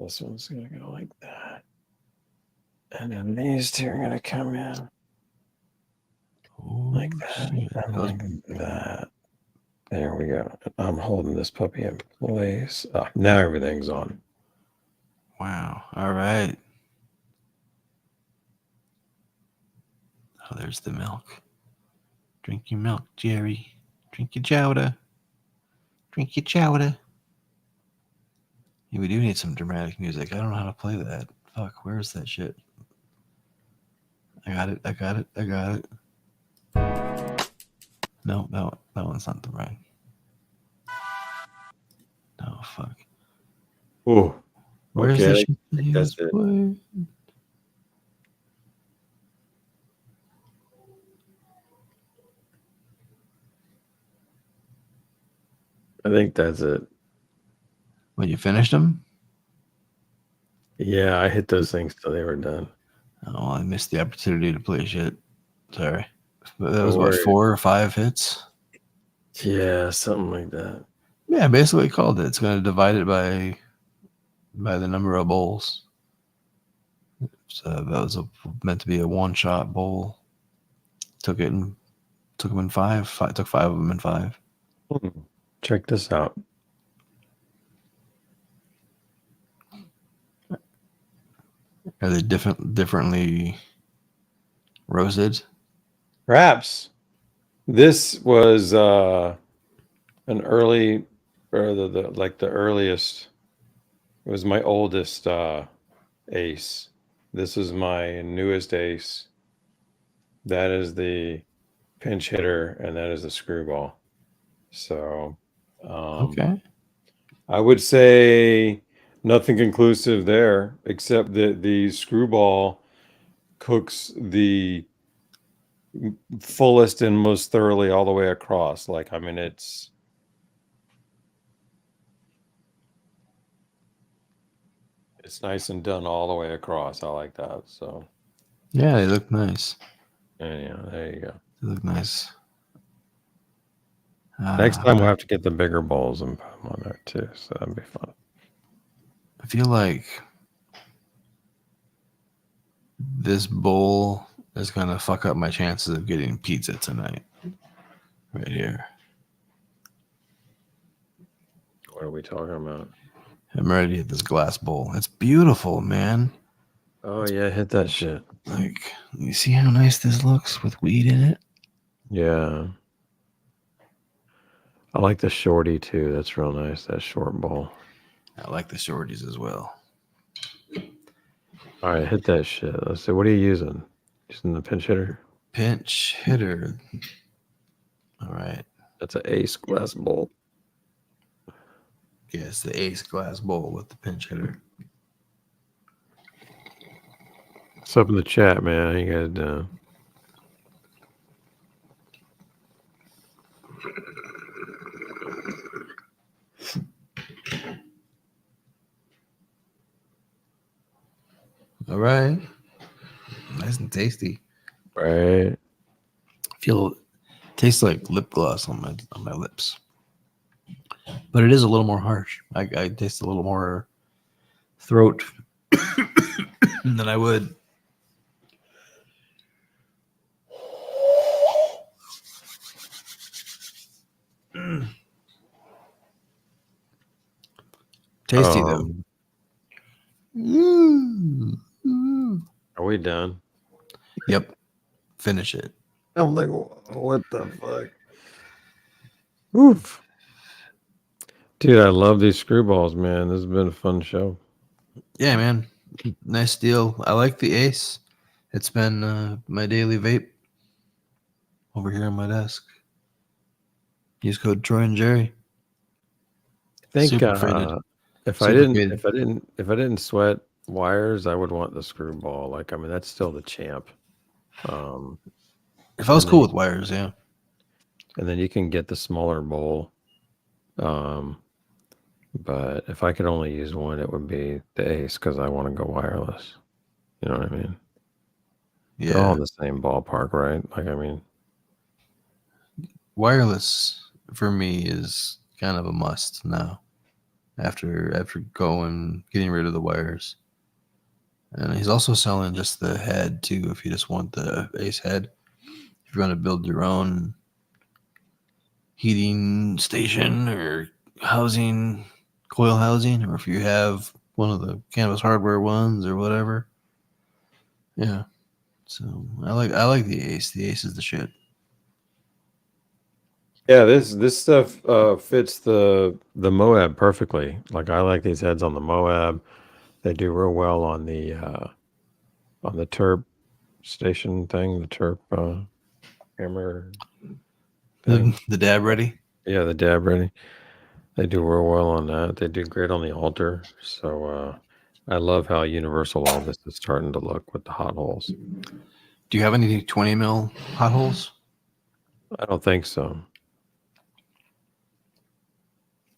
Speaker 7: This one's gonna go like that, and then these two are gonna come in like that, and like that. There we go. I'm holding this puppy in place. Oh, now everything's on.
Speaker 6: Wow. All right. Oh, there's the milk. Drink your milk, Jerry. Drink your chowder. Drink your chowder. Yeah, we do need some dramatic music. I don't know how to play that. Fuck, where's that shit? I got it. No, that one's not the right. No, fuck.
Speaker 7: Oh,
Speaker 6: Where's
Speaker 7: okay.
Speaker 6: the shit?
Speaker 7: That's it. I think that's it.
Speaker 6: When you finished them?
Speaker 7: Yeah, I hit those things till they were done.
Speaker 6: Oh, I missed the opportunity to play shit. Sorry. But that was
Speaker 7: Don't
Speaker 6: what,
Speaker 7: worry.
Speaker 6: 4 or 5 hits?
Speaker 7: Yeah, something like that.
Speaker 6: Yeah, basically called it. It's going to divide it by the number of bowls. So that was meant to be a one-shot bowl. Took them in 5. Took 5 of them in 5.
Speaker 7: Check this out.
Speaker 6: Are they differently roasted?
Speaker 7: Perhaps this was an early, or the earliest. It was my oldest Ace. This is my newest Ace. That is the pinch hitter, and that is the screwball. So,
Speaker 6: Okay.
Speaker 7: I would say nothing conclusive there, except that the screwball cooks the fullest and most thoroughly all the way across. Like, I mean, it's nice and done all the way across. I like that. So
Speaker 6: Yeah, they look nice.
Speaker 7: anyhow, there you go.
Speaker 6: They look nice.
Speaker 7: Next time we'll have to get the bigger bowls and put them on there too. So that'd be fun.
Speaker 6: I feel like this bowl is going to fuck up my chances of getting pizza tonight. Right here.
Speaker 7: What are we talking about?
Speaker 6: I'm ready to hit this glass bowl. It's beautiful, man.
Speaker 7: Oh yeah, hit that shit.
Speaker 6: Like, you see how nice this looks with weed in it?
Speaker 7: Yeah. I like the shorty too. That's real nice. That short bowl.
Speaker 6: I like the shorties as well.
Speaker 7: All right, hit that shit. Let's see. What are you using? Using the pinch hitter?
Speaker 6: Pinch hitter. All right.
Speaker 7: That's an Ace glass bowl.
Speaker 6: Yeah, it's the Ace glass bowl with the pinch hitter.
Speaker 7: What's up in the chat, man? How you guys doing?
Speaker 6: All right. Nice and tasty.
Speaker 7: Right.
Speaker 6: Tastes like lip gloss on my lips. But it is a little more harsh. I taste a little more throat than I would. Tasty though.
Speaker 7: Are we done?
Speaker 6: Yep. Finish it.
Speaker 7: I'm like, what the fuck? Oof. Dude, I love these screwballs, man. This has been a fun show.
Speaker 6: Yeah, man. Nice deal. I like the Ace. It's been my daily vape over here on my desk. Use code Troy and Jerry.
Speaker 7: I think
Speaker 6: Super faded.
Speaker 7: if
Speaker 6: Super
Speaker 7: I
Speaker 6: faded.
Speaker 7: didn't sweat wires, I would want the screwball. Like, I mean, that's still the champ.
Speaker 6: If I was
Speaker 7: And
Speaker 6: cool
Speaker 7: then,
Speaker 6: with wires, yeah.
Speaker 7: and then you can get the smaller bowl. But if I could only use one, it would be the Ace because I want to go wireless. You know what I mean? They're all
Speaker 6: Yeah.
Speaker 7: in the same ballpark, right? Like, I mean,
Speaker 6: Wireless for me is kind of a must now. After getting rid of the wires. And he's also selling just the head too, if you just want the Ace head. If you want to build your own heating station or housing, coil housing, or if you have one of the Cannabis hardware ones or whatever. Yeah. So I like the Ace. The Ace is the shit.
Speaker 7: yeah, this stuff fits the Moab perfectly. Like I like these heads on the Moab. They do real well on the terp station thing, the terp hammer thing.
Speaker 6: The dab ready.
Speaker 7: Yeah, the dab ready. They do real well on that. They do great on the altar. So I love how universal all this is starting to look with the hot holes.
Speaker 6: Do you have any 20 mil hot holes?
Speaker 7: I don't think so.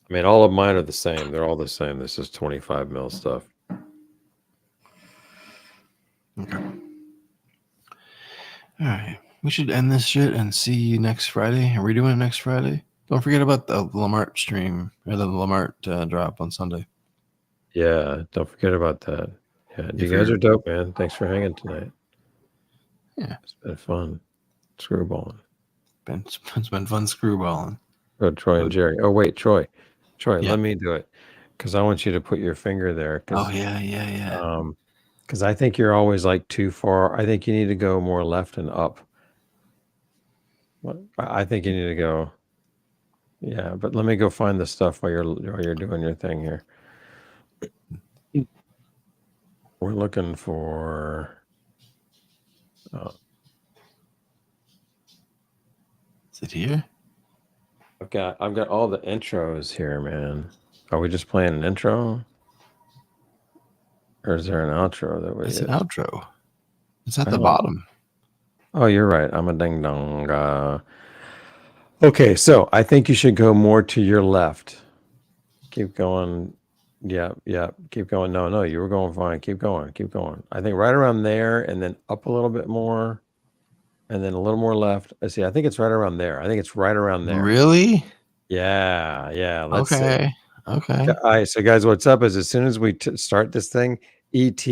Speaker 7: I mean, all of mine are the same. They're all the same. This is 25 mil stuff.
Speaker 6: Okay. All right. We should end this shit and see you next Friday. Are we doing it next Friday? Don't forget about the Lamart stream or the Lamart drop on Sunday.
Speaker 7: Yeah, don't forget about that. Yeah, you guys are dope, man. Thanks for hanging tonight.
Speaker 6: Yeah.
Speaker 7: It's been fun. Screwballing.
Speaker 6: It's been fun screwballing.
Speaker 7: Oh, Troy and Jerry. Oh, wait, Troy. Troy,
Speaker 6: Yeah.
Speaker 7: let me do it. Because I want you to put your finger there.
Speaker 6: Oh, yeah.
Speaker 7: Because I think you're always like too far. I think you need to go more left and up. I think you need to go. Yeah, but let me go find the stuff while you're doing your thing here. We're looking for.
Speaker 6: Is it here?
Speaker 7: I've got all the intros here, man. Are we just playing an intro? Or is there an outro that we
Speaker 6: It's
Speaker 7: use?
Speaker 6: an outro. It's at the bottom.
Speaker 7: Oh, you're right. I'm a ding dong. Okay, so I think you should go more to your left. Keep going. Yeah. Keep going. No, you were going fine. Keep going. I think right around there and then up a little bit more and then a little more left. I see. I think it's right around there.
Speaker 6: Really?
Speaker 7: Yeah. Let's
Speaker 6: Okay.
Speaker 7: see.
Speaker 6: Okay.
Speaker 7: All right, so guys, what's up is as soon as we start this thing, ET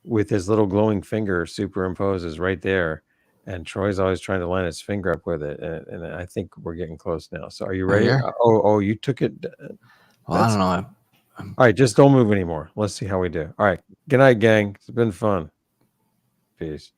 Speaker 7: with his little glowing finger superimposes right there, and Troy's always trying to line his finger up with it, and I think we're getting close now. So are you ready? Oh, you took it.
Speaker 6: Well, I don't know.
Speaker 7: All right, just don't move anymore. Let's see how we do. All right, good night, gang. It's been fun. Peace.